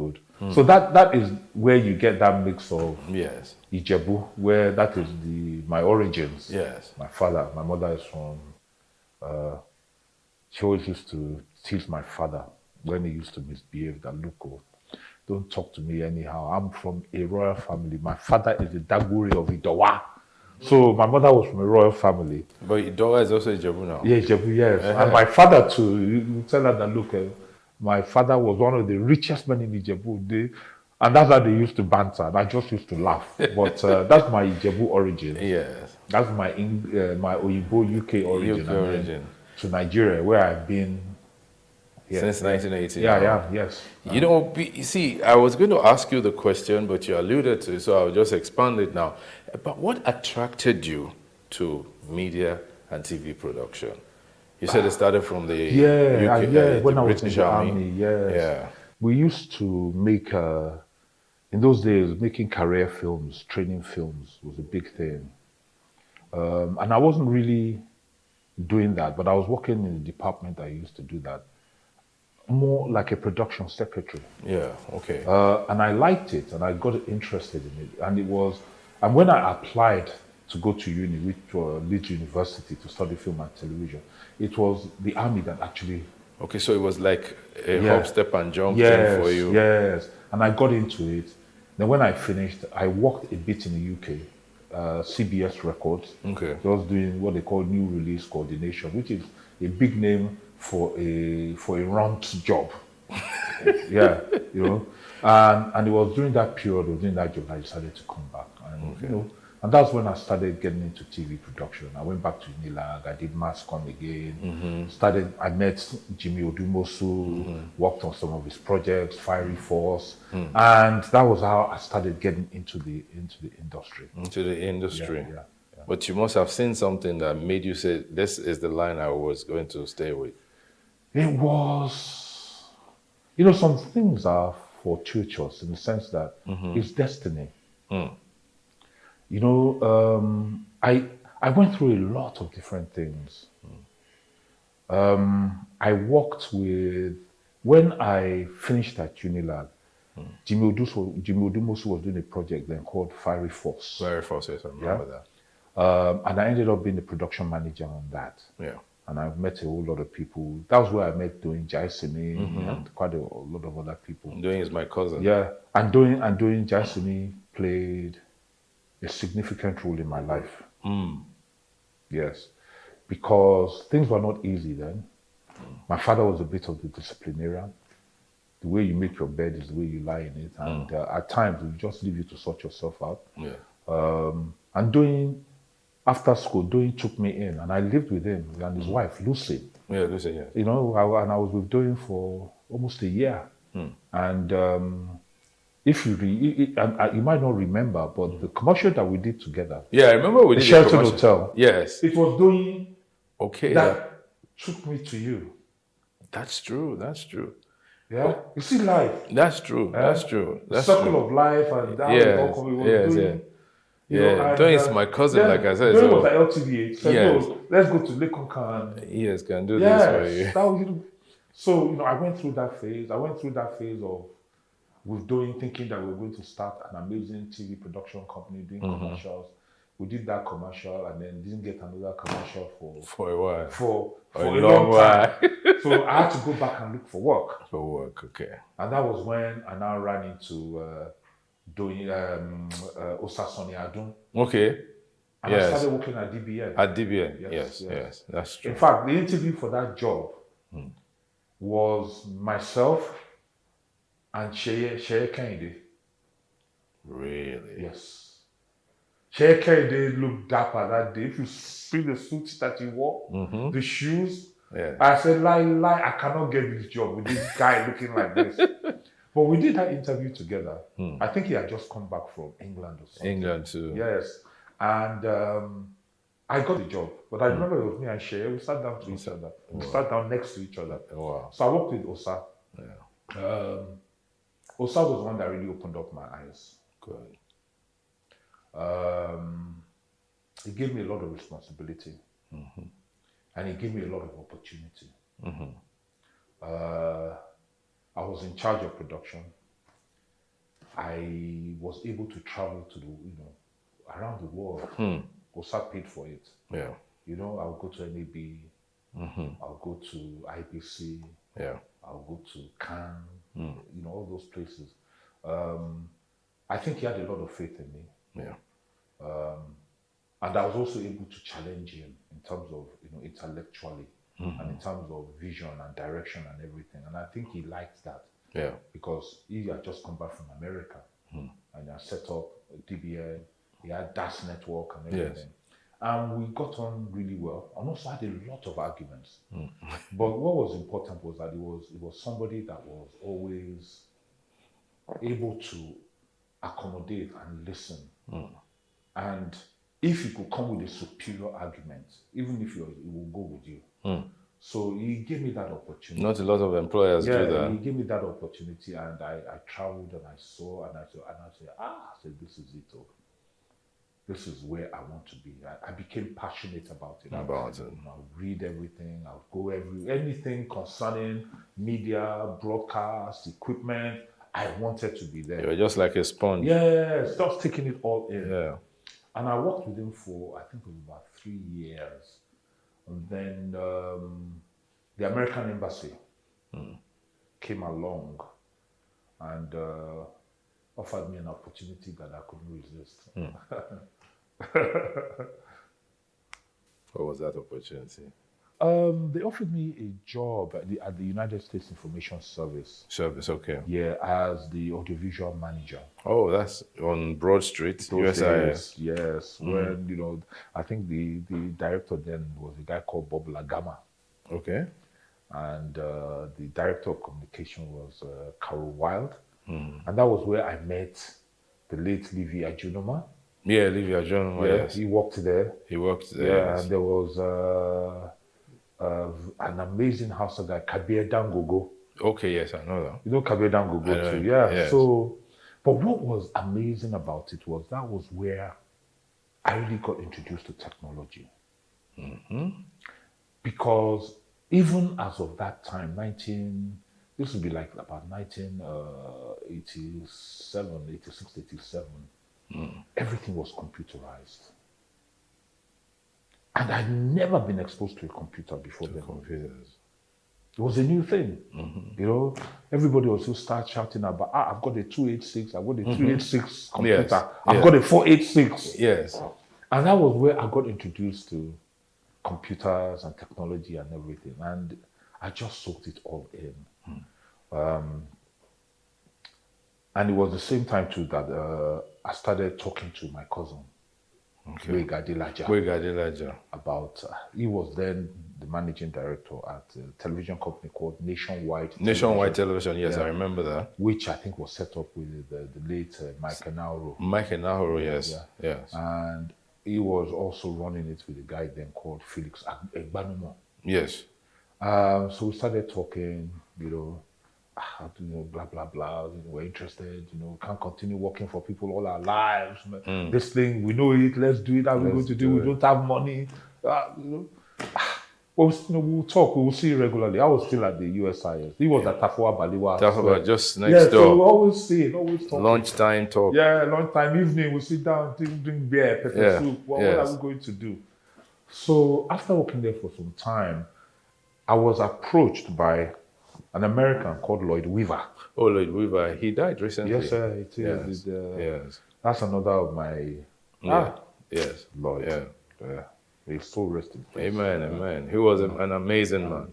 good. So that is where you get that mix of Yes. Ijebu, where that is my origins. Yes. My mother is from. She always used to tease my father when he used to misbehave. That look, oh, don't talk to me anyhow. I'm from a royal family. My father is the Daguri of Idowa. So my mother was from a royal family. But Idowa is also Ijebu now. Yeah, Ijebu, yes. And my father too. You tell her that look, my father was one of the richest men in Ijebu. And that's how they used to banter. And I just used to laugh. But that's my Ijebu origin. Yes. That's my my Oyibo UK origin. UK and then origin. to Nigeria, where I've been Since 1980. Yeah, yes. You know, you see, I was going to ask you the question, but you alluded to it, so I'll just expand it now. But what attracted you to media and TV production? You said it started from the UK, when the I was in British the Army. army, yes. Yeah. We used to make, in those days, making career films, training films was a big thing. And I wasn't really doing that, but I was working in the department that used to do that, more like a production secretary. Yeah, okay. And I liked it, and I got interested in it. And when I applied to go to uni, which was Leeds University, to study film and television, it was the army that actually. Okay, so it was like a hop, step, and jump thing for you. Yes, and I got into it. Then when I finished, I worked a bit in the UK, CBS Records. Okay. I was doing what they call new release coordination, which is a big name for a runt job. Yeah, you know. And it was during that period, or during that job, I decided to come back. And, you know, and that's when I started getting into TV production. I went back to Unilag, I did Mascom again. I met Jimmy Odumosu, worked on some of his projects, Fiery Force. And that was how I started getting into the industry. Into the industry. Yeah. But you must have seen something that made you say, this is the line I was going to stay with. It was, you know, some things are fortuitous in the sense that it's destiny. You know, I went through a lot of different things. I worked with, when I finished at Unilag, Jimmy Odumosu was doing a project then called Fiery Force. Fiery Force, yes, I remember that. And I ended up being the production manager on that. Yeah. And I met a whole lot of people. That was where I met Doing Jaisini and quite a lot of other people. Doing is my cousin. Yeah, and Doing Jaisini played a significant role in my life. Yes, because things were not easy then. My father was a bit of the disciplinarian. The way you make your bed is the way you lie in it, and at times we just leave you to sort yourself out. Yeah. And Doing, after school, Doing took me in, and I lived with him and his wife, Lucy. Yeah, Lucy, yeah. You know, and I was with Doing for almost a year. And if you you might not remember, but the commercial that we did together. Yeah, I remember we did the Sheraton Hotel. Yes. It was Doing Okay. that took me to you. That's true. That's true. Yeah, you see life. That's true. That's true. That's circle true. of life, and that Yes. was Yes. Doing. Yeah. Doing is my cousin, like I said. Doing So, was at LTVH. So Yes. let's go to Lekonkan. yes, can do this for you. Yes, that was, you know, so, you know, I went through that phase. of with Doing, thinking that we were going to start an amazing TV production company doing commercials. We did that commercial and then didn't get another commercial For a while. for a a long long while. time. So I had to go back and look for work. For work, okay. And that was when I now ran into Doing Osasoni Adun. Okay. And I started working at DBN. At DBN, Yes, yes. That's true. In fact, the interview for that job was myself and Sheye Kennedy. Really? Yes. Sheye Kennedy looked dapper that day. If you see the suits that he wore, the shoes, Yeah. I said, lie, I cannot get this job with this guy looking like this. But we did that interview together. I think he had just come back from England or something. England too. Yes. And I got the job. But I remember it was me and Sheye. We sat down to each other. We sat down next to each other. Wow. So I worked with Osa. Yeah. Osa was the one that really opened up my eyes. Good. He gave me a lot of responsibility. And he gave me a lot of opportunity. I was in charge of production. I was able to travel to around the world. Osat paid for it. Yeah. I'll go to NAB, I'll go to IBC, Yeah. I'll go to Cannes, all those places. I think he had a lot of faith in me. Yeah. And I was also able to challenge him in terms of, intellectually and in terms of vision and direction and everything. And I think he liked that. Yeah. Because he had just come back from America and he had set up DBN, he had DAS network and everything. Yes. And we got on really well and also had a lot of arguments. But what was important was that it was somebody that was always able to accommodate and listen. And if you could come with a superior argument, even if he will go with you. So he gave me that opportunity. Not a lot of employers do that. He gave me that opportunity, and I traveled and I saw and I said, this is it. This is where I want to be. I became passionate about it. I'll read everything. I'll go anything concerning media, broadcast, equipment. I wanted to be there. You're just like a sponge. Yes, just taking it all in. Yeah. And I worked with him for, I think it was about 3 years. And then the American embassy came along and offered me an opportunity that I couldn't resist. What was that opportunity? They offered me a job at the United States Information Service. Okay. Yeah, as the audiovisual manager. Oh, that's on Broad Street, USIS. Yes, when, I think the director then was a guy called Bob Lagama. Okay. And the director of communication was Carol Wild. And that was where I met the late Livy Ajunoma. Yeah, Livy Ajunoma, yes. He worked there. Yeah, and there was an amazing house guy, Kabir Dangogo. Okay, yes, I know that. You know Kabir Dangogo too? Yeah. Yes. So, but what was amazing about it was that was where I really got introduced to technology. Because even as of that time, this would be like about 1987, 86, 87, everything was computerized. And I'd never been exposed to a computer before then. Computers. It was a new thing. Everybody was still start shouting about, I've got a 286, I've got a 386 computer, Yes. I've got a 486. Yes. And that was where I got introduced to computers and technology and everything. And I just soaked it all in. And it was the same time too that I started talking to my cousin, Wega Adelaja, about, he was then the managing director at a television company called Nationwide Television, yes, I remember that. Which I think was set up with the late Mike Enauro. Mike Enauro, yes. Yeah. Yes. And he was also running it with a guy then called Felix Egbanumo. Yes. So we started talking, blah, blah, blah. We're interested, can't continue working for people all our lives. This thing, we know it, let's do it. How are we going to do it? We don't have money. We'll talk, we'll see regularly. I was still at the USIS. He was at Tafawa Balewa. Tafawa, just next door. So we always see, always talk. Lunchtime talk. Yeah, lunchtime, evening, we sit down, drink beer, pepper soup. What are we going to do? So after working there for some time, I was approached by an American called Lloyd Weaver. Oh, Lloyd Weaver. He died recently. Yes, sir, it is. Yes. That's another of my... Yes. Lloyd. Yeah. He's so rested. Amen. He was an amazing man.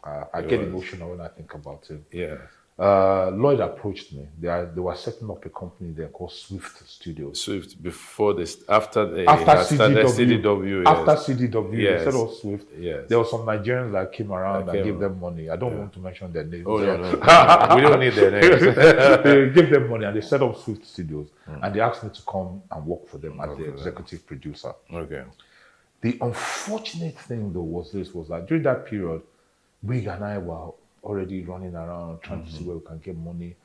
I get emotional when I think about him. Yeah. Lloyd approached me. They were setting up a company there called Swift Studios. Swift before this, after CDW. Yes. After CDW, yes. They set up Swift. Yes. There were some Nigerians that came around and gave them money. I don't want to mention their names. Oh, no. We don't need their names. They gave them money and they set up Swift Studios. And they asked me to come and work for them as the executive producer. Okay. The unfortunate thing though was that during that period, Wig and I were already running around trying to see where we can get money,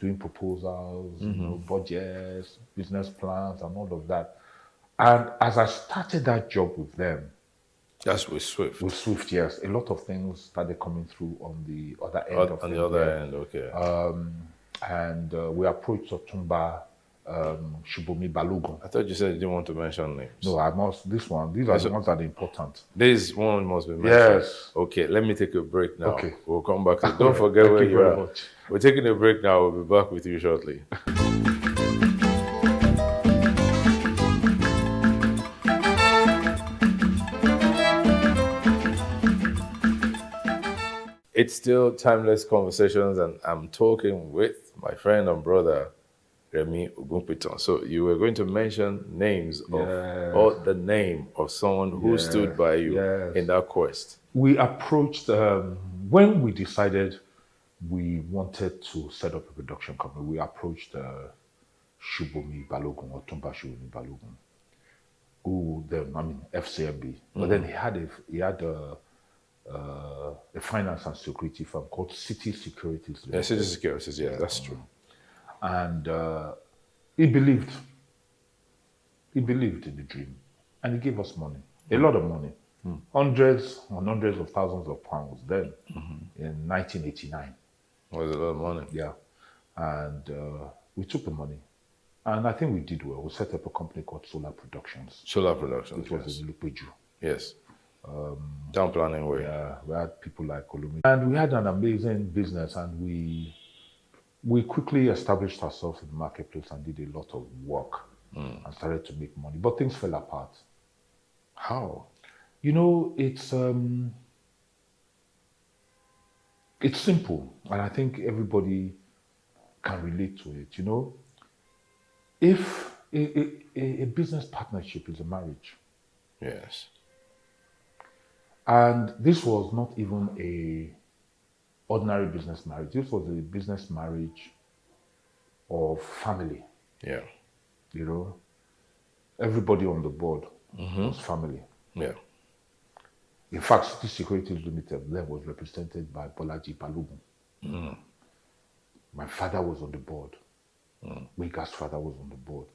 doing proposals, budgets, business plans, and all of that. And as I started that job with them, that's with Swift. With Swift, yes, a lot of things started coming through on the other end of on it. The other end, okay. I and we approached Otumba Shubomi Balogun. I thought you said you didn't want to mention names. No, I must. These are the ones that are important. This one must be mentioned. Yes. Okay, let me take a break now. Okay. We'll come back. So don't forget Thank where you you very are. much. We're taking a break now. We'll be back with you shortly. It's still Timeless Conversations, and I'm talking with my friend and brother, Remy Ogunpiton. So you were going to mention names of, or the name of someone who stood by you in that quest. We approached, when we decided we wanted to set up a production company, we approached Shubomi Balogun, or Otumba Shubomi Balogun, who then, FCMB. But then he had a finance and security firm called City Securities. Yeah, City Securities, yeah, that's true. And he believed in the dream, and he gave us money, a lot of money, hundreds and hundreds of thousands of pounds then in 1989. It was a lot of money. Yeah, and we took the money, and I think we did well. We set up a company called Solar Productions. Solar Productions, which was in Lupeju. Yes. Town planning way. Yeah, we had people like Olumi, and we had an amazing business, and we quickly established ourselves in the marketplace and did a lot of work and started to make money. But things fell apart. How? You know, it's simple, and I think everybody can relate to it. You know, if a business partnership is a marriage, yes, and this was not even a ordinary business marriage. This was a business marriage of family. Yeah. You know, everybody on the board was family. Yeah. In fact, City Securities Limited then was represented by Bolaji Balogun. My father was on the board. Mega's father was on the board.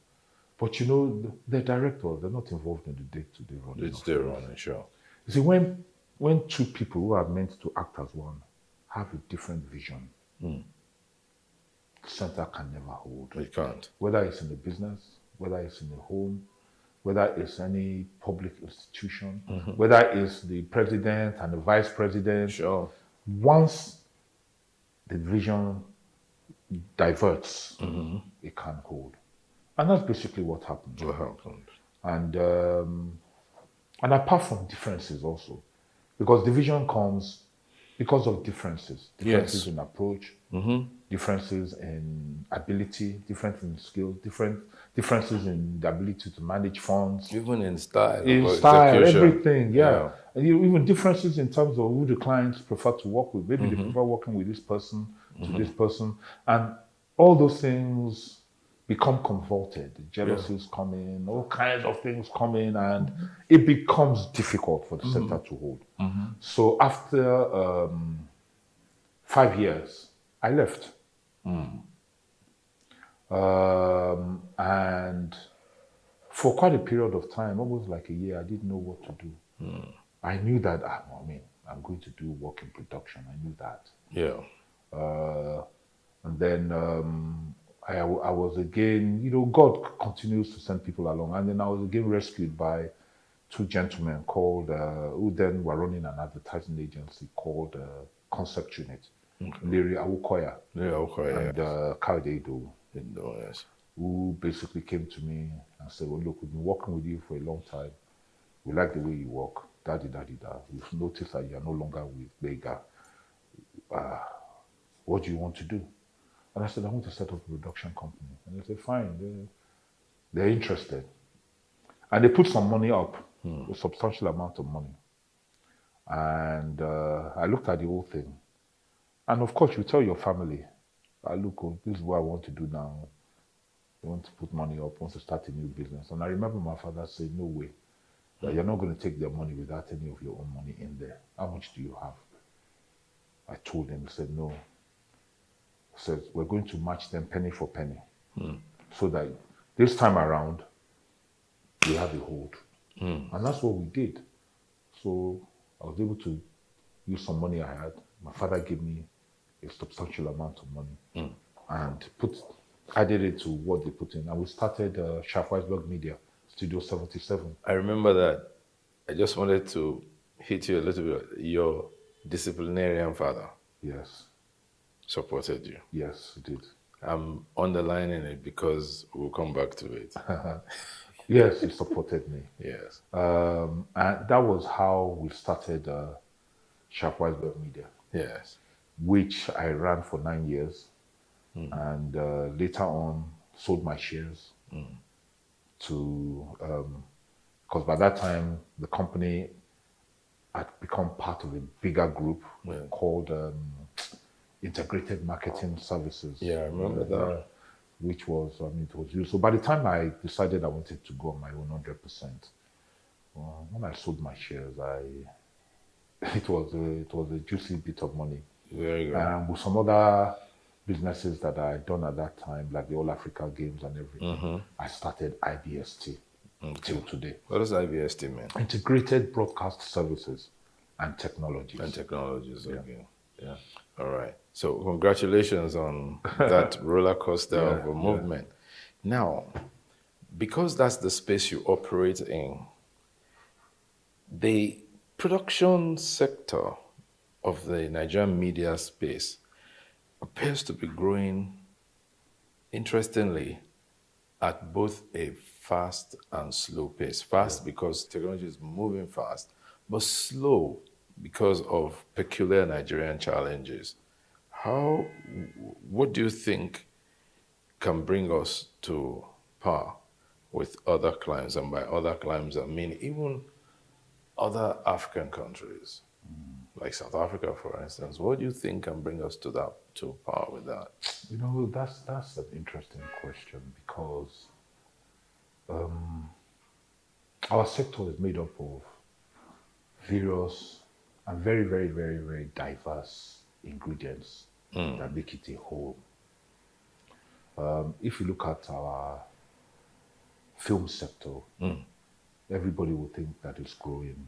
But you know, the directors, they're not involved in the day-to-day running. It's their running, sure. You see, when two people who are meant to act as one have a different vision, the center can never hold. It can't. Whether it's in a business, whether it's in a home, whether it's any public institution, whether it's the president and the vice president. Sure. Once the vision diverts, it can't hold. And that's basically what happened. What happened? And apart from differences also, because division comes because of differences Yes. in approach, differences in ability, differences in skills, differences in the ability to manage funds, Even in style. in or style, execution. everything, yeah. And even differences in terms of who the clients prefer to work with. Maybe they prefer working with this person to this person, and all those things become convoluted. The jealousies come in, all kinds of things come in, and it becomes difficult for the center to hold. So after 5 years, I left. And for quite a period of time, almost like a year, I didn't know what to do. I knew that, I'm going to do work in production. I knew that. Yeah. And then I was again, you know, God continues to send people along. And then I was again rescued by two gentlemen called, who then were running an advertising agency called Concept Unit. Larry Awukoya and Kayode Idowu, Yes. who basically came to me and said, well, look, we've been working with you for a long time. We like the way you work. Da-di-da-di-da. We've noticed that you're no longer with Bega. What do you want to do? And I said, I want to set up a production company. And they said, fine. They're interested. And they put some money up, a substantial amount of money. And I looked at the whole thing. And of course, you tell your family, look, this is what I want to do now. I want to put money up, want to start a new business. And I remember my father said, no way, that you're not going to take their money without any of your own money in there. How much do you have? I told him, he said, no. He said, we're going to match them penny for penny. So that this time around, we have a hold. And that's what we did. So I was able to use some money I had. My father gave me a substantial amount of money. and added it to what they put in. And we started Sharp Weisberg Media, Studio 77. I remember that. I just wanted to hit you a little bit. Your disciplinarian father Yes, supported you. yes, it did. I'm underlining it because we'll come back to it. Yes, he supported me. Yes. And that was how we started Sharp Weisberg Media, Yes. which I ran for 9 years. And later on sold my shares to, because by that time the company had become part of a bigger group called Integrated Marketing Services. Yeah, I remember that. Which was, it was used. So by the time I decided I wanted to go on my own 100%, when I sold my shares, it was a juicy bit of money. Very good. With some other businesses that I had done at that time, like the All Africa Games and everything, I started IBST till today. What does IBST mean? Integrated Broadcast Services and Technologies. And technologies, okay. Yeah. All right. So congratulations on that roller coaster of a movement. Now, because that's the space you operate in, the production sector of the Nigerian media space appears to be growing, interestingly, at both a fast and slow pace. Fast because technology is moving fast, but slow because of peculiar Nigerian challenges. What do you think can bring us to par with other clients? And by other clients, I mean even other African countries, like South Africa, for instance. What do you think can bring us to par with that? That's an interesting question because our sector is made up of various and very, very, very, very diverse ingredients that make it a whole. If you look at our film sector, everybody would think that it's growing,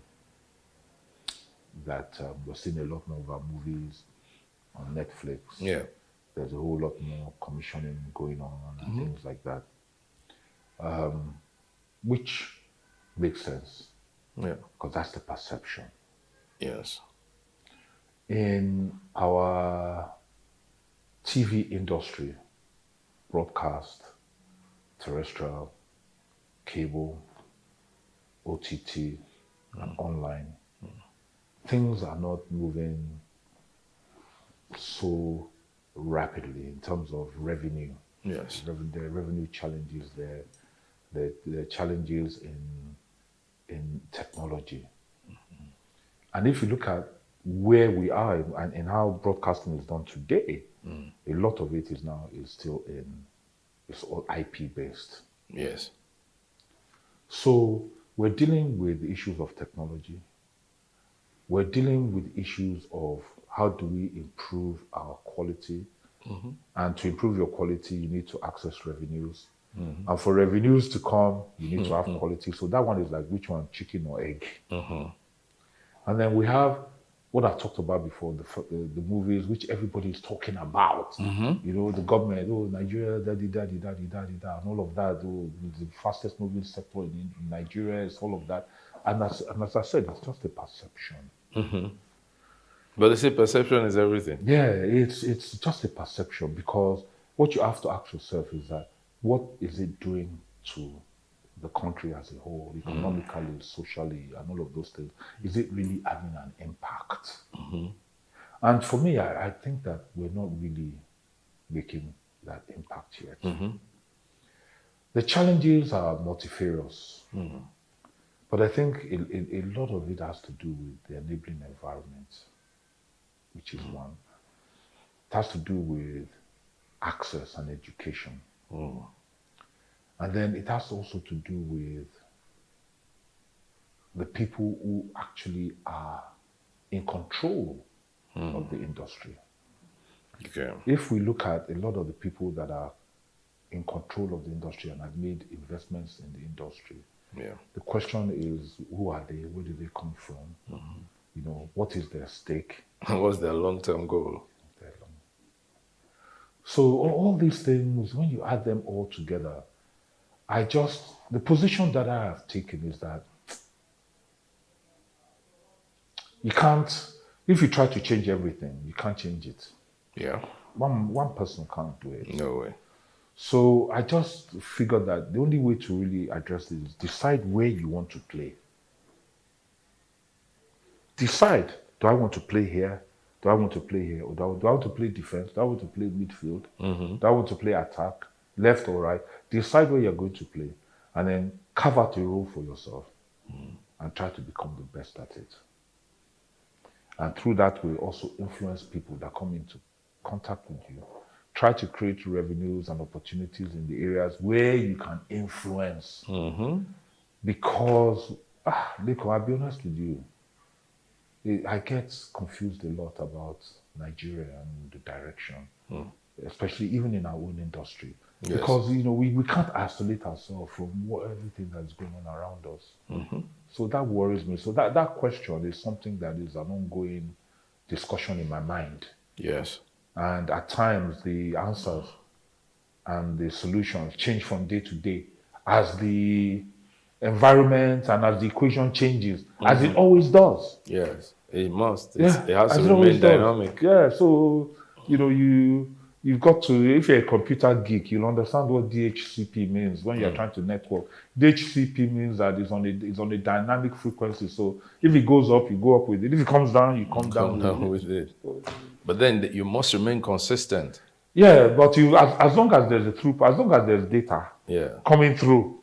that we're seeing a lot more of our movies on Netflix. Yeah. There's a whole lot more commissioning going on and things like that, which makes sense. Yeah. Because that's the perception. Yes. In our TV industry, broadcast, terrestrial, cable, OTT, and online, things are not moving so rapidly in terms of revenue. Yes. The revenue challenges there, the challenges in technology. And if you look at where we are and how broadcasting is done today, a lot of it is still it's all IP based. Yes. So we're dealing with issues of technology. We're dealing with issues of how do we improve our quality. And to improve your quality, you need to access revenues. And for revenues to come, you need to have quality. So that one is like, which one, chicken or egg? And then we have what I talked about before, the movies, which everybody is talking about. The government, Nigeria, and all of that. The fastest moving sector in Nigeria is all of that. And as I said, it's just a perception. But they say perception is everything. Yeah, it's just a perception, because what you have to ask yourself is that what is it doing to the country as a whole, economically, socially, and all of those things? Is it really having an impact? And for me, I think that we're not really making that impact yet. The challenges are multifarious, but I think a lot of it has to do with the enabling environment, which is one. It has to do with access and education. And then it has also to do with the people who actually are in control of the industry. Okay. If we look at a lot of the people that are in control of the industry and have made investments in the industry, the question is, who are they? Where do they come from? What is their stake? What's their long-term goal? So all these things, when you add them all together, the position that I have taken is that you can't, if you try to change everything, you can't change it. Yeah. One person can't do it. No way. So I just figured that the only way to really address this is decide where you want to play. Decide, do I want to play here? Do I want to play here? Or do I want to play defense? Do I want to play midfield? Do I want to play attack, left or right? Decide where you're going to play and then carve out a role for yourself and try to become the best at it. And through that way, also influence people that come into contact with you. Try to create revenues and opportunities in the areas where you can influence. Because, Nico, I'll be honest with you, I get confused a lot about Nigeria and the direction, especially even in our own industry. Yes. Because, we can't isolate ourselves from everything that's going on around us. So that worries me. So that question is something that is an ongoing discussion in my mind. Yes. And at times, the answers and the solutions change from day to day as the environment and as the equation changes, as it always does. Yes. It must. Yeah, It has as to it always remain does. dynamic. Yeah, so, you've got to, if you're a computer geek, you'll understand what DHCP means when you're trying to network. DHCP means that it's on a dynamic frequency. So if it goes up, you go up with it. If it comes down, you come down with it. with it. But then you must remain consistent. Yeah, but as long as there's a throughput, as long as there's data coming through,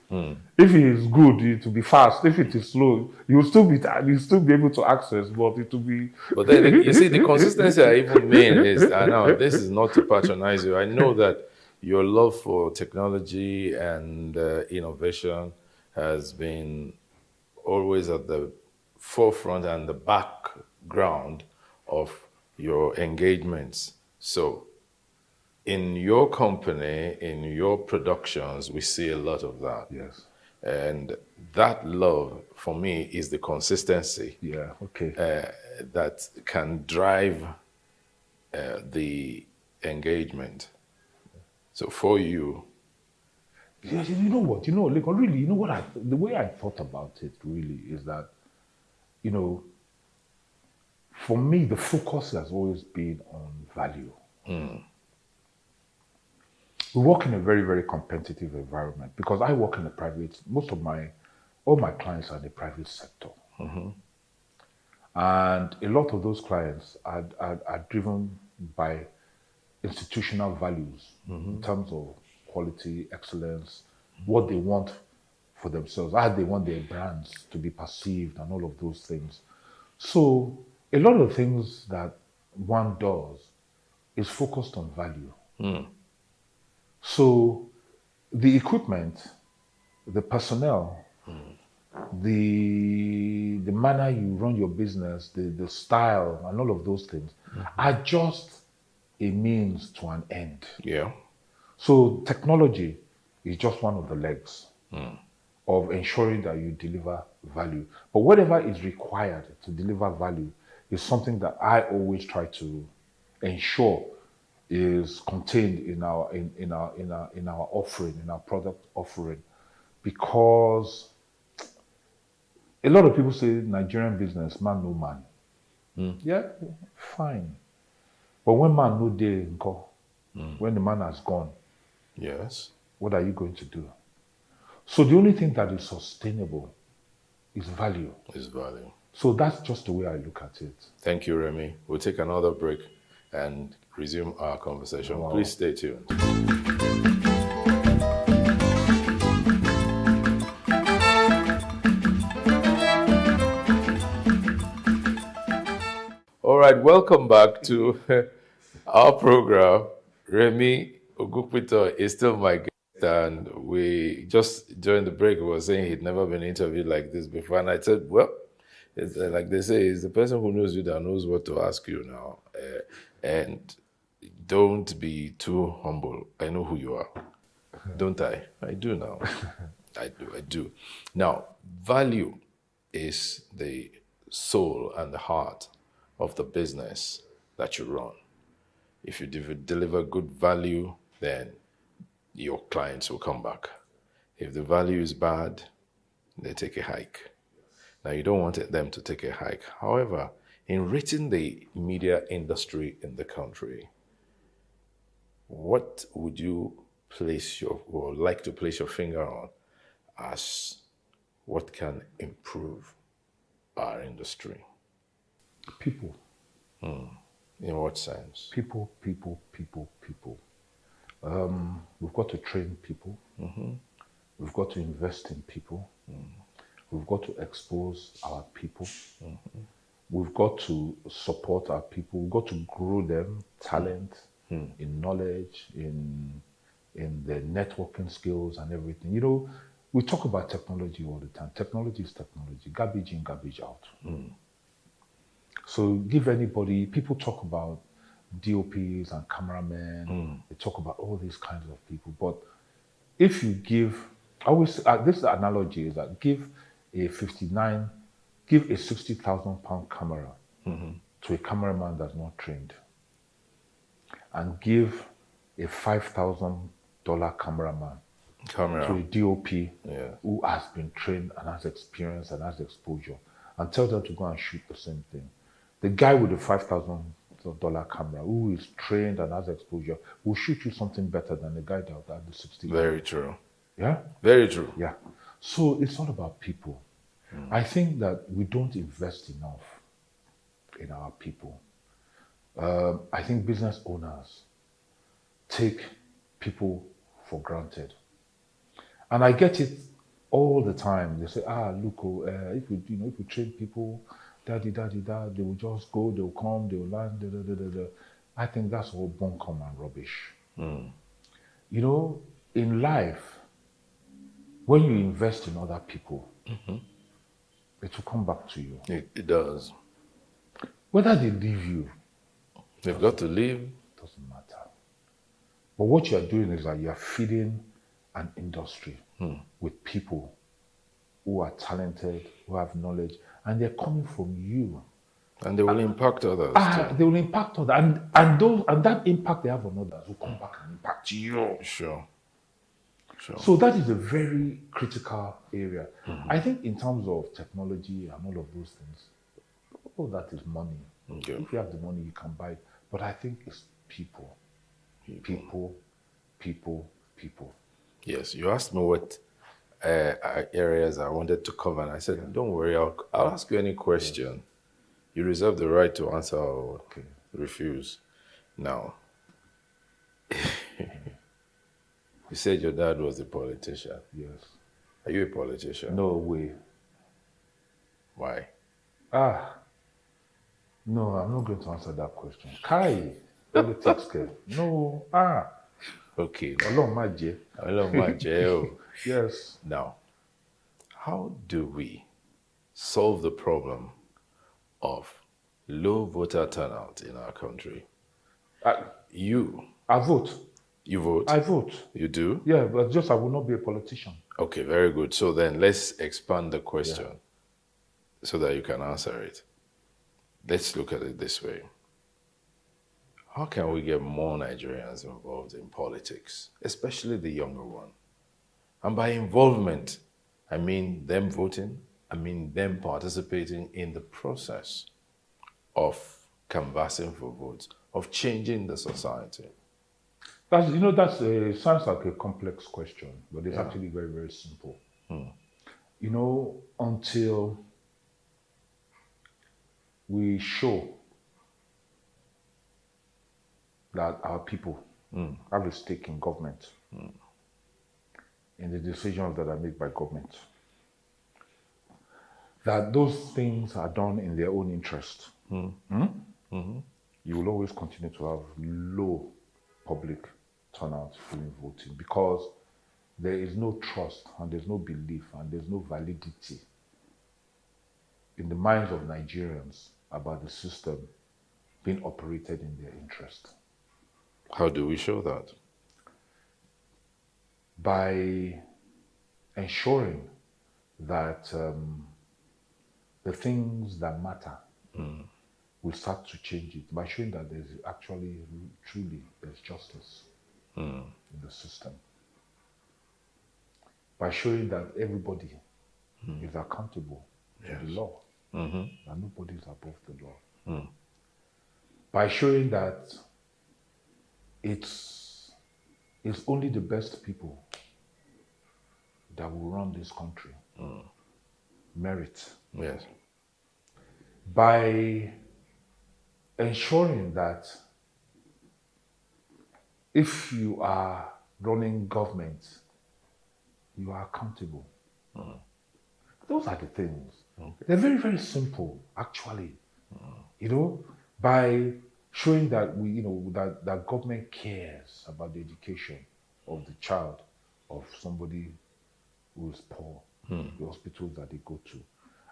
if it is good, it will be fast. If it is slow, you'll still be able to access, but it will be. But then you see, the consistency I even mean is, I know this is not to patronize you. I know that your love for technology and innovation has been always at the forefront and the background of your engagements. So in your company, in your productions, we see a lot of that. Yes. And that love, for me, is the consistency. Yeah, okay. That can drive the engagement. So for you... Yeah, you know what? Like, really, the way I thought about it really is that, for me, the focus has always been on value. We work in a very, very competitive environment because I work in the private, all my clients are in the private sector. And a lot of those clients are driven by institutional values in terms of quality, excellence, what they want for themselves, how they want their brands to be perceived and all of those things. So a lot of things that one does is focused on value. So the equipment, the personnel, the manner you run your business, the style and all of those things are just a means to an end. Yeah. So technology is just one of the legs of ensuring that you deliver value. But whatever is required to deliver value is something that I always try to ensure is contained in our offering, in our product offering, because a lot of people say Nigerian business, man no man. Yeah, fine. But when man no day go, when the man has gone, Yes. what are you going to do? So the only thing that is sustainable is value. Is value. So that's just the way I look at it. Thank you, Remy. We'll take another break and resume our conversation. Wow. Please stay tuned. All right, welcome back to our program. Remy Ogukpito is still my guest, and we just during the break we were saying he'd never been interviewed like this before, and I said, well, it's, like they say, it's the person who knows you that knows what to ask you now, and don't be too humble. I know who you are, don't I? I do now. I do. Now, value is the soul and the heart of the business that you run. If you deliver good value, then your clients will come back. If the value is bad, they take a hike. Now, you don't want them to take a hike. However, in rating the media industry in the country, what would you place your, or like to place your finger on as what can improve our industry? People. In what sense? People. We've got to train people. We've got to invest in people. We've got to expose our people. We've got to support our people. We've got to grow them, talent, in knowledge, in their networking skills and everything. You know, we talk about technology all the time. Technology is technology. Garbage in, garbage out. So give anybody, people talk about DOPs and cameramen. They talk about all these kinds of people. But if you give, I always, this analogy is that give a 60,000 pound camera to a cameraman that's not trained, and give a $5,000 cameraman to a DOP who has been trained and has experience and has exposure, and tell them to go and shoot the same thing. The guy with the $5,000 camera who is trained and has exposure will shoot you something better than the guy that had the 60. Very true. Yeah? Very true. Yeah. So it's all about people. I think that we don't invest enough in our people. I think business owners take people for granted. And I get it all the time. They say, look, if we train people, they will just go, they will come, they will land, I think that's all bunkum and rubbish. You know, in life, when you invest in other people, it will come back to you. It does. Whether they leave you, they've got to leave. Doesn't matter. But what you are doing is that you are feeding an industry with people who are talented, who have knowledge, and they're coming from you. And they will impact others. They will impact others. And that impact they have on others will come back and impact you. Sure. So that is a very critical area. I think in terms of technology and all of those things, all that is money. Okay. If you have the money, you can buy it. But I think it's people. People. Yes, you asked me what areas I wanted to cover, and I said, don't worry, I'll ask you any question. You reserve the right to answer or refuse. Now, you said your dad was a politician. Yes. Are you a politician? No way. Why? No, I'm not going to answer that question. Kai, politics, no. Okay. Ọlọ́run má jẹ́. Ọlọ́run má jẹ́ o. Yes. Now, how do we solve the problem of low voter turnout in our country? I vote. You vote? I vote. You do? Yeah, but just I will not be a politician. Okay, very good. So then let's expand the question so that you can answer it. Let's look at it this way. How can we get more Nigerians involved in politics, especially the younger one? And by involvement, I mean them voting, I mean them participating in the process of canvassing for votes, of changing the society. That sounds like a complex question, but it's actually very, very simple. You know, until we show that our people have a stake in government, in the decisions that are made by government, that those things are done in their own interest, you will always continue to have low public turnout during voting, because there is no trust and there's no belief and there's no validity in the minds of Nigerians about the system being operated in their interest. How do we show that? By ensuring that the things that matter, will start to change it by showing that there's actually, truly, there's justice in the system. By showing that everybody is accountable to the law, and nobody is above the law. By showing that it's only the best people that will run this country. Merit. Yes. By ensuring that if you are running government, you are accountable. Those are the things. Okay. They're very, very simple, actually. You know, by showing that that government cares about the education of the child of somebody who is poor, the hospitals that they go to.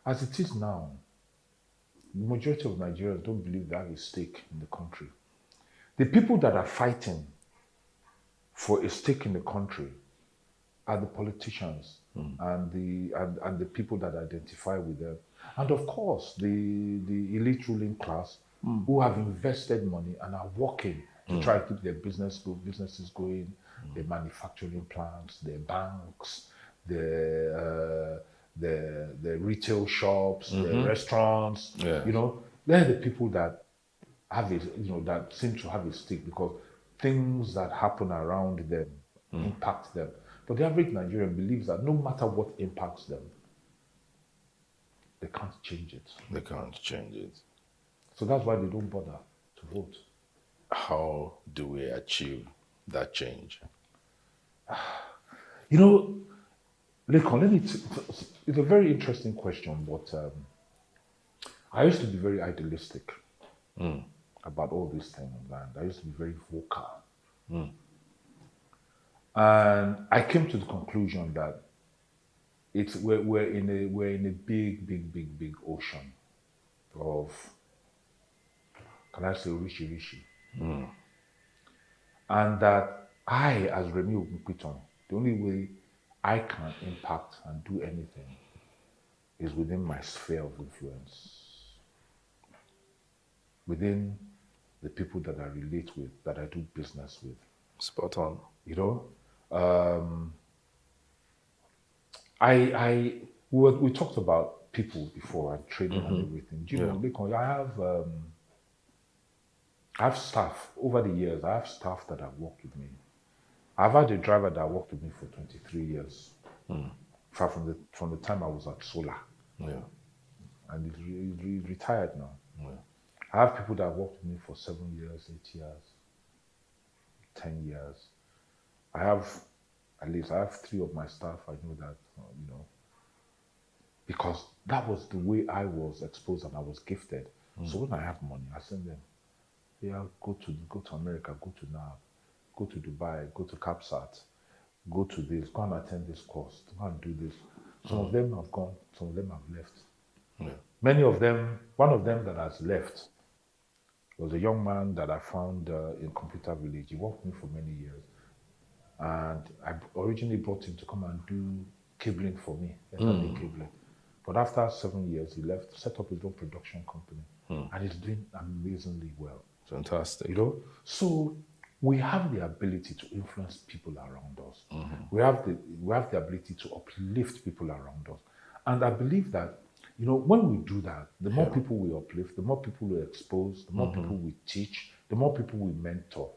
As it is now, the majority of Nigerians don't believe they have a stake in the country. The people that are fighting for a stake in the country are the politicians and the people that identify with them. And of course, the elite ruling class who have invested money and are working to try to keep their businesses going, their manufacturing plants, their banks, the retail shops, the restaurants. Yeah. You know, they're the people that have it, that seem to have a stake because things that happen around them impact them. But the average Nigerian believes that no matter what impacts them, they can't change it. They can't change it. So that's why they don't bother to vote. How do we achieve that change? Lekon, it's a very interesting question, but I used to be very idealistic about all these things, and I used to be very vocal. And I came to the conclusion that we're in a big ocean of, can I say, rishi. And that I, as Remi Ogunpiton, the only way I can impact and do anything is within my sphere of influence, within the people that I relate with, that I do business with. Spot on. We talked about people before and training and everything. Do you know, Lekon, I have staff over the years. I have staff that have worked with me. I've had a driver that worked with me for 23 years. From the time I was at Solar. Yeah. And he's retired now. Yeah. I have people that worked with me for 7 years, 8 years, 10 years. I have 3 of my staff. I know that, because that was the way I was exposed and I was gifted. So when I have money, I send them, go to America, go to NAB, go to Dubai, go to CAPSAT, go to this, go and attend this course, go and do this. Some of them have gone, some of them have left. Yeah. Many of them, one of them that has left was a young man that I found in Computer Village. He worked with me for many years. And I originally brought him to come and do cabling for me, cabling. But after 7 years, he left, set up his own production company. And he's doing amazingly well. Fantastic. So we have the ability to influence people around us. We have the ability to uplift people around us. And I believe that, when we do that, the more people we uplift, the more people we expose, the more people we teach, the more people we mentor.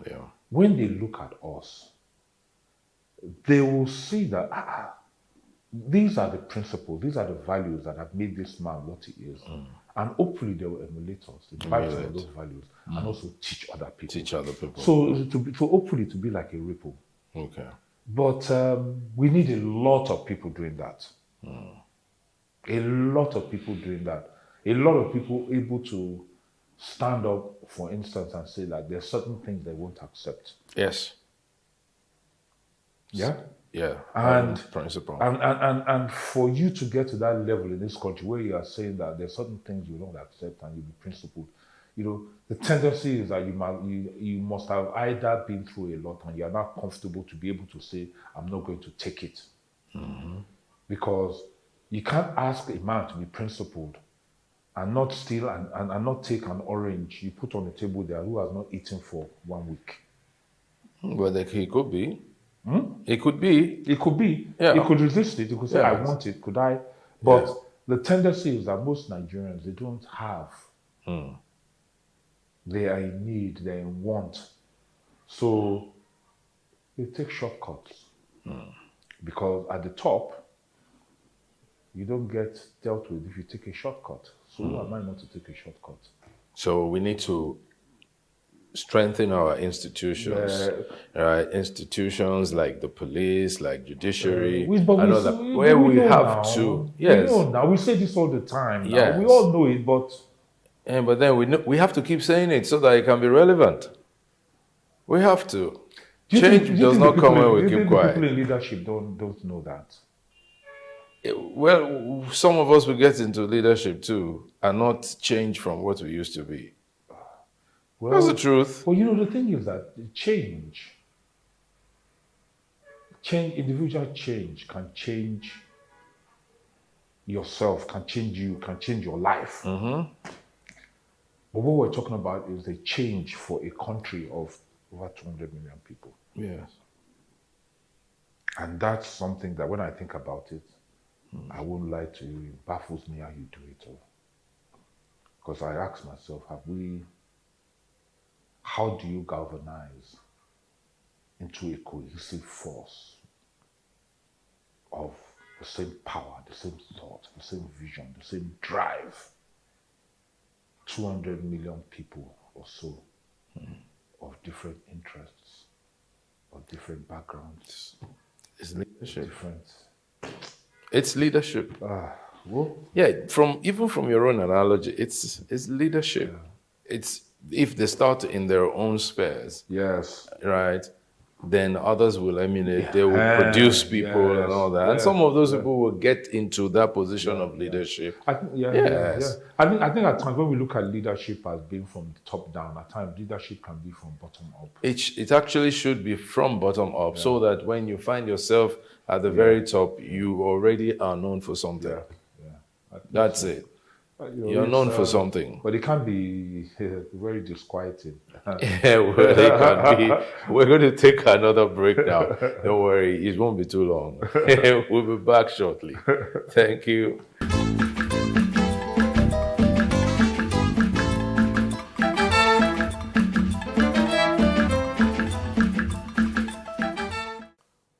Yeah. When they look at us, they will see that these are the principles, these are the values that have made this man what he is. And hopefully they will emulate us, imbibe some of those values, and also teach other people. Teach other people. So hopefully to be like a ripple. Okay. But we need a lot of people doing that. A lot of people doing that. A lot of people able to stand up, for instance, and say that there are certain things they won't accept. Yes. Yeah? Yeah. And principle. And for you to get to that level in this country where you are saying that there are certain things you don't accept and you be principled, the tendency is that you must have either been through a lot and you are not comfortable to be able to say, I'm not going to take it. Because you can't ask a man to be principled and not steal and not take an orange you put on the table there who has not eaten for 1 week. Well, he could be. It could be. It could be. Yeah. He could resist it. He could say, I Yes. want it. Could I? But Yes. the tendency is that most Nigerians, they don't have. They are in need. They are in want. So they take shortcuts. Because at the top, you don't get dealt with if you take a shortcut. So who am I not to take a shortcut? So we need to strengthen our institutions, right? Institutions like the police, like judiciary, where we know have now. to. Yes. We know now. We say this all the time. Now. Yes. We all know it, but But then we have to keep saying it so that it can be relevant. We have to. Change does not come when we keep quiet. People in leadership don't know that. Well, some of us will get into leadership too and not change from what we used to be. Well, That's the truth. Well, you know, the thing is that change, individual change can change yourself, can change you, can change your life. But what we're talking about is a change for a country of over 200 million people. Yes. And that's something that when I think about it, I won't lie to you, it baffles me how you do it all. Because I ask myself, how do you galvanize into a cohesive force of the same power, the same thought, the same vision, the same drive? 200 million people or so of different interests, of different backgrounds. It's leadership. Different. It's leadership. Well, Yeah, even from your own analogy, it's leadership. It's if they start in their own spheres, yes. right? Then others will emulate. They will produce people and all that, and some of those people will get into that position of leadership. I think, Yes. I think at times when we look at leadership as being from the top down, at times leadership can be from bottom up. It actually should be from bottom up, so that when you find yourself at the very top, you already are known for something. I think That's so. it. You You're it's, known for something. But it can be very disquieting. Yeah, well, it can be. We're going to take another break now. Don't worry, it won't be too long. We'll be back shortly. Thank you.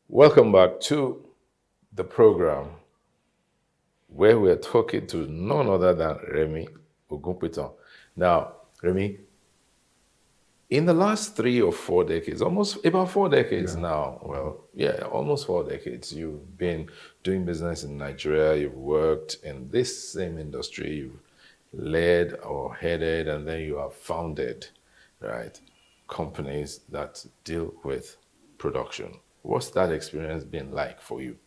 Welcome back to the program where we're talking to none other than Remy Ogunpitan. Now, Remy, in the last 3 or 4 decades, almost about 4 decades now, almost 4 decades, you've been doing business in Nigeria, you've worked in this same industry, you've led or headed, and then you have founded, right, companies that deal with production. What's that experience been like for you?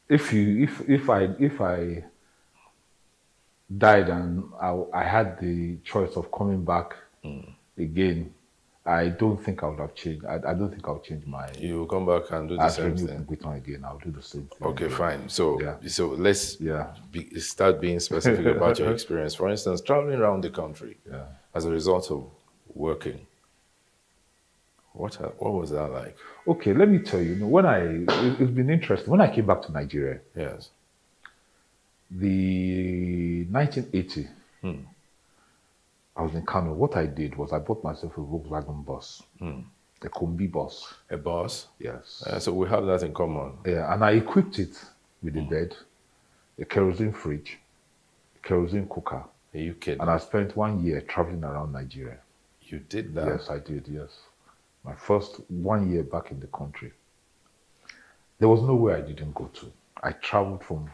If I died and I had the choice of coming back again, I don't think I would have changed. I don't think I'll change my. You will come back and do the same thing. Again, I'll do the same thing. Okay, fine. So let's start being specific about your experience. For instance, traveling around the country as a result of working. What was that like? Okay, let me tell you. It's been interesting. When I came back to Nigeria, Yes. the 1980, I was in Kano. What I did was I bought myself a Volkswagen bus, a Kombi bus. A bus? Yes. So we have that in common. Yeah, and I equipped it with a bed, a kerosene fridge, a kerosene cooker. Are you kidding? And I spent 1 year traveling around Nigeria. You did that? Yes, I did, yes. My first 1 year back in the country. There was nowhere I didn't go to. I traveled from...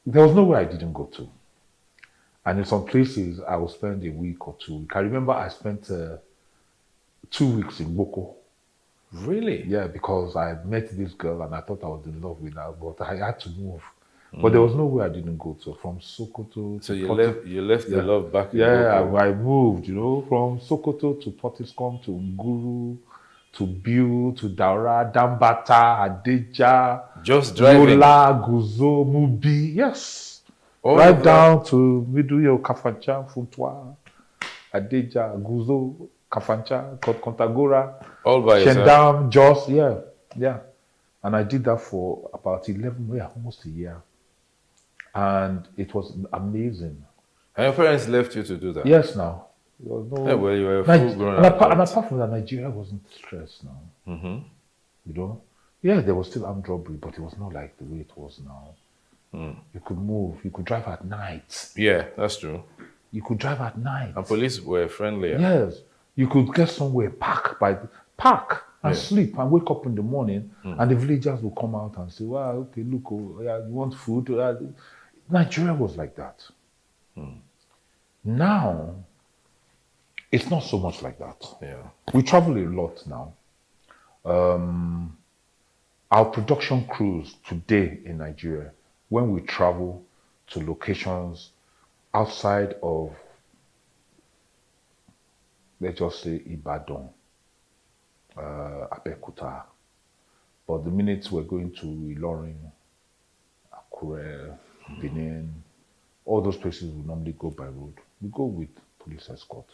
There was nowhere I didn't go to. And in some places, I would spend a week or 2 weeks. I remember I spent 2 weeks in Boko. Really? Yeah, because I had met this girl and I thought I was in love with her, but I had to move. But there was nowhere I didn't go to. From Sokoto So to you left the love back in Yeah, Boko. I moved, from Sokoto to Pottiscombe to Nguru to Biu, to Daura, Dambata, Adeja, Just driving. Yola, Guzo, Mubi. Yes. All Right of that. down to Miduyo, Kafancha, Funtwa, Adeja, Guzo, Kafancha, Kontagora, All by yourself. Shendam, Jos. Yeah. And I did that for about 11 years, almost a year. And it was amazing. And your parents left you to do that? Yes, now. There was no, Yeah, well, you were a Nige- full-grown and, apart, and adult. apart from that, Nigeria wasn't stressed now. Mm-hmm. You know? Yeah, there was still armed robbery, but it was not like the way it was now. You could move, you could drive at night. Yeah, that's true. You could drive at night. And police were friendlier. Yes. You could get somewhere, park and sleep and wake up in the morning, and the villagers will come out and say, "Well, okay, look, yeah, you want food?" Nigeria was like that. Now, it's not so much like that. Yeah. We travel a lot now. Our production crews today in Nigeria, when we travel to locations outside of, let's just say, Ibadan, Abeokuta, but the minute we're going to Ilorin, Akure, Benin, all those places we normally go by road. We go with police escort.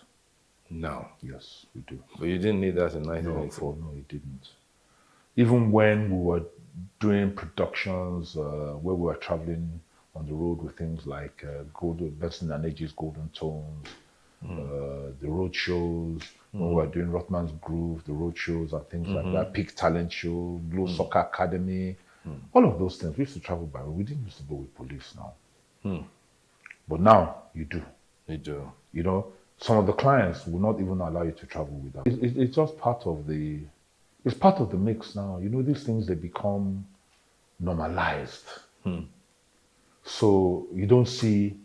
No. Yes, we do. But you didn't need that in No, 1984. no, it didn't. Even when we were doing productions where we were traveling on the road with things like Benson and Edge's Golden Tones, the road shows, when we were doing Rothman's Groove, the road shows and things like that, Peak Talent Show, Glow Soccer Academy, all of those things. We used to travel by road. We didn't used to go with police now. But now you do. You do. You know, some of the clients will not even allow you to travel with them. It's just part of the, it's part of the mix now. You know, these things, they become normalized. So you don't see,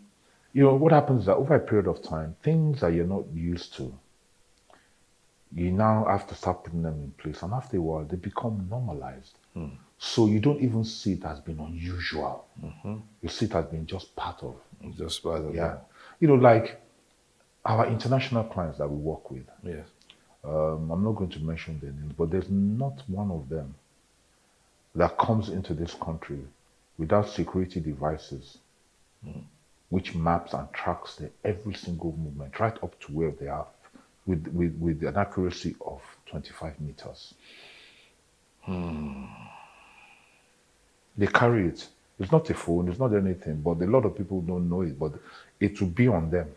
you know, what happens is that over a period of time, things that you're not used to, you now have to start putting them in place. And after a while, they become normalized. So you don't even see it as being unusual. You see it as being just part of. Just part of Yeah. You know, like our international clients that we work with. Yes. I'm not going to mention their names, but there's not one of them that comes into this country without security devices, which maps and tracks their every single movement right up to where they are with an accuracy of 25 meters. They carry it. It's not a phone, it's not anything, but a lot of people don't know it, but it will be on them.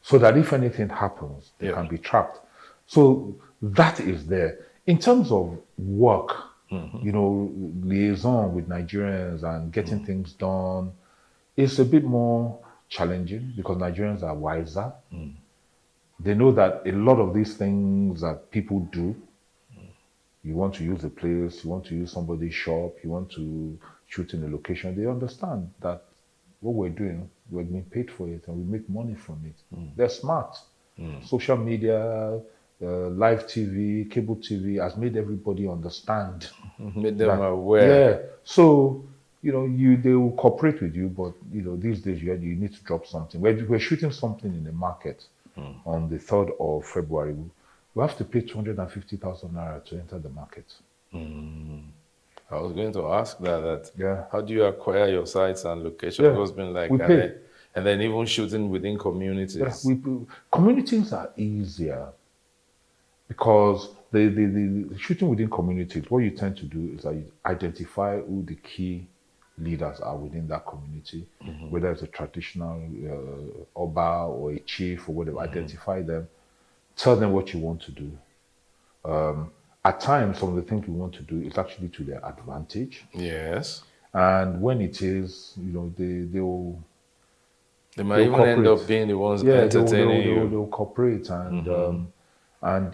So that if anything happens, they can be tracked. So that is there. In terms of work, you know, liaison with Nigerians and getting things done, it's a bit more challenging because Nigerians are wiser. They know that a lot of these things that people do, you want to use a place, you want to use somebody's shop, you want to shoot in a location, they understand that what we're doing, we're being paid for it and we make money from it. They're smart. Social media, live TV, cable TV has made everybody understand. Made them aware. Yeah. So, you know, they will cooperate with you, but, you know, these days you need to drop something. We're shooting something in the market on the 3rd of February. We have to pay 250,000 naira to enter the market. I was going to ask that. Yeah. How do you acquire your sites and locations? Yeah. What's been like? We pay. And then even shooting within communities. Yeah, communities are easier because the shooting within communities, what you tend to do is that you identify who the key leaders are within that community, whether it's a traditional Oba or a chief or whatever, identify them, tell them what you want to do. At times, some of the things we want to do is actually to their advantage. Yes. And when it is, you know, They might even end up being the ones entertaining you. They'll cooperate and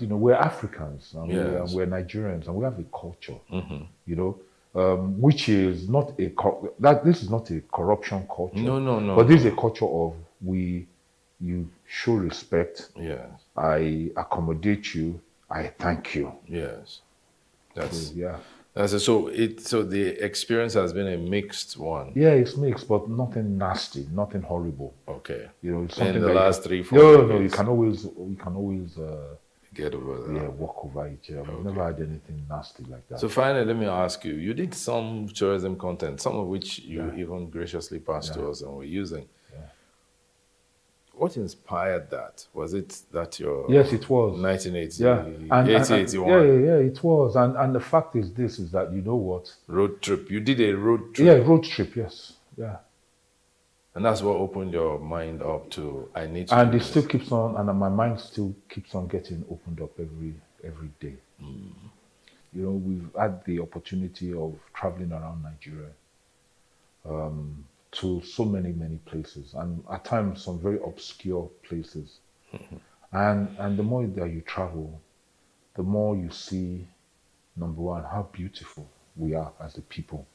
you know, we're Africans and we're Nigerians and we have a culture, you know, which is not this is not a corruption culture. No. But this is a culture of you show respect. Yes. I accommodate you. I thank you. Yes. So So the experience has been a mixed one. yeah, it's mixed, but nothing nasty, nothing horrible. Okay. You know, it's something In the that last 3-4 no, years. you can always Get over that. Yeah, walk over it. Yeah. We've never had anything nasty like that. So finally, let me ask you, you did some tourism content, some of which you even graciously passed to us and we're using. What inspired that? Was it that your Yes, it was 1980, yeah, 80, 81 yeah, it was. And the fact is this, is that, you know what? road trip? You did a road trip. Yeah, road trip, yes. Yeah. And that's what opened your mind up to, I need to And do it this. still keeps on, and my mind still keeps on getting opened up every day. You know, we've had the opportunity of traveling around Nigeria to so many places, and at times some very obscure places. And the more that you travel, the more you see, number one, how beautiful we are as a people.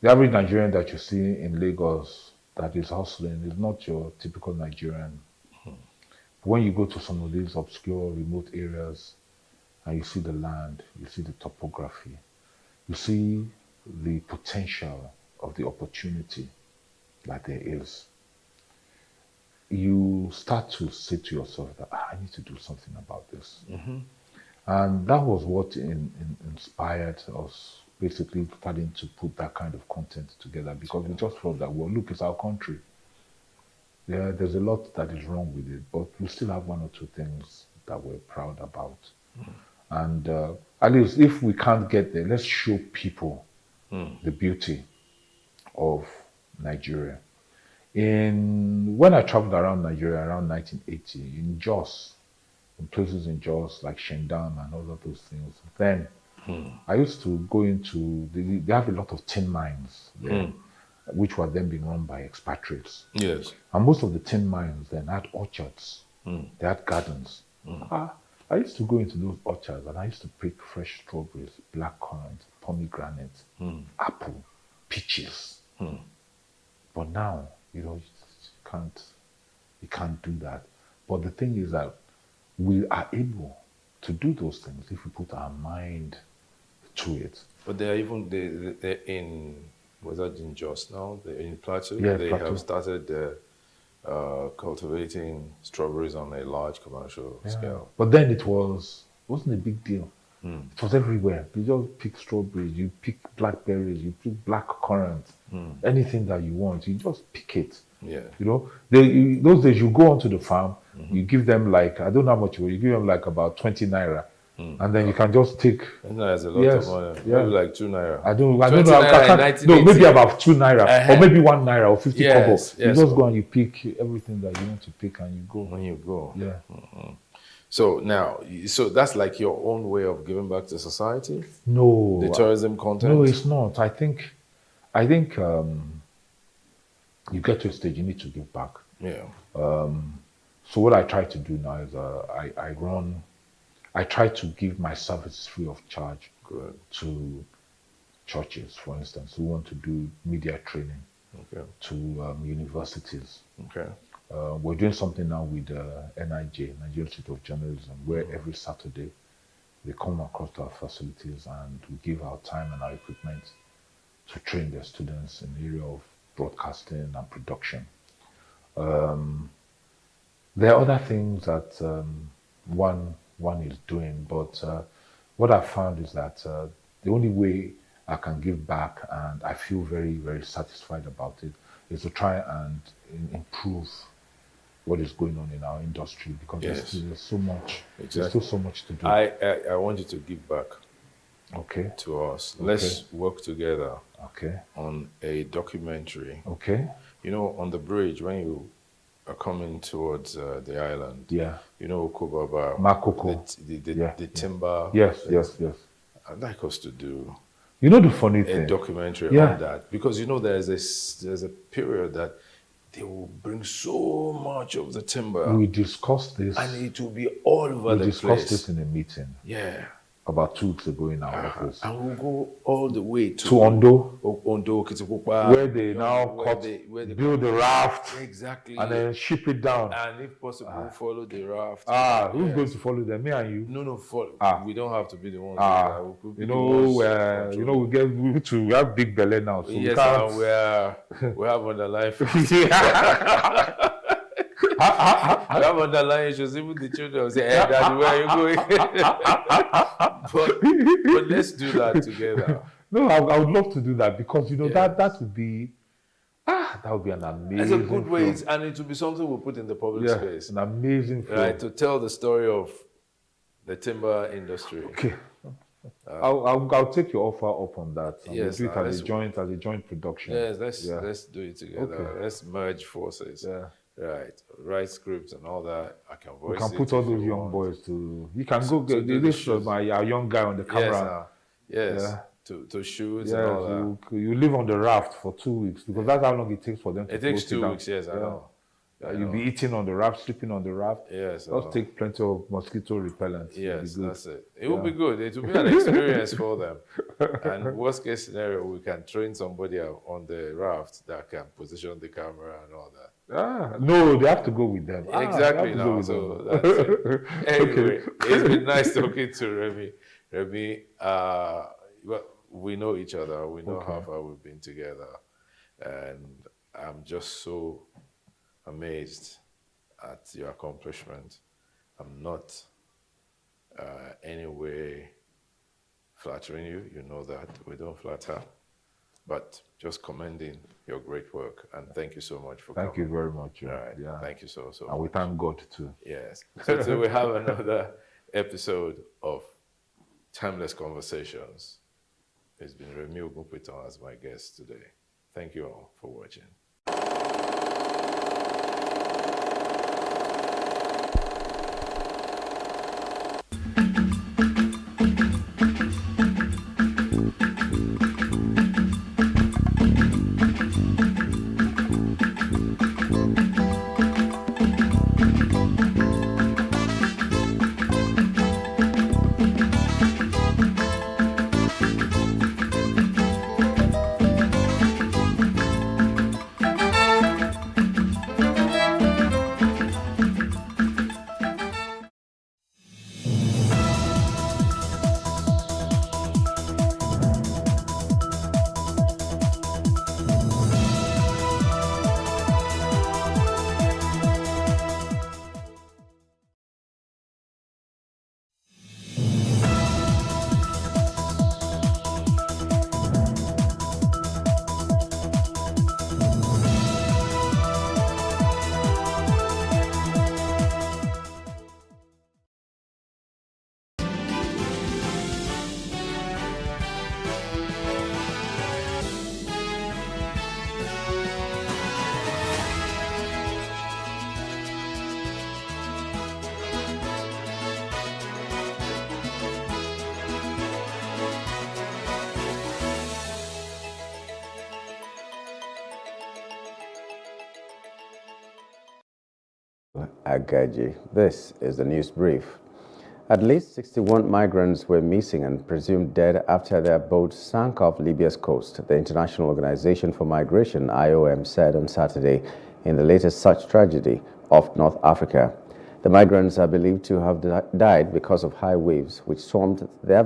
The average Nigerian that you see in Lagos that is hustling is not your typical Nigerian. When you go to some of these obscure, remote areas and you see the land, you see the topography, you see the potential of the opportunity that there is, you start to say to yourself that I need to do something about this. And that was what inspired us, basically starting to put that kind of content together, because we just felt that, well, look, it's our country. Yeah, there's a lot that is wrong with it, but we still have one or two things that we're proud about. And at least if we can't get there, let's show people the beauty of Nigeria. When I traveled around Nigeria around 1980, in Jos, in places in Jos like Shendam and all of those things, then I used to go into, they have a lot of tin mines there, which were then being run by expatriates. Yes. And most of the tin mines then had orchards, they had gardens. I used to go into those orchards and I used to pick fresh strawberries, blackcurrant, pomegranate, apple, peaches. But now, you know, you can't do that. But the thing is that we are able to do those things if we put our mind to it. But they are even they're in, was that in Jos now? They're in Plateau. Yeah, they Plateau. have started cultivating strawberries on a large commercial scale. But then it wasn't a big deal. It was everywhere. You just pick strawberries, you pick blackberries, you pick blackcurrant, anything that you want, you just pick it. Yeah. You know, those days you go onto the farm, you give them like, I don't know how much you give them like about 20 naira. And then you can just take. And that's a lot Yes, of money. yeah. Maybe like 2 naira. I don't know. 20 I naira in can't, no, 1980. maybe about 2 naira, or maybe 1 naira or 50 Yes, kobo. yes. You just go and you pick everything that you want to pick and you go. When you go. Yeah. So now, so that's like your own way of giving back to society? No. The tourism content? No, it's not. I think you get to a stage, you need to give back. Yeah. So what I try to do now is I try to give my services free of charge Good. to churches, for instance, who want to do media training, Okay. to universities. Okay. We're doing something now with NIJ, Nigerian Institute of Journalism, where every Saturday they come across to our facilities and we give our time and our equipment to train their students in the area of broadcasting and production. There are other things that one is doing, but what I've found is that the only way I can give back, and I feel very, very satisfied about it, is to try and improve what is going on in our industry, because Yes. there's so much, there's Exactly. still so much to do. I want you to give back Okay, to us. Let's work together okay, on a documentary. okay, You know, on the bridge, when you are coming towards the island, yeah, you know, Okobaba, Makoko. the timber. Yes. I'd like us to do You know the funny a thing? documentary Yeah. on that, because you know there's a period that they will bring so much of the timber We discussed this. and it will be all over We the discussed place. this in a meeting Yeah. about 2 weeks ago in our office. And we'll go all the way To Ondo, Ondo, Kitipupa, where they now where cut, where they build the raft, exactly, and then ship it down. and if possible, follow the raft. Who's Yeah. going to follow them? Me and you. No, follow. Ah. We don't have to be the ones. We'll be You the know, ones we have big belly now, so we yes, can't. and we have underlying. That underlying issues, even the children will say, hey, Daddy, where are you going? but let's do that together. No, I would love to do that because, Yes. that would be, that would be an amazing It's a good way, film. and it will be something we'll put in the public space. An amazing film. Right, to tell the story of the timber industry. Okay. I'll take your offer up on that. And Yes, we'll do it as a joint production. Yes, let's do it together. Okay. Let's merge forces. Yeah. Right, write scripts and all that. I can voice We can it put all if you those young want. boys to. You can go To get do the this shoots. our young guy on the camera. Yes, Yeah. to shoot and Yeah, all that. you live on the raft for 2 weeks because that's how long it takes for them to It takes float it 2 down. weeks, yes, I know. I You'll know. be eating on the raft, sleeping on the raft. Yes, Just take plenty of mosquito repellent. It'll yes, be good. that's it. It will be good. It will be an experience for them. And worst case scenario, we can train somebody on the raft that can position the camera and all that. No, they have to go with them. Exactly. They have to go Now, with so them. that's it. Anyway, it's been nice talking to Remy. Remy, well, we know each other. We know how far we've been together, and I'm just so amazed at your accomplishment. I'm not any way flattering you. You know that we don't flatter, but just commending your great work, and thank you so much for Thank you coming. very much. All right. Yeah. Thank you so And we much. thank God too. Yes. So today we have another episode of Timeless Conversations. It's been Remy Ogunpitan as my guest today. Thank you all for watching. Agaji. This is the news brief. At least 61 migrants were missing and presumed dead after their boat sank off Libya's coast, the International Organization for Migration, IOM, said on Saturday in the latest such tragedy off North Africa. The migrants are believed to have died because of high waves which swamped their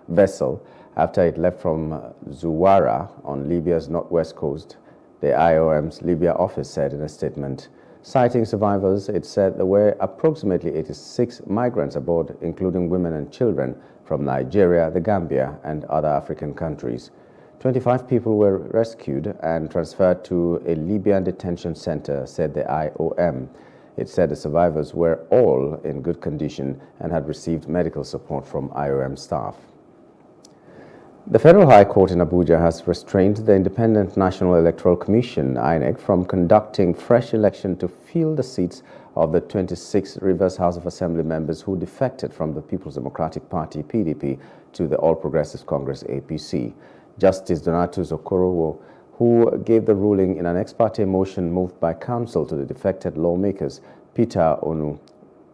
vessel after it left from Zuwara on Libya's northwest coast, the IOM's Libya office said in a statement. Citing survivors, it said there were approximately 86 migrants aboard, including women and children from Nigeria, the Gambia, and other African countries. 25 people were rescued and transferred to a Libyan detention center, said the IOM. It said the survivors were all in good condition and had received medical support from IOM staff. The Federal High Court in Abuja has restrained the Independent National Electoral Commission, INEC, from conducting fresh election to fill the seats of the 26 Rivers House of Assembly members who defected from the People's Democratic Party, PDP, to the All Progressives Congress, APC. Justice Donatus Okorowo, who gave the ruling in an ex parte motion moved by counsel to the defected lawmakers, Peter Onu,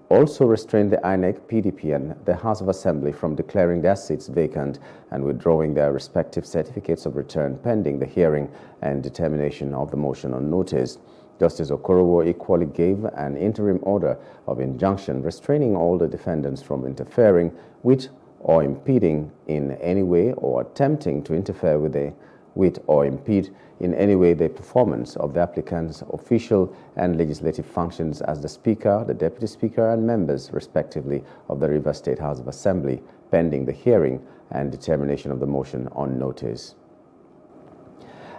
also restrained the INEC, PDP, and the House of Assembly from declaring their seats vacant and withdrawing their respective certificates of return pending the hearing and determination of the motion on notice. Justice Okorowo equally gave an interim order of injunction restraining all the defendants from interfering with or impeding in any way or attempting to interfere with the with or impede in any way the performance of the applicant's official and legislative functions as the Speaker, the Deputy Speaker, and members, respectively, of the Rivers State House of Assembly, pending the hearing and determination of the motion on notice.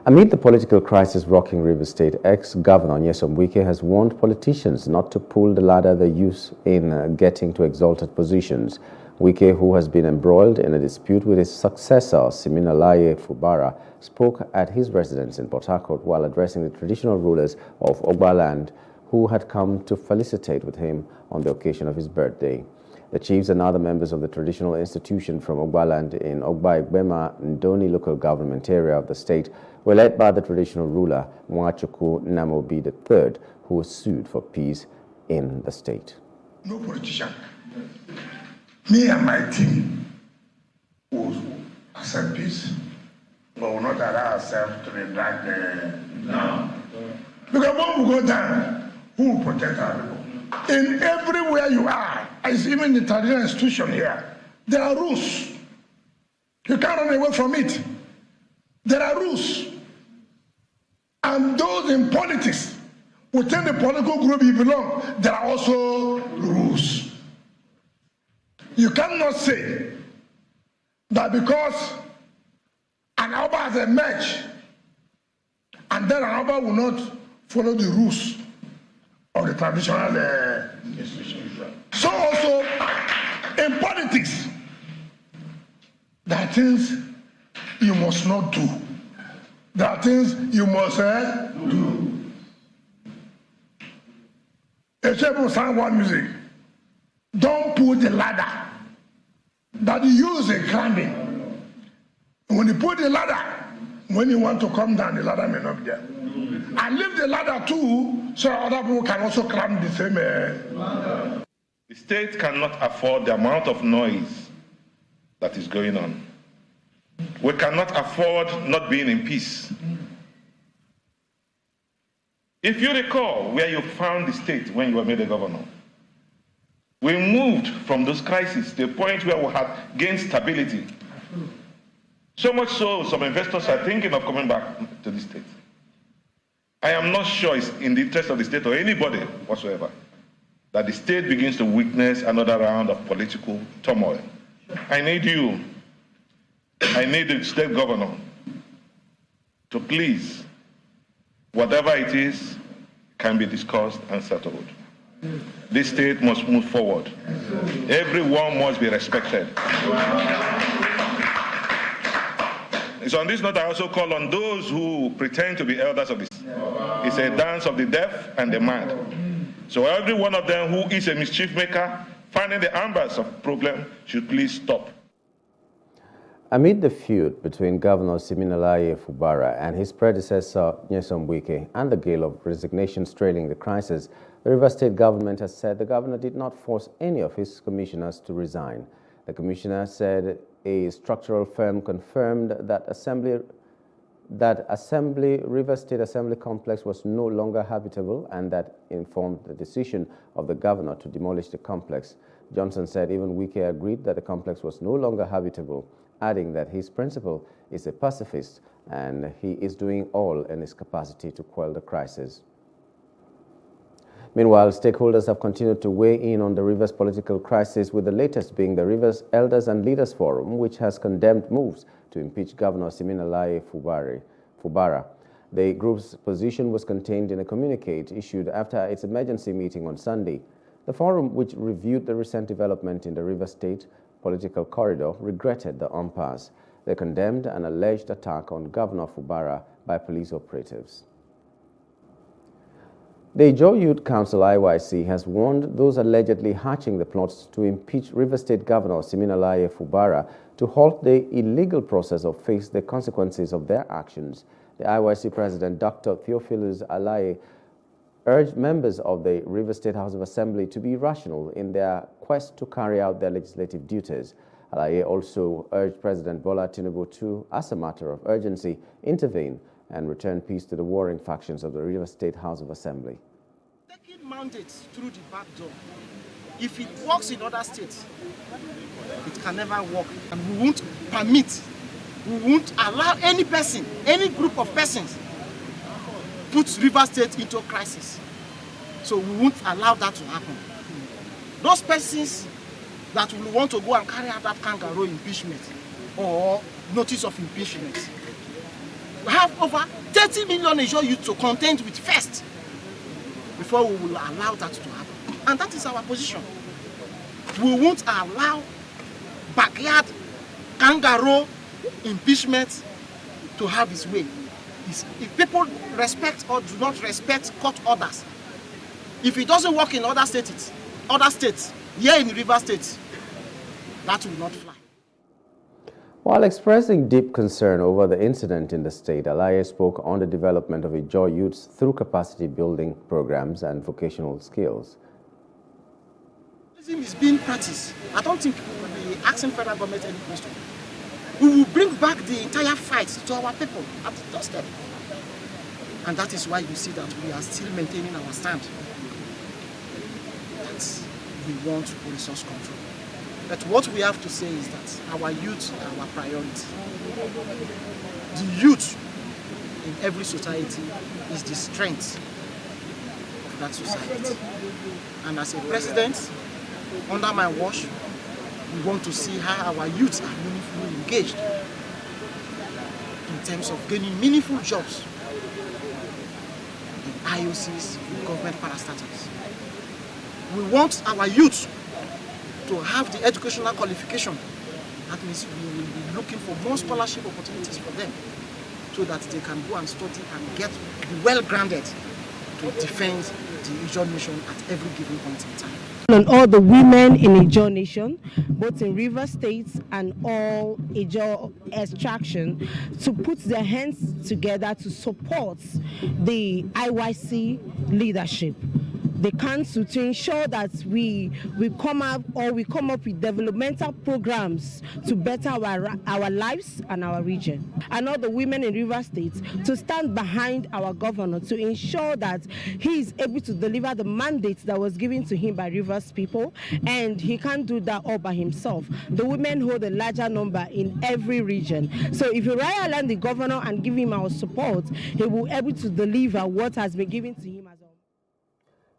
Amid the political crisis rocking Rivers State, ex-Governor Nyesom Wike has warned politicians not to pull the ladder they use in getting to exalted positions. Wike, who has been embroiled in a dispute with his successor, Siminalayi Fubara, spoke at his residence in Port Harcourt while addressing the traditional rulers of Ogbaland, who had come to felicitate with him on the occasion of his birthday. The chiefs and other members of the traditional institution from Ogbaland in Ogba Igbema Ndoni local government area of the state were led by the traditional ruler Mwachukwu Namobi III, who was sued for peace in the state. No politician. Me and my team will accept peace, but will not allow ourselves to be dragged down. Because when we go down, who will protect our people? In everywhere you are, as even the traditional institution here, there are rules. You can't run away from it. There are rules. And those in politics, within the political group you belong, there are also rules. You cannot say that because an Alba has emerged and then an Alba will not follow the rules of the traditional institution. So also in politics, there are things you must not do. There are things you must do. Except for sound music, don't put the ladder that you use in climbing. When you put the ladder, when you want to come down, the ladder may not be there. And leave the ladder too, so other people can also climb the same ladder. The state cannot afford the amount of noise that is going on. We cannot afford not being in peace. If you recall where you found the state when you were made a governor, we moved from those crises to a point where we had gained stability. So much so, some investors are thinking of coming back to the state. I am not sure it's in the interest of the state or anybody whatsoever that the state begins to witness another round of political turmoil. I need you, I need the state governor to please, whatever it is, can be discussed and settled. This state must move forward. Everyone must be respected. It's on this note I also call on those who pretend to be elders of this. It's a dance of the deaf and the mad. So every one of them who is a mischief maker, finding the ambers of problem, should please stop. Amid the feud between Governor Siminalayi Fubara and his predecessor Nyesom Wike and the gale of resignations trailing the crisis, the Rivers State government has said the governor did not force any of his commissioners to resign. The commissioner said a structural firm confirmed that Rivers State Assembly complex was no longer habitable and that informed the decision of the governor to demolish the complex. Johnson said even Wike agreed that the complex was no longer habitable, adding that his principal is a pacifist and he is doing all in his capacity to quell the crisis. Meanwhile, stakeholders have continued to weigh in on the Rivers political crisis, with the latest being the Rivers Elders and Leaders Forum, which has condemned moves to impeach Governor Siminalayi Fubara. The group's position was contained in a communique issued after its emergency meeting on Sunday. The forum, which reviewed the recent development in the Rivers State political corridor, regretted the impasse. They condemned an alleged attack on Governor Fubara by police operatives. The Ijaw Youth Council IYC has warned those allegedly hatching the plots to impeach Rivers State Governor Siminalayi Fubara to halt the illegal process or face the consequences of their actions. The IYC President, Dr. Theophilus Alaye, urged members of the Rivers State House of Assembly to be rational in their quest to carry out their legislative duties. Alaye also urged President Bola Tinubu to, as a matter of urgency, intervene and return peace to the warring factions of the Rivers State House of Assembly. Taking mandates through the back door, if it works in other states, it can never work. And we won't permit We won't allow any person, any group of persons, put Rivers State into crisis. So we won't allow that to happen. Those persons that will want to go and carry out that kangaroo impeachment or notice of impeachment, we have over 30 million Ijaw youth to contend with first before we will allow that to happen. And that is our position. We won't allow backyard kangaroo impeachment to have its way. If people respect or do not respect court orders, if it doesn't work in other states, here in Rivers State, that will not fly. While expressing deep concern over the incident in the state, Alaye spoke on the development of Ijaw youths through capacity building programs and vocational skills. Is being practiced. I don't think we will be asking federal government any question. We will bring back the entire fight to our people at the doorstep. And that is why you see that we are still maintaining our stand. That we want resource control. But what we have to say is that our youth are our priority. The youth in every society is the strength of that society. And as a president, under my watch, we want to see how our youths are meaningfully engaged in terms of gaining meaningful jobs in IOCs, in government parastatals. We want our youth to have the educational qualification. That means we will be looking for more scholarship opportunities for them so that they can go and study and get well-grounded to defend the Ijaw nation at every given point in time. On all the women in Ijaw nation, both in Rivers State and all Ijaw extraction, to put their hands together to support the IYC leadership, the council, to ensure that we come up with developmental programs to better our lives and our region. And all the women in Rivers State to stand behind our governor to ensure that he is able to deliver the mandate that was given to him by Rivers people, and he can't do that all by himself. The women hold a larger number in every region. So if you rally around the governor and give him our support, he will be able to deliver what has been given to him as a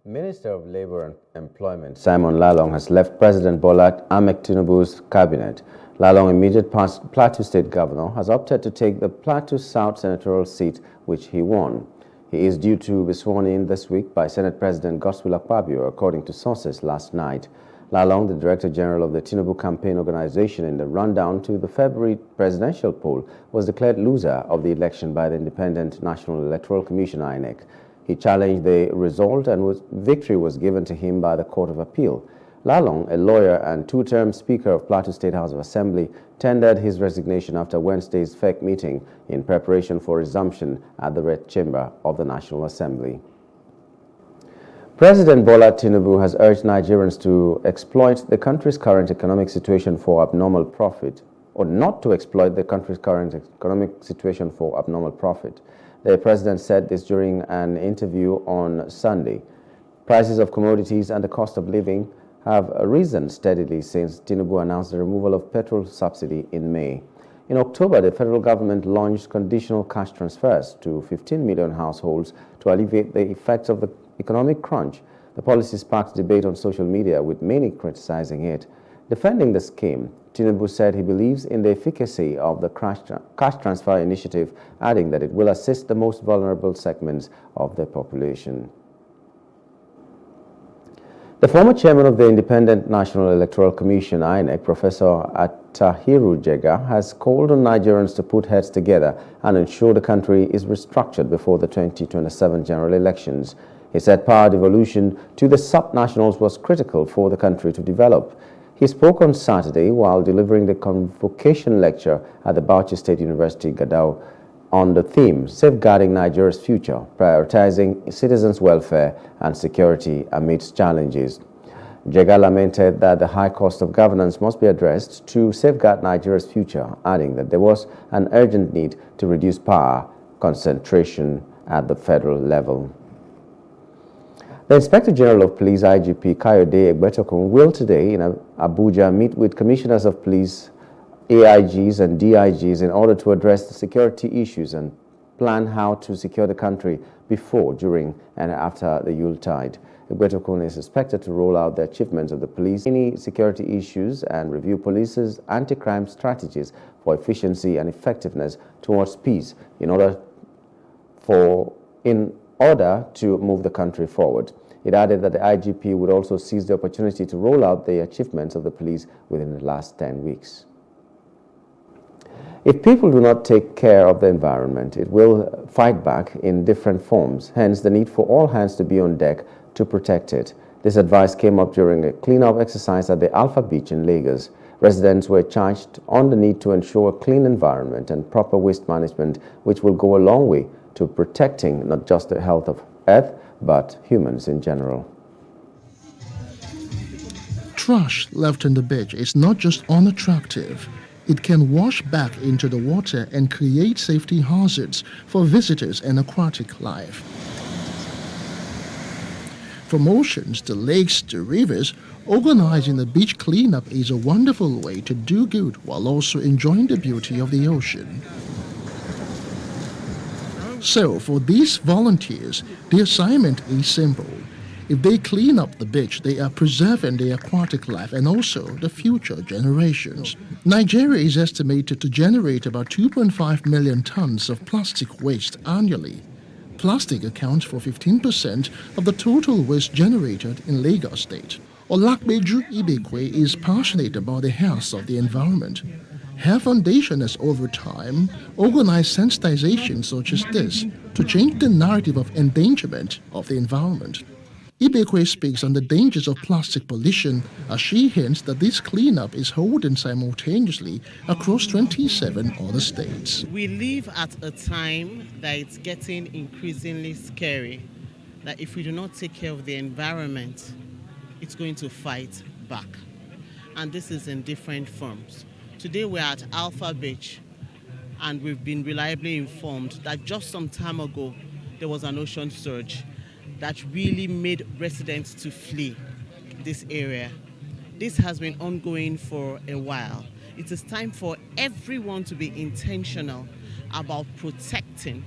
Minister of Labour and Employment Simon Lalong has left President Bola Ahmed Tinubu's cabinet. Lalong, immediate past Plateau State Governor, has opted to take the Plateau South senatorial seat, which he won. He is due to be sworn in this week by Senate President Godswill Akpabio, according to sources last night. Lalong, the Director General of the Tinubu Campaign Organization, in the rundown to the February presidential poll, was declared loser of the election by the Independent National Electoral Commission, INEC. He challenged the result, and victory was given to him by the Court of Appeal. Lalong, a lawyer and two-term Speaker of Plateau State House of Assembly, tendered his resignation after Wednesday's FEC meeting in preparation for resumption at the Red Chamber of the National Assembly. President Bola Tinubu has urged Nigerians to exploit the country's current economic situation for abnormal profit, or not to exploit the country's current economic situation for abnormal profit. The president said this during an interview on Sunday. Prices of commodities and the cost of living have risen steadily since Tinubu announced the removal of petrol subsidy in May. In October, the federal government launched conditional cash transfers to 15 million households to alleviate the effects of the economic crunch. The policy sparked debate on social media, with many criticizing it. Defending the scheme, Tinubu said he believes in the efficacy of the cash transfer initiative, adding that it will assist the most vulnerable segments of the population. The former chairman of the Independent National Electoral Commission, INEC, Professor Attahiru Jega, has called on Nigerians to put heads together and ensure the country is restructured before the 2027 general elections. He said power devolution to the subnationals was critical for the country to develop. He spoke on Saturday while delivering the convocation lecture at the Bauchi State University, Gadao, on the theme Safeguarding Nigeria's Future, Prioritizing Citizens' Welfare and Security Amidst Challenges. Jega lamented that the high cost of governance must be addressed to safeguard Nigeria's future, adding that there was an urgent need to reduce power concentration at the federal level. The Inspector General of Police, IGP Kayode Egbetokun, will today in Abuja meet with commissioners of police AIGs and DIGs in order to address the security issues and plan how to secure the country before, during, and after the Yuletide. Egwetokun is expected to roll out the achievements of the police, any security issues, and review police's anti-crime strategies for efficiency and effectiveness towards peace in order to move the country forward. It added that the IGP would also seize the opportunity to roll out the achievements of the police within the last 10 weeks. If people do not take care of the environment, it will fight back in different forms, hence the need for all hands to be on deck to protect it. This advice came up during a cleanup exercise at the Alpha Beach in Lagos. Residents were charged on the need to ensure a clean environment and proper waste management, which will go a long way to protecting not just the health of Earth, but humans in general. Trash left on the beach is not just unattractive. It can wash back into the water and create safety hazards for visitors and aquatic life. From oceans to lakes to rivers, organizing a beach cleanup is a wonderful way to do good while also enjoying the beauty of the ocean. So, for these volunteers, the assignment is simple. If they clean up the beach, they are preserving the aquatic life and also the future generations. Nigeria is estimated to generate about 2.5 million tons of plastic waste annually. Plastic accounts for 15% of the total waste generated in Lagos State. Olakbeju Ibekwe is passionate about the health of the environment. Her foundation has over time organized sensitizations such as this to change the narrative of endangerment of the environment. Ibekwe speaks on the dangers of plastic pollution as she hints that this cleanup is holding simultaneously across 27 other states. We live at a time that it's getting increasingly scary, that if we do not take care of the environment, it's going to fight back. And this is in different forms. Today we're at Alpha Beach, and we've been reliably informed that just some time ago there was an ocean surge that really made residents to flee this area. This has been ongoing for a while. It is time for everyone to be intentional about protecting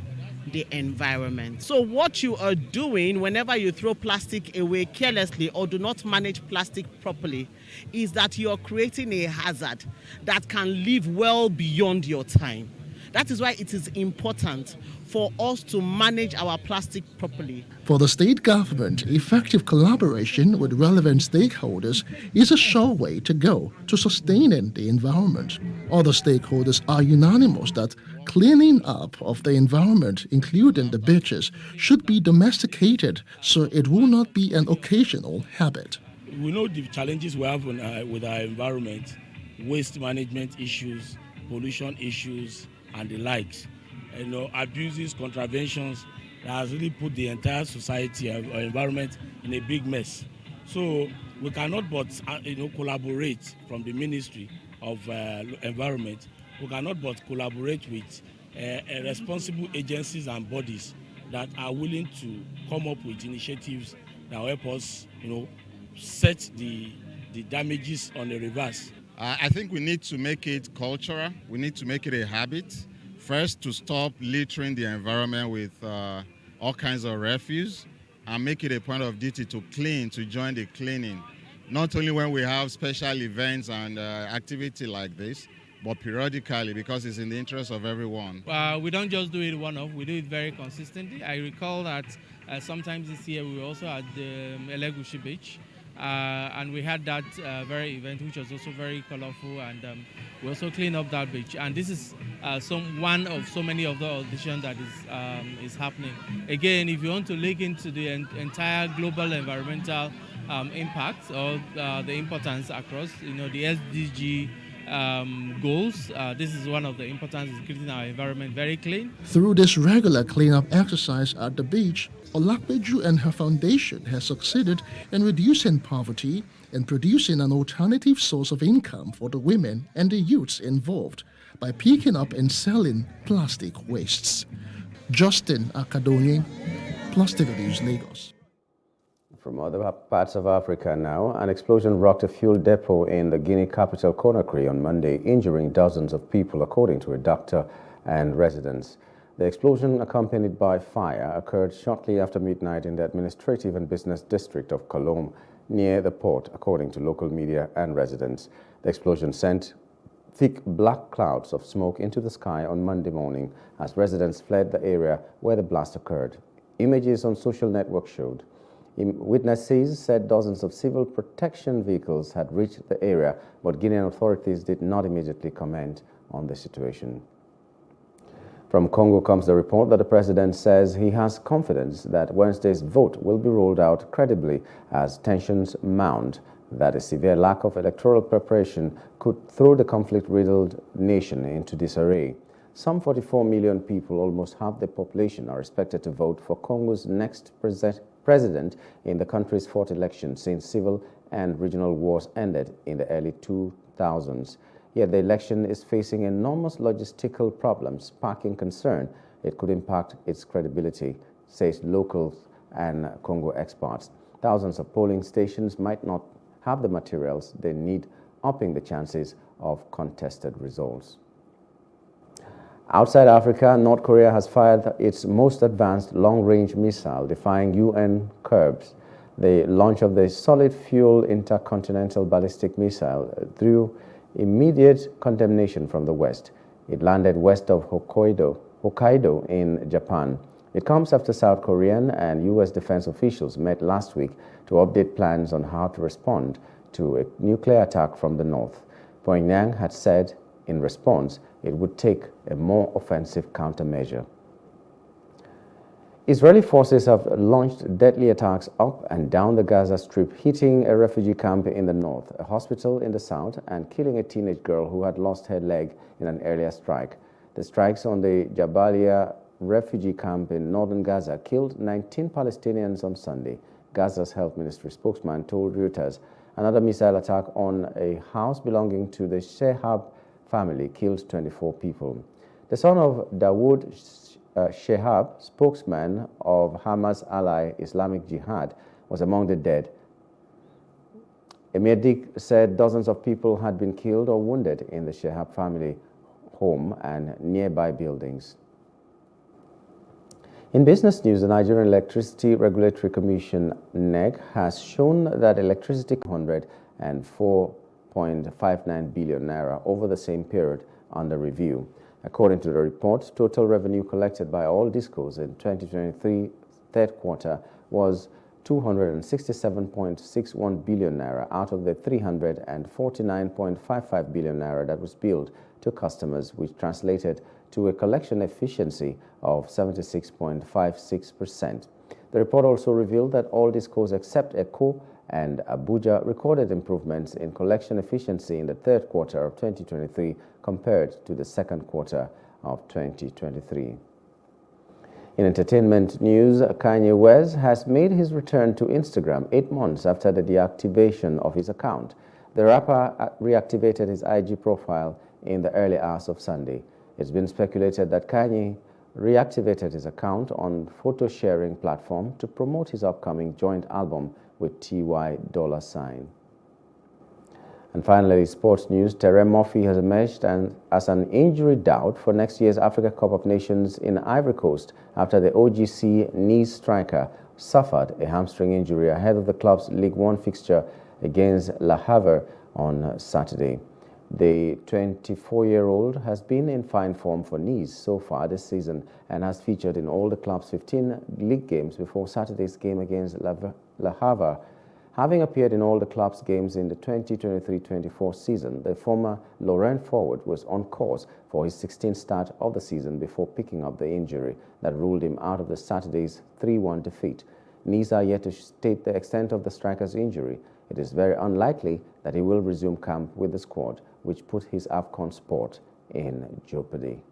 the environment. So what you are doing whenever you throw plastic away carelessly or do not manage plastic properly is that you are creating a hazard that can live well beyond your time. That is why it is important for us to manage our plastic properly. For the state government, effective collaboration with relevant stakeholders is a sure way to go to sustaining the environment. Other stakeholders are unanimous that cleaning up of the environment, including the beaches, should be domesticated so it will not be an occasional habit. We know the challenges we have with our environment, waste management issues, pollution issues, and the likes. Abuses, contraventions that has really put the entire society or environment in a big mess. So we cannot but collaborate from the Ministry of Environment. We cannot but collaborate with responsible agencies and bodies that are willing to come up with initiatives that will help us, set the damages on the reverse. I think we need to make it cultural. We need to make it a habit. First, to stop littering the environment with all kinds of refuse, and make it a point of duty to clean, to join the cleaning. Not only when we have special events and activity like this, but periodically, because it's in the interest of everyone. We don't just do it one-off, we do it very consistently. I recall that sometimes this year we were also at the Elegushi Beach. And we had that very event, which was also very colorful, and we also cleaned up that beach. And this is one of so many of the auditions that is happening. Again, if you want to look into the entire global environmental impact or the importance across, the SDG goals, this is one of the importance is keeping our environment very clean. Through this regular cleanup exercise at the beach, Olakbeju and her foundation has succeeded in reducing poverty and producing an alternative source of income for the women and the youths involved by picking up and selling plastic wastes. Justin Akadonye, Plus TV News, Lagos. From other parts of Africa now, an explosion rocked a fuel depot in the Guinea capital Conakry on Monday, injuring dozens of people, according to a doctor and residents. The explosion, accompanied by fire, occurred shortly after midnight in the administrative and business district of Colombe, near the port, according to local media and residents. The explosion sent thick black clouds of smoke into the sky on Monday morning as residents fled the area where the blast occurred. Images on social networks showed. Witnesses said dozens of civil protection vehicles had reached the area, but Guinean authorities did not immediately comment on the situation. From Congo comes the report that the president says he has confidence that Wednesday's vote will be rolled out credibly as tensions mount, that a severe lack of electoral preparation could throw the conflict-riddled nation into disarray. Some 44 million people, almost half the population, are expected to vote for Congo's next president in the country's fourth election since civil and regional wars ended in the early 2000s. Yet the election is facing enormous logistical problems, sparking concern it could impact its credibility, says locals and Congo experts. Thousands of polling stations might not have the materials they need, upping the chances of contested results. Outside Africa, North Korea has fired its most advanced long-range missile, defying UN curbs. The launch of the solid-fuel intercontinental ballistic missile drew immediate condemnation from the West. It landed west of Hokkaido in Japan. It comes after South Korean and U.S. defense officials met last week to update plans on how to respond to a nuclear attack from the north. Pyongyang had said in response it would take a more offensive countermeasure. Israeli forces have launched deadly attacks up and down the Gaza Strip, hitting a refugee camp in the north, a hospital in the south, and killing a teenage girl who had lost her leg in an earlier strike. The strikes on the Jabalia refugee camp in northern Gaza killed 19 Palestinians on Sunday. Gaza's health ministry spokesman told Reuters another missile attack on a house belonging to the Shehab family killed 24 people. The son of Dawood Shehab, spokesman of Hamas ally Islamic Jihad, was among the dead. A medic said dozens of people had been killed or wounded in the Shehab family home and nearby buildings. In business news, the Nigerian Electricity Regulatory Commission, NEC, has shown that electricity 104.59 billion naira over the same period under review. According to the report, total revenue collected by all discos in 2023 third quarter was 267.61 billion naira out of the 349.55 billion naira that was billed to customers, which translated to a collection efficiency of 76.56%. The report also revealed that all discos except ECO and Abuja recorded improvements in collection efficiency in the third quarter of 2023 compared to the second quarter of 2023. In entertainment news, Kanye West has made his return to Instagram 8 months after the deactivation of his account. The rapper reactivated his IG profile in the early hours of Sunday. It's been speculated that Kanye reactivated his account on photo-sharing platform to promote his upcoming joint album with T.Y. Dolla $ign. And finally, sports news. Terem Murphy has emerged as an injury doubt for next year's Africa Cup of Nations in Ivory Coast after the OGC Nice striker suffered a hamstring injury ahead of the club's League One fixture against Le Havre on Saturday. The 24-year-old has been in fine form for Nice so far this season and has featured in all the club's 15 league games before Saturday's game against Le Havre. Having appeared in all the club's games in the 2023-24 season, the former Lorient forward was on course for his 16th start of the season before picking up the injury that ruled him out of the Saturday's 3-1 defeat. Nice are yet to state the extent of the striker's injury. It is very unlikely that he will resume camp with the squad, which put his AFCON spot in jeopardy.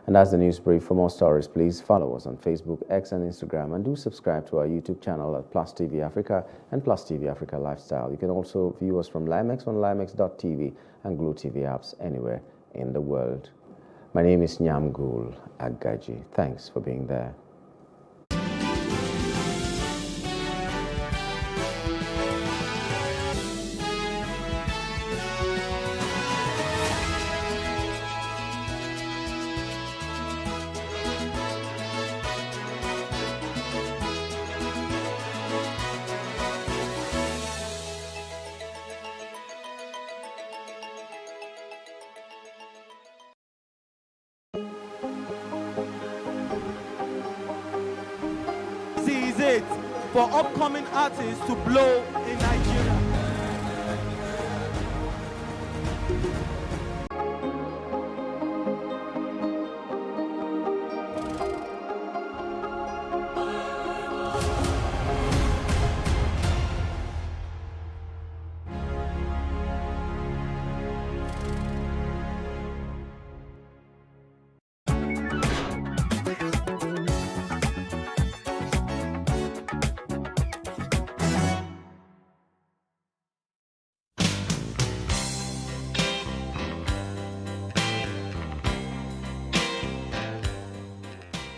And that's the news brief. For more stories, please follow us on Facebook, X, and Instagram, and do subscribe to our YouTube channel at Plus TV Africa and Plus TV Africa Lifestyle. You can also view us from Limex on limex.tv and Glo TV apps anywhere in the world. My name is Nyamgul Agaji. Thanks for being there. for upcoming artists to blow in Nigeria.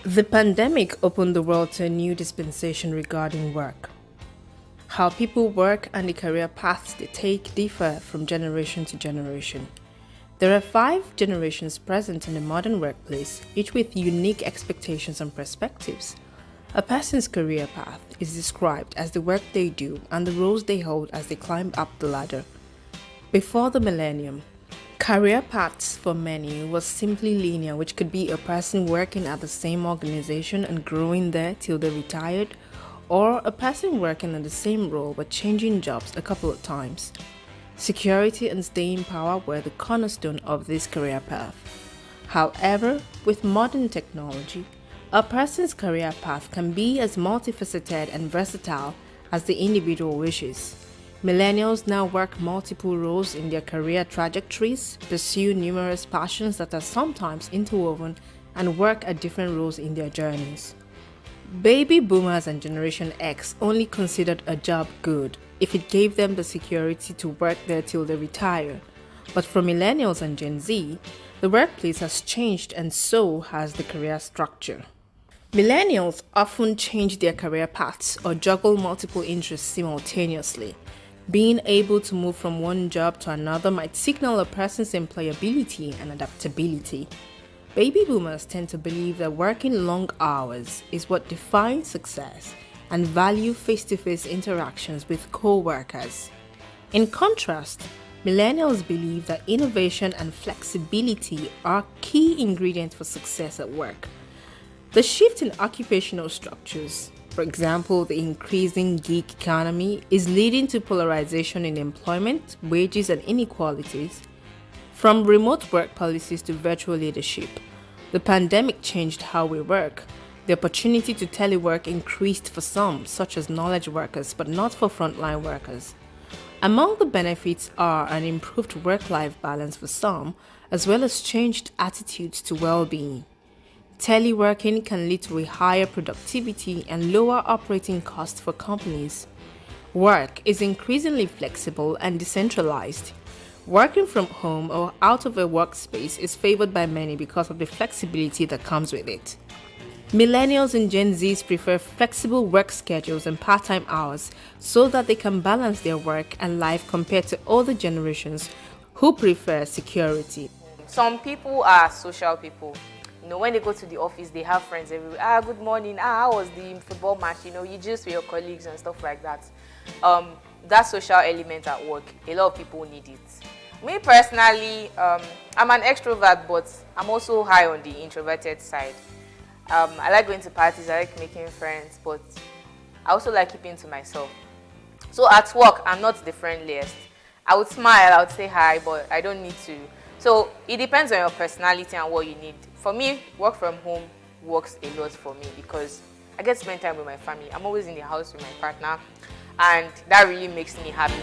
The pandemic opened the world to a new dispensation regarding work. How people work and the career paths they take differ from generation to generation. There are 5 generations present in the modern workplace, each with unique expectations and perspectives. A person's career path is described as the work they do and the roles they hold as they climb up the ladder. Before the millennium, career paths for many was simply linear, which could be a person working at the same organization and growing there till they retired, or a person working in the same role but changing jobs a couple of times. Security and staying power were the cornerstone of this career path. However, with modern technology, a person's career path can be as multifaceted and versatile as the individual wishes. Millennials now work multiple roles in their career trajectories, pursue numerous passions that are sometimes interwoven, and work at different roles in their journeys. Baby boomers and Generation X only considered a job good if it gave them the security to work there till they retire. But for millennials and Gen Z, the workplace has changed and so has the career structure. Millennials often change their career paths or juggle multiple interests simultaneously. Being able to move from one job to another might signal a person's employability and adaptability. Baby boomers tend to believe that working long hours is what defines success and value face-to-face interactions with co-workers. In contrast, millennials believe that innovation and flexibility are key ingredients for success at work. The shift in occupational structures, for example, the increasing gig economy, is leading to polarization in employment, wages, and inequalities. From remote work policies to virtual leadership, the pandemic changed how we work. The opportunity to telework increased for some, such as knowledge workers, but not for frontline workers. Among the benefits are an improved work-life balance for some, as well as changed attitudes to well-being. Teleworking can lead to a higher productivity and lower operating costs for companies. Work is increasingly flexible and decentralized. Working from home or out of a workspace is favored by many because of the flexibility that comes with it. Millennials and Gen Zs prefer flexible work schedules and part-time hours so that they can balance their work and life compared to older generations who prefer security. Some people are social people. When they go to the office, they have friends everywhere. Good morning. How was the football match? You just with your colleagues and stuff like that. That social element at work, a lot of people need it. Me personally, I'm an extrovert, but I'm also high on the introverted side. I like going to parties, I like making friends, but I also like keeping to myself. So at work, I'm not the friendliest. I would smile, I would say hi, but I don't need to. So it depends on your personality and what you need. For me, work from home works a lot for me because I get to spend time with my family. I'm always in the house with my partner, and that really makes me happy.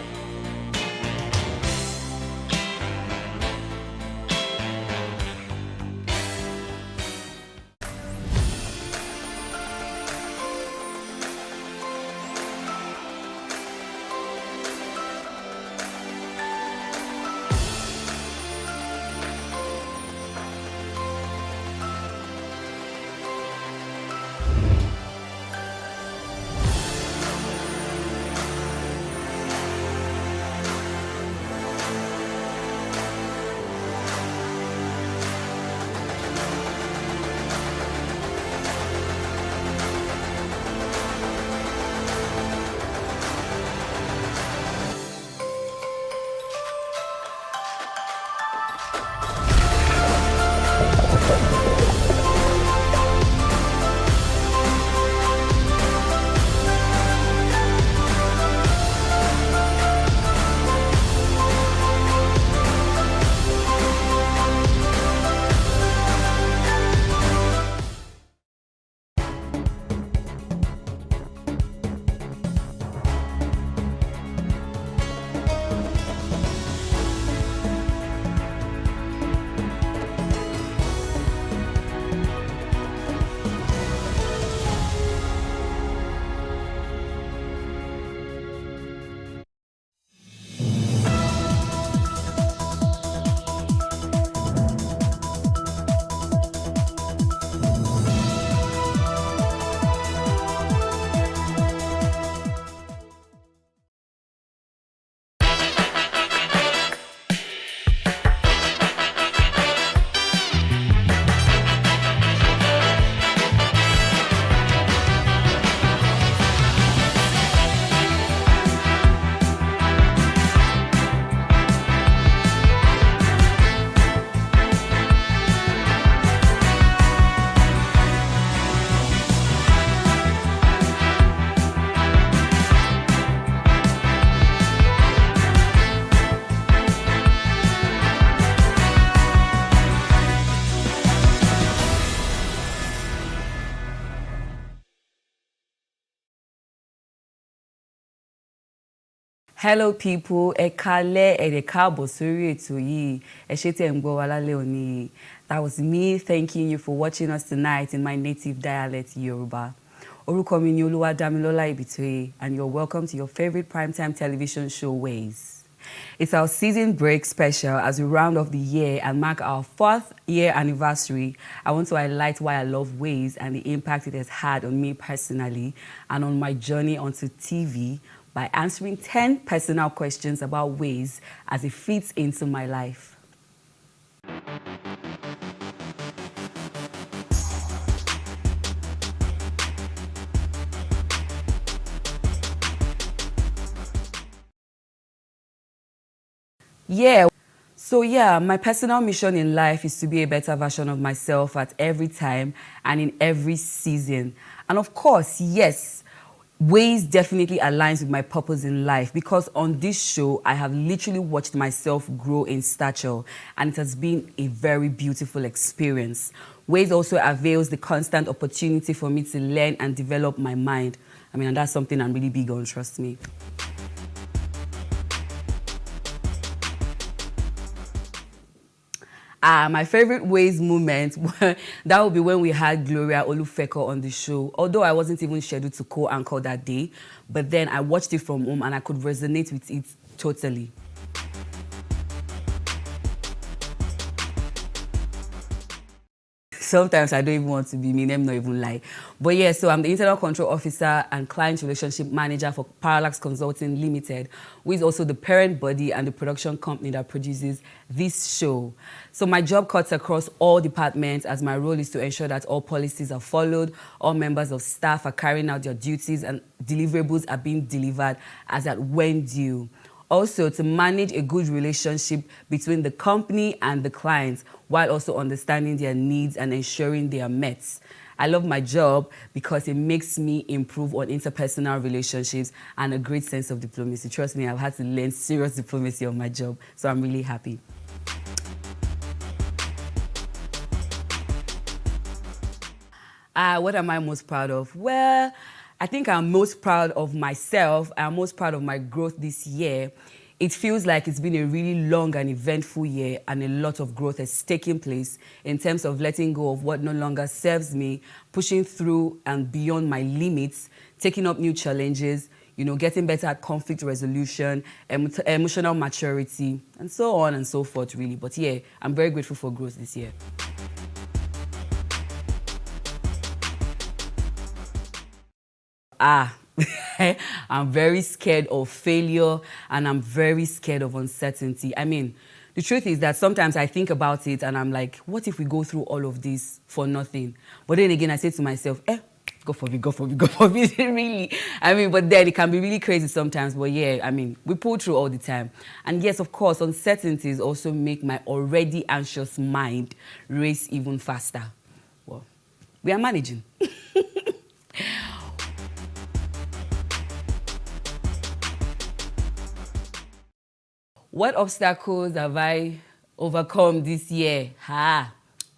Hello people, ẹ káalẹ́, ẹ dẹ̀ káàbọ̀ sórí ètò yìí. Ẹ ṣé tẹ́ ń gbọ́ wa lálẹ́ òní. That was me thanking you for watching us tonight in my native dialect Yoruba. Orúkọ mi ni Olúwadámilọ́lá Ibitoye, and you're welcome to your favorite primetime television show, Ways. It's our season break special as we round off the year and mark our 4th year anniversary. I want to highlight why I love Ways and the impact it has had on me personally and on my journey onto TV by answering 10 personal questions about Ways as it fits into my life. My personal mission in life is to be a better version of myself at every time and in every season. And of course, yes, Ways definitely aligns with my purpose in life because on this show, I have literally watched myself grow in stature and it has been a very beautiful experience. Ways also avails the constant opportunity for me to learn and develop my mind. And that's something I'm really big on, trust me. My favorite Ways moment, that would be when we had Gloria Olufeko on the show. Although I wasn't even scheduled to co-anchor that day, but then I watched it from home and I could resonate with it totally. Sometimes I don't even want to be me, them not even lie. But yeah, so I'm the Internal Control Officer and Client Relationship Manager for Parallax Consulting Limited, who is also the parent body and the production company that produces this show. So my job cuts across all departments as my role is to ensure that all policies are followed, all members of staff are carrying out their duties and deliverables are being delivered as at when due. Also, to manage a good relationship between the company and the clients while also understanding their needs and ensuring they are met. I love my job because it makes me improve on interpersonal relationships and a great sense of diplomacy. Trust me, I've had to learn serious diplomacy on my job, so I'm really happy. What am I most proud of? Well, I think I'm most proud of myself. I'm most proud of my growth this year. It feels like it's been a really long and eventful year and a lot of growth has taken place in terms of letting go of what no longer serves me, pushing through and beyond my limits, taking up new challenges, getting better at conflict resolution, emotional maturity, and so on and so forth, really. But yeah, I'm very grateful for growth this year. I'm very scared of failure and I'm very scared of uncertainty. The truth is that sometimes I think about it and I'm like, what if we go through all of this for nothing? But then again, I say to myself, God forbid, really. But then it can be really crazy sometimes. But yeah, we pull through all the time. And yes, of course, uncertainties also make my already anxious mind race even faster. Well, we are managing. What obstacles have I overcome this year?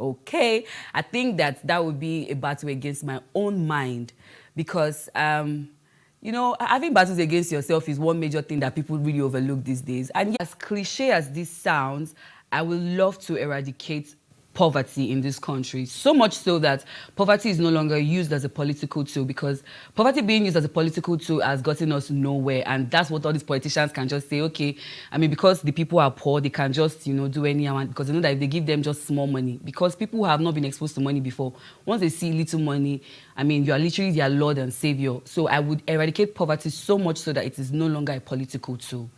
Okay. I think that would be a battle against my own mind because, having battles against yourself is one major thing that people really overlook these days. And as cliche as this sounds, I would love to eradicate poverty in this country. So much so that poverty is no longer used as a political tool because poverty being used as a political tool has gotten us nowhere. And that's what all these politicians can just say, okay, because the people are poor, they can just, do anyhow because they know that if they give them just small money, because people who have not been exposed to money before, once they see little money, you are literally their Lord and Savior. So I would eradicate poverty so much so that it is no longer a political tool.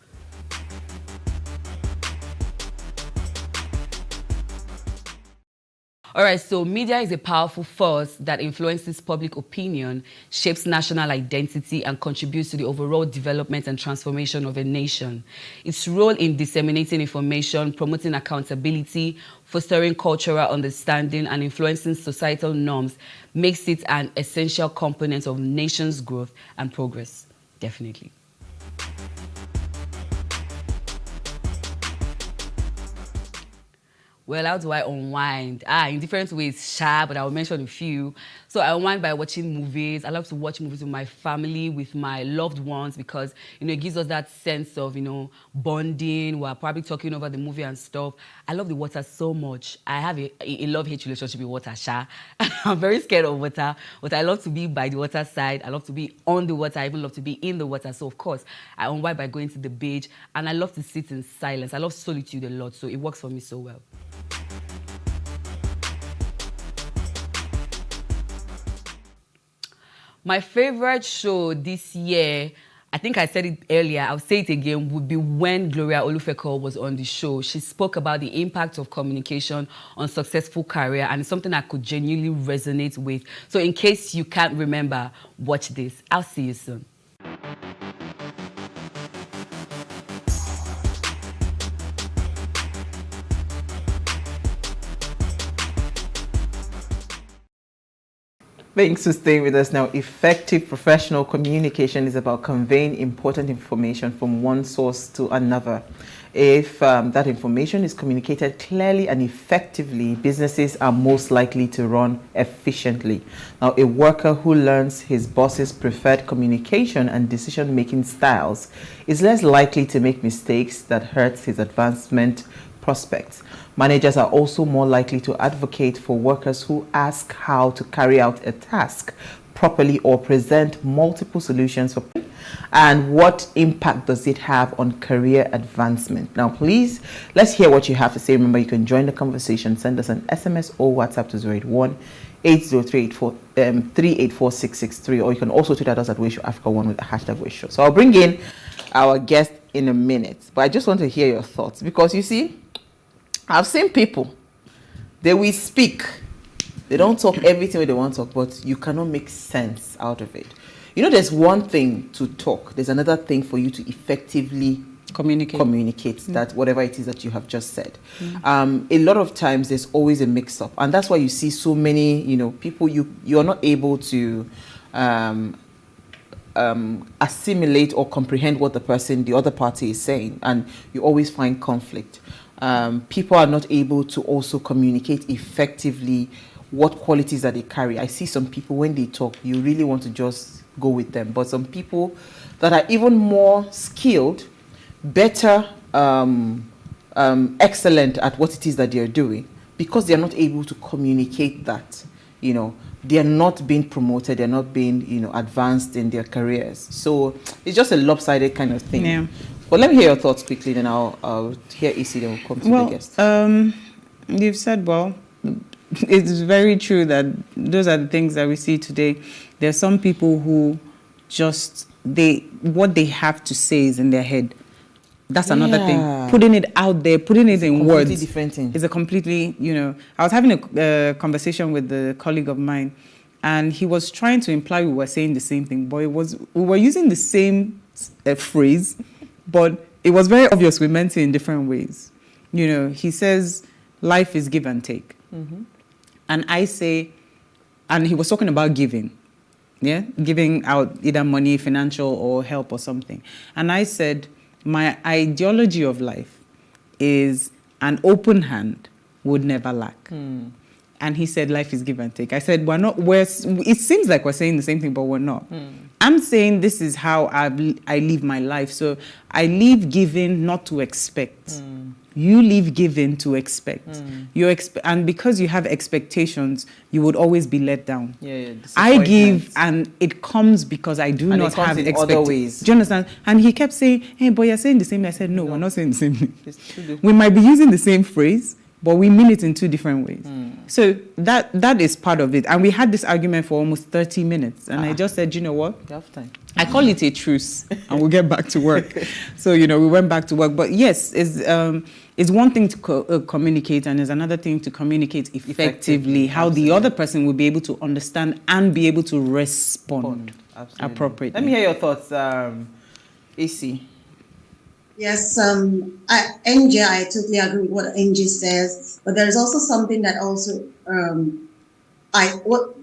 All right, so media is a powerful force that influences public opinion, shapes national identity, and contributes to the overall development and transformation of a nation. Its role in disseminating information, promoting accountability, fostering cultural understanding, and influencing societal norms makes it an essential component of nation's growth and progress, definitely. Well, how do I unwind? In different ways, but I will mention a few. So I unwind by watching movies. I love to watch movies with my family, with my loved ones, because, it gives us that sense of, bonding. We're probably talking over the movie and stuff. I love the water so much. I have a love-hate relationship with water, I'm very scared of water, but I love to be by the water side. I love to be on the water. I even love to be in the water. So, of course, I unwind by going to the beach, and I love to sit in silence. I love solitude a lot, so it works for me so well. My favorite show this year, I think I said it earlier, I'll say it again, would be when Gloria Olufeko was on the show. She spoke about the impact of communication on successful career, and it's something I could genuinely resonate with. So in case you can't remember, watch this. I'll see you soon. Thanks for staying with us now. Effective professional communication is about conveying important information from one source to another. If that information is communicated clearly and effectively, businesses are most likely to run efficiently. Now, a worker who learns his boss's preferred communication and decision-making styles is less likely to make mistakes that hurts his advancement prospects. Managers are also more likely to advocate for workers who ask how to carry out a task properly or present multiple solutions for and what impact does it have on career advancement. Now, please, let's hear what you have to say. Remember, you can join the conversation. Send us an SMS or WhatsApp to 081-80384663, or you can also tweet at us at Wayshow Africa 1 with the hashtag Wayshow. So I'll bring in our guest in a minute, but I just want to hear your thoughts, because you see, I've seen people, they will speak. They don't talk everything they want to talk, but you cannot make sense out of it. There's one thing to talk. There's another thing for you to effectively communicate that whatever it is that you have just said. A lot of times there's always a mix-up, and that's why you see so many, people you're not able to assimilate or comprehend what the other party is saying, and you always find conflict. People are not able to also communicate effectively what qualities that they carry. I see some people, when they talk, you really want to just go with them. But some people that are even more skilled, better, excellent at what it is that they're doing, because they're not able to communicate that, they're not being promoted, they're not being, advanced in their careers. So it's just a lopsided kind of thing. Yeah. Well, let me hear your thoughts quickly, then I'll hear EC, then we'll come to the guest. You've said well. It's very true that those are the things that we see today. There are some people who just, what they have to say is in their head. That's another thing. Putting it out there, putting it in words. Completely different thing. Is a completely, I was having a conversation with a colleague of mine, and he was trying to imply we were saying the same thing, but we were using the same phrase, but it was very obvious we meant it in different ways. He says, life is give and take. Mm-hmm. And I say, and he was talking about giving, giving out either money, financial, or help or something. And I said, my ideology of life is an open hand would never lack. And he said, life is give and take. I said, it seems like we're saying the same thing, but we're not. I'm saying this is how I live my life. So I live giving not to expect. You live giving to expect. And because you have expectations, you would always be let down. I give, and it comes because I do not have expectations. Do you understand? And he kept saying, hey, but you're saying the same thing. I said, no, we're not saying the same thing. We might be using the same phrase, but we mean it in two different ways. So that is part of it. And we had this argument for almost 30 minutes. And I just said, you know what? You have time. I call it a truce, and we'll get back to work. So, we went back to work. But yes, it's one thing to communicate, and there's another thing to communicate effectively, how the other person will be able to understand and be able to respond appropriately. Let me hear your thoughts, AC. Yes, NJ, I totally agree with what NJ says, but there's also something that also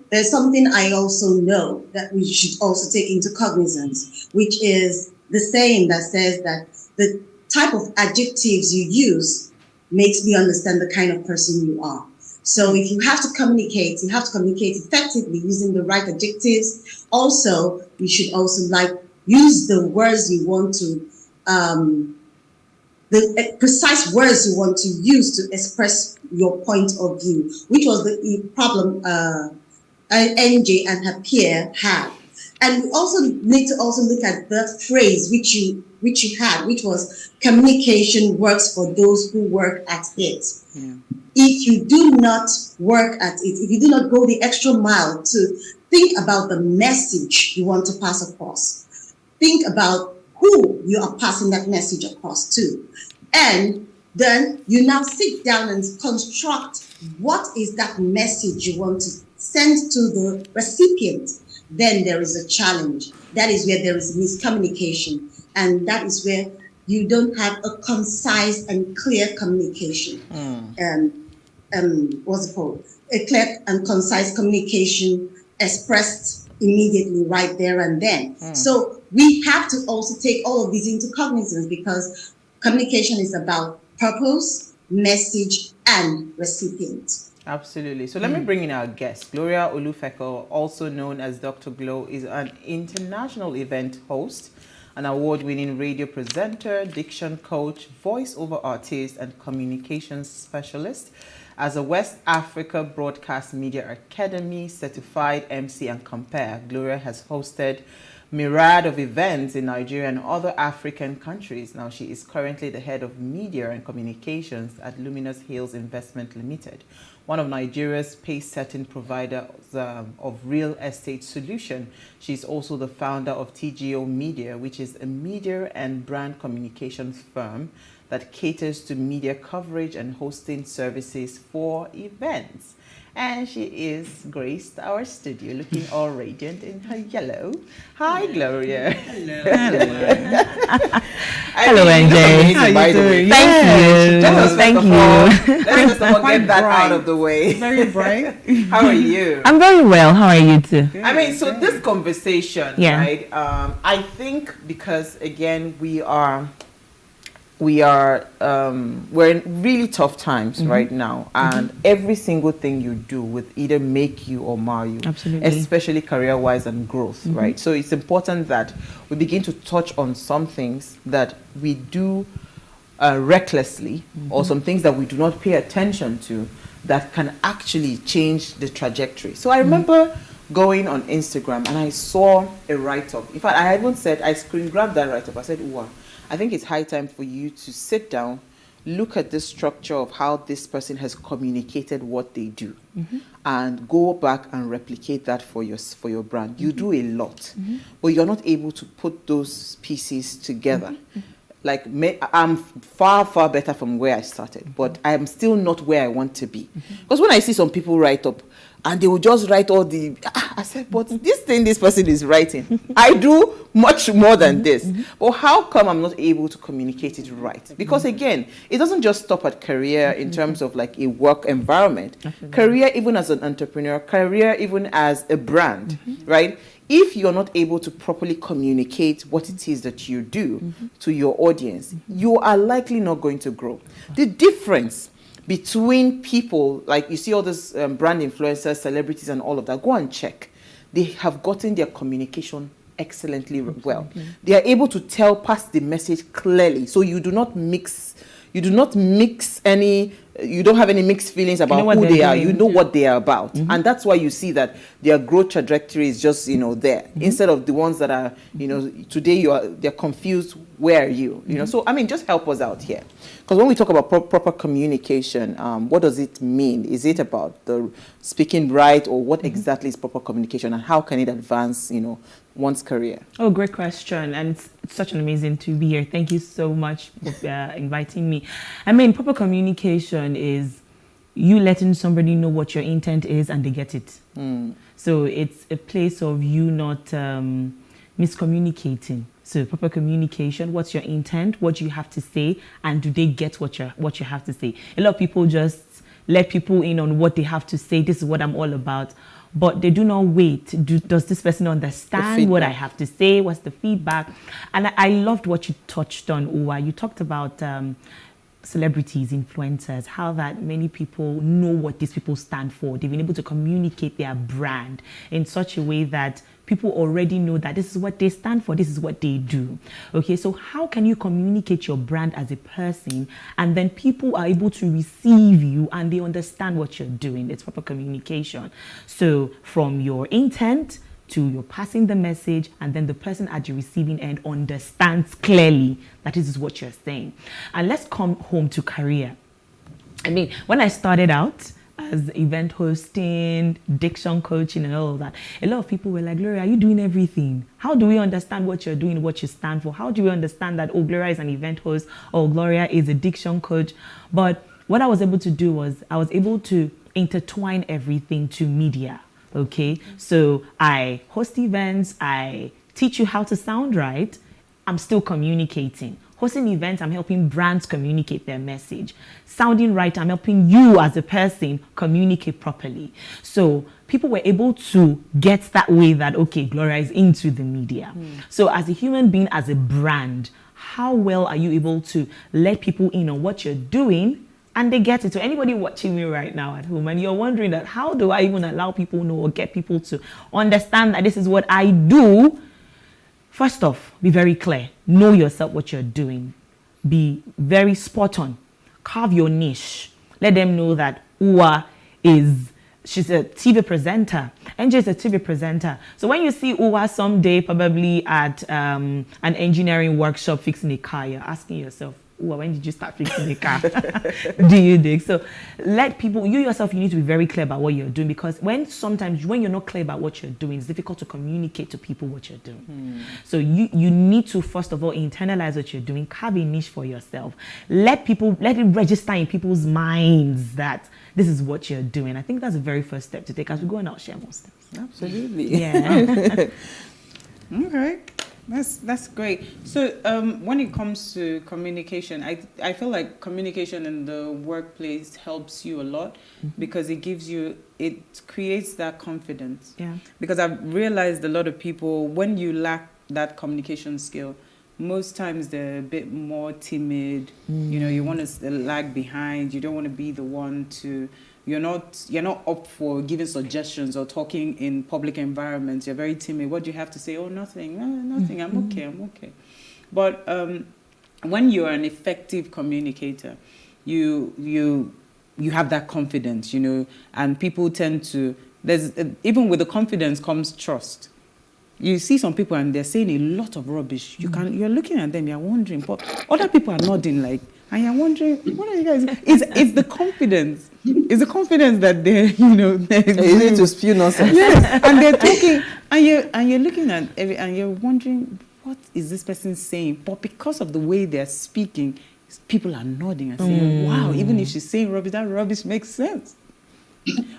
there's something I also know that we should also take into cognizance, which is the saying that says that the type of adjectives you use makes me understand the kind of person you are. So if you have to communicate effectively using the right adjectives. Also, you should also use the words you want to, the precise words you want to use to express your point of view, which was the problem NJ and her peer had. And we also need to also look at the phrase which you had, which was communication works for those who work at it. Yeah. If you do not work at it, if you do not go the extra mile to think about the message you want to pass across, think about who you are passing that message across to, and then you now sit down and construct what is that message you want to send to the recipient. Then there is a challenge. That is where there is miscommunication, and that is where you don't have a concise and clear communication. What's it called? A clear and concise communication expressed immediately right there and then. So we have to also take all of these into cognizance, because communication is about purpose, message, and recipient. Absolutely. So let me bring in our guest. Gloria Olufeko, also known as Dr. Glow, is an international event host, an award-winning radio presenter, diction coach, voiceover artist, and communications specialist. As a West Africa Broadcast Media Academy certified MC and compere, Gloria has hosted myriad of events in Nigeria and other African countries. Now, she is currently the head of media and communications at Luminous Hills Investment Limited, one of Nigeria's pace-setting providers of real estate solution. She's also the founder of TGO Media, which is a media and brand communications firm that caters to media coverage and hosting services for events. And she is graced our studio, looking all radiant in her yellow. Hi, Gloria. Hello. Hello, NJ. How are you doing? Thank you. Let's first of all get that out of the way. Very bright. How are you? I'm very well. How are you too? I mean, so this conversation, right? I think because, again, we're in really tough times right now, and every single thing you do would either make you or mar you. Absolutely. Especially career-wise and growth, right? So it's important that we begin to touch on some things that we do recklessly, or some things that we do not pay attention to that can actually change the trajectory. So I remember going on Instagram and I saw a write-up. In fact, I even said, I screen grabbed that write-up. I said, wow, I think it's high time for you to sit down, look at the structure of how this person has communicated what they do, and go back and replicate that for your brand. You do a lot, but you're not able to put those pieces together. Like, I'm far, far better from where I started, but I'm still not where I want to be. Because when I see some people write up, and they will just write all the, I said, but this thing this person is writing, I do much more than this. But how come I'm not able to communicate it right? Because again, it doesn't just stop at career in terms of like a work environment. Career even as an entrepreneur, career even as a brand, right? If you're not able to properly communicate what it is that you do to your audience, you are likely not going to grow. The difference between people, like you see all these brand influencers, celebrities and all of that, go and check. They have gotten their communication excellently well. They are able to pass the message clearly. So you do not mix any, you don't have any mixed feelings about who they are. You know what they are about. And that's why you see that their growth trajectory is just, there. Instead of the ones that are, today they're confused, where are you? So, I mean, just help us out here. Because when we talk about proper communication, what does it mean? Is it about the speaking right, or what exactly is proper communication, and how can it advance, one's career? Oh, great question. And it's such an amazing to be here. Thank you so much for inviting me. I mean, proper communication is you letting somebody know what your intent is and they get it. So it's a place of you not miscommunicating. So proper communication, what's your intent, what you have to say, and do they get what you have to say? A lot of people just let people in on what they have to say. This is what I'm all about. But they do not wait. Does this person understand what I have to say? What's the feedback? And I loved what you touched on, Uwa. You talked about celebrities, influencers, how that many people know what these people stand for. They've been able to communicate their brand in such a way that people already know that this is what they stand for, this is what they do. Okay, so how can you communicate your brand as a person and then people are able to receive you and they understand what you're doing? It's proper communication. So from your intent to your passing the message, and then the person at the receiving end understands clearly that this is what you're saying. And let's come home to career. I mean, when I started out as event hosting, diction coaching and all of that, a lot of people were like, Gloria, are you doing everything? How do we understand what you're doing, what you stand for? How do we understand that, oh, Gloria is an event host, or Gloria is a diction coach? But what I was able to do was I was able to intertwine everything to media. Okay, so I host events, I teach you how to sound right, I'm still communicating. Hosting events, I'm helping brands communicate their message. Sounding right, I'm helping you as a person communicate properly. So people were able to get that way that, okay, Gloria is into the media. So as a human being, as a brand, how well are you able to let people in on what you're doing? And they get it. So anybody watching me right now at home and you're wondering that how do I even allow people know or get people to understand that this is what I do? First off, be very clear. Know yourself what you're doing. Be very spot on. Carve your niche. Let them know that she's a TV presenter. NJ is a TV presenter. So when you see Uwa someday probably at an engineering workshop fixing a car, you're asking yourself, when did you start fixing the car? Do you dig? So let people, you yourself, you need to be very clear about what you're doing, because sometimes when you're not clear about what you're doing, it's difficult to communicate to people what you're doing. So you need to, first of all, internalize what you're doing, carve a niche for yourself. Let it register in people's minds that this is what you're doing. I think that's the very first step to take as we go and out share more steps. Absolutely. Yeah. Okay. That's great. So when it comes to communication, I feel like communication in the workplace helps you a lot because it creates that confidence. Yeah. Because I've realized a lot of people, when you lack that communication skill, most times they're a bit more timid. You know, you want to lag behind. You don't want to be the one to. You're not up for giving suggestions or talking in public environments. You're very timid. What do you have to say? Oh, nothing. Nothing. I'm okay. But when you're an effective communicator, you have that confidence, you know, and people tend to. Even with the confidence comes trust. You see some people and they're saying a lot of rubbish. You're looking at them, you're wondering, but other people are nodding like, and you're wondering, what are you guys? It's the confidence. It's the confidence that they're, you know, they're easy to spew nonsense. Yes, and they're talking, and you're looking at and you're wondering, what is this person saying? But because of the way they're speaking, people are nodding and saying, wow, even if she's saying rubbish, that rubbish makes sense.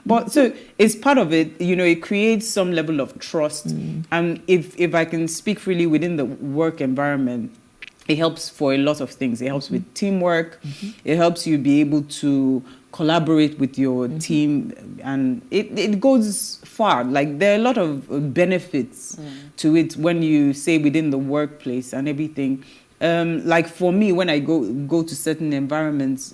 But so it's part of it, you know, it creates some level of trust. And if I can speak freely within the work environment, it helps for a lot of things. It helps with teamwork. It helps you be able to collaborate with your team, and it goes far. Like there are a lot of benefits to it when you say within the workplace and everything. Like for me, when I go to certain environments,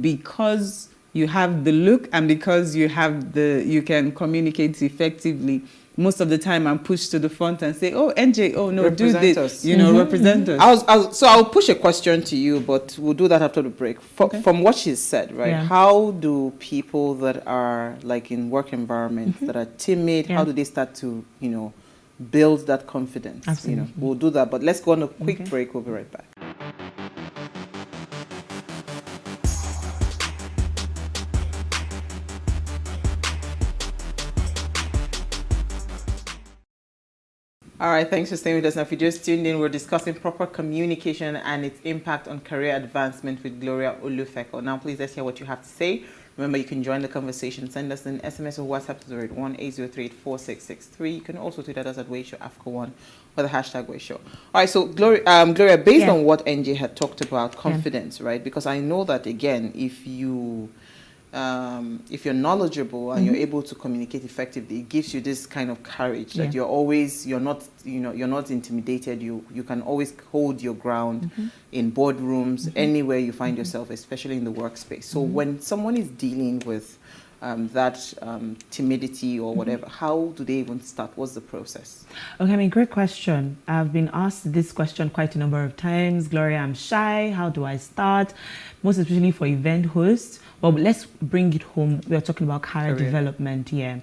because you have the look and because you can communicate effectively, most of the time I'm pushed to the front and say, oh, NJ, oh no, do this, you know, represent us. So I'll push a question to you, but we'll do that after the break. From what she said, right? Yeah. How do people that are like in work environments that are timid, how do they start to, you know, build that confidence? Absolutely. You know, we'll do that, but let's go on a quick break. We'll be right back. All right, thanks for staying with us. Now, if you just tuned in, we're discussing proper communication and its impact on career advancement with Gloria Olufeko. Now, please, let's hear what you have to say. Remember, you can join the conversation. Send us an SMS or WhatsApp to 081-803-4663. You can also tweet at us at Wayshow Africa1 or the hashtag Wayshow. All right, so Gloria, based on what NJ had talked about, confidence, right? Because I know that, again, if you if you're knowledgeable and you're able to communicate effectively, it gives you this kind of courage that you're not intimidated. You can always hold your ground in boardrooms, anywhere you find yourself, especially in the workspace. So when someone is dealing with that timidity or whatever, how do they even start? What's the process? Okay, I mean, great question. I've been asked this question quite a number of times. Gloria, I'm shy. How do I start? Most especially for event hosts. Well, let's bring it home. We're talking about career development here.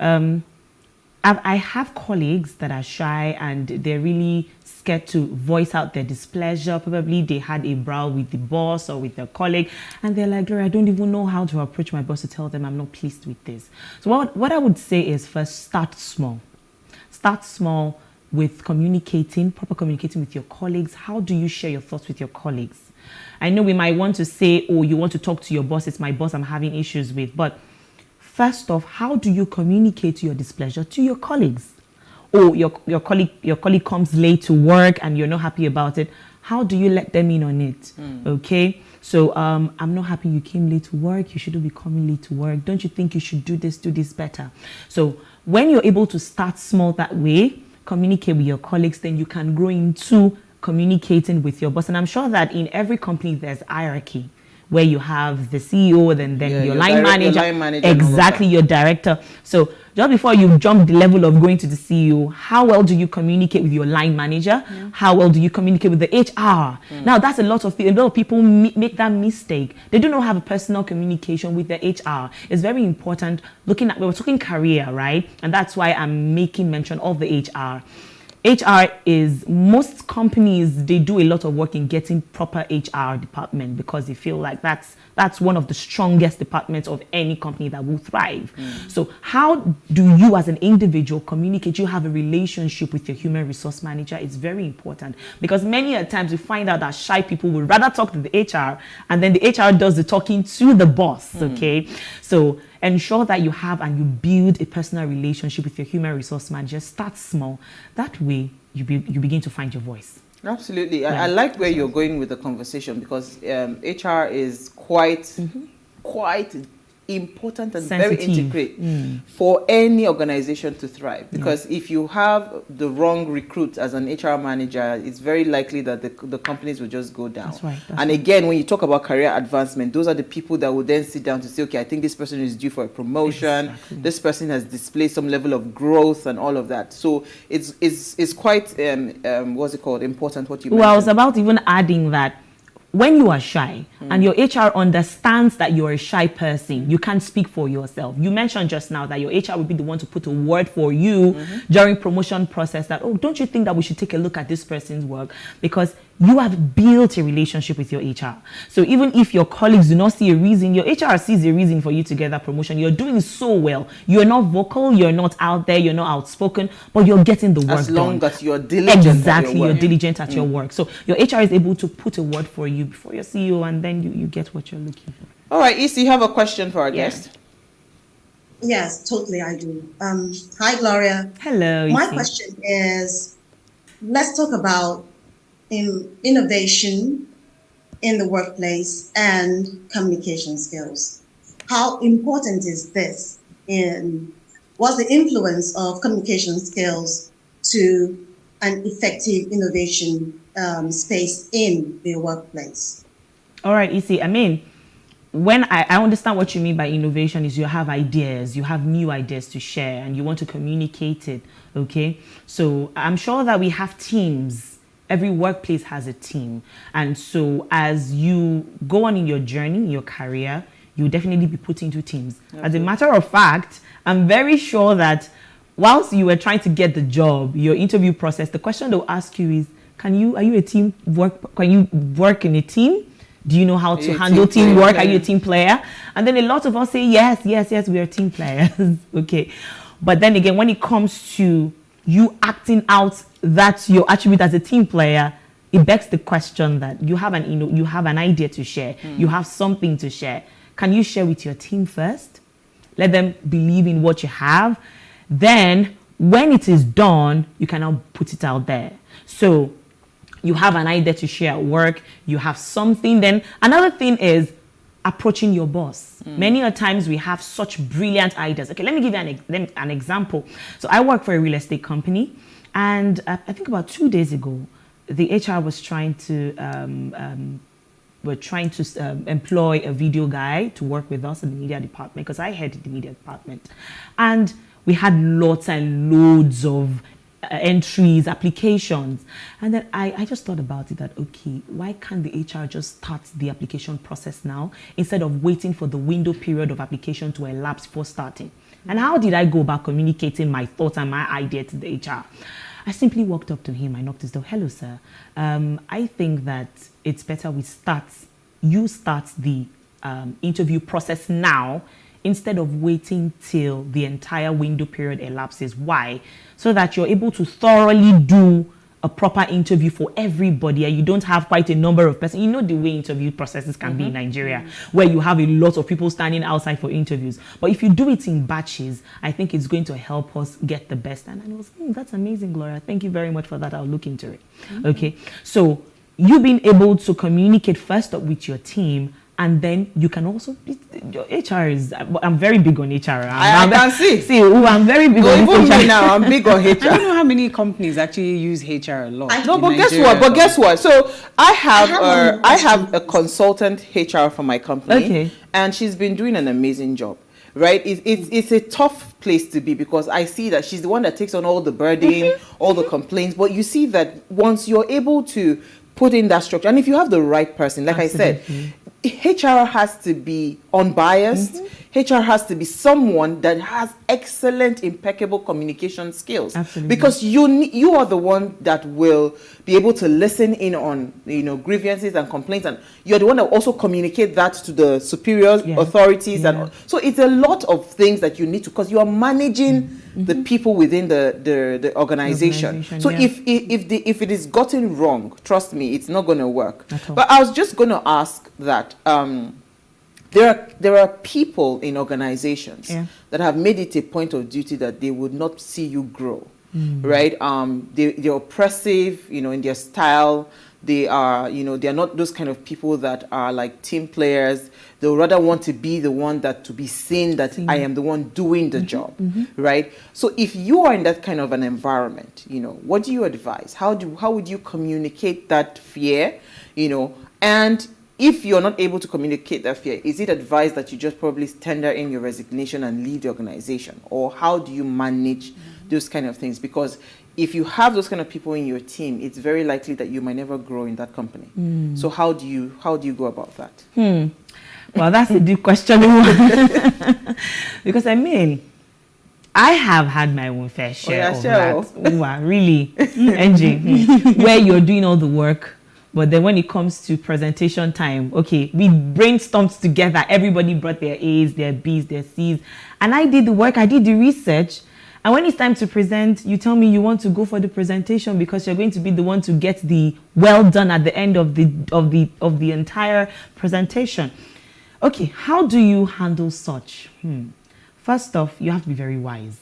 I have colleagues that are shy and they're really scared to voice out their displeasure. Probably they had a brawl with the boss or with their colleague and they're like, Gloria, I don't even know how to approach my boss to tell them I'm not pleased with this. So what I would say is first, start small. Start small with proper communicating with your colleagues. How do you share your thoughts with your colleagues? I know we might want to say, oh, you want to talk to your boss, it's my boss I'm having issues with. But first off, how do you communicate your displeasure to your colleagues? Or your colleague comes late to work and you're not happy about it. How do you let them in on it? Okay? So I'm not happy you came late to work. You shouldn't be coming late to work. Don't you think you should do this better? So when you're able to start small that way, communicate with your colleagues, then you can grow into communicating with your boss. And I'm sure that in every company there's hierarchy where you have the CEO, then your line manager, exactly, your director. So just before you jump the level of going to the CEO, how well do you communicate with your line manager? How well do you communicate with the HR? Now that's a lot of people make that mistake. They do not have a personal communication with the HR. It's very important. We were talking career, right? And that's why I'm making mention of the HR. HR is, most companies, they do a lot of work in getting proper HR department because they feel like that's one of the strongest departments of any company that will thrive. So how do you as an individual communicate? You have a relationship with your human resource manager. It's very important because many a times we find out that shy people would rather talk to the HR and then the HR does the talking to the boss, okay? So ensure that you have and you build a personal relationship with your human resource manager. Start small. That way, you begin to find your voice. Absolutely. I like where you're going with the conversation because HR is quite important and sensitive, very integrate for any organization to thrive. Because if you have the wrong recruit as an HR manager, it's very likely that the companies will just go down. That's right. And again, when you talk about career advancement, those are the people that will then sit down to say, okay, I think this person is due for a promotion. Exactly. This person has displayed some level of growth and all of that. So it's quite, what's it called, important what you mentioned. Well, I was about even adding that when you are shy and your HR understands that you're a shy person, you can't speak for yourself. You mentioned just now that your HR will be the one to put a word for you during promotion process that, oh, don't you think that we should take a look at this person's work? Because you have built a relationship with your HR. So even if your colleagues do not see a reason, your HR sees a reason for you to get that promotion. You're doing so well. You're not vocal, you're not out there, you're not outspoken, but you're getting the work done. As long as you're diligent exactly, at your work. you're diligent at your work. So your HR is able to put a word for you before your CEO, and then you get what you're looking for. All right, Isi, you have a question for our guest? Yes, totally, I do. Hi, Gloria. Hello, Isi. My question is, let's talk about innovation in the workplace and communication skills. How important is this what's the influence of communication skills to an effective innovation space in the workplace? All right, Isi, I mean, when I understand what you mean by innovation is you have ideas, you have new ideas to share and you want to communicate it, okay? So I'm sure that we have teams. Every workplace has a team. And so as you go on in your journey, your career, you'll definitely be put into teams. Okay. As a matter of fact, I'm very sure that whilst you were trying to get the job, your interview process, the question they'll ask you is, are you a team work? Can you work in a team? Do you know how to handle teamwork? Are you a team player? And then a lot of us say, yes, we are team players. Okay. But then again, when it comes to you acting out that's your attribute as a team player, it begs the question that you have an idea to share. You have something to share. Can you share with your team first? Let them believe in what you have. Then when it is done, you can now put it out there. So you have an idea to share at work. You have something. Then another thing is, approaching your boss. Many a times we have such brilliant ideas. Okay, let me give you an example. So I work for a real estate company, and I think about 2 days ago, the HR was trying to employ a video guy to work with us in the media department, because I head the media department, and we had lots and loads of entries, applications, and then I just thought about it that, okay, why can't the HR just start the application process now instead of waiting for the window period of application to elapse before starting? And how did I go about communicating my thoughts and my idea to the HR? I simply walked up to him, I knocked his door. Hello, sir. I think that it's better you start the interview process now instead of waiting till the entire window period elapses. Why? So that you're able to thoroughly do a proper interview for everybody, and you don't have quite a number of persons. You know the way interview processes can be in Nigeria, where you have a lot of people standing outside for interviews. But if you do it in batches, I think it's going to help us get the best. And I was, that's amazing, Gloria. Thank you very much for that. I'll look into it. Okay, so you being able to communicate first up with your team, and then you can also, your HR is, I'm very big on HR. I can see. See, I'm very big on even HR. me now, I'm big on HR. I don't know how many companies actually use HR a lot. No, but guess what? But guess what? So I have a consultant HR for my company, Okay. and she's been doing an amazing job. Right? It's a tough place to be, because I see that she's the one that takes on all the burden, all the complaints. But you see that once you're able to put in that structure, and if you have the right person, like Absolutely. I said, HR has to be unbiased. HR has to be someone that has excellent, impeccable communication skills. Absolutely. Because you are the one that will be able to listen in on grievances and complaints, and you're the one that will also communicate that to the superior authorities. And so it's a lot of things that you need to, because you are managing the people within the organization. So if it is gotten wrong, trust me, it's not going to work. But I was just going to ask that there are people in organizations that have made it a point of duty that they would not see you grow, right? They're oppressive, in their style. They are, they are not those kind of people that are like team players. They'll rather want to be the one to be seen that I am the one doing the job, right? So if you are in that kind of an environment, what do you advise? How would you communicate that fear, and if you're not able to communicate that fear, is it advised that you just probably tender in your resignation and leave the organization? Or how do you manage those kind of things? Because if you have those kind of people in your team, it's very likely that you might never grow in that company. So how do you go about that? Well, that's a deep question. Because I have had my own fair share of that. Wow, really, NG, where you're doing all the work, but then when it comes to presentation time, okay, we brainstormed together. Everybody brought their A's, their B's, their C's, and I did the work. I did the research. And when it's time to present, you tell me you want to go for the presentation because you're going to be the one to get the well done at the end of the entire presentation. Okay, how do you handle such? First off, you have to be very wise,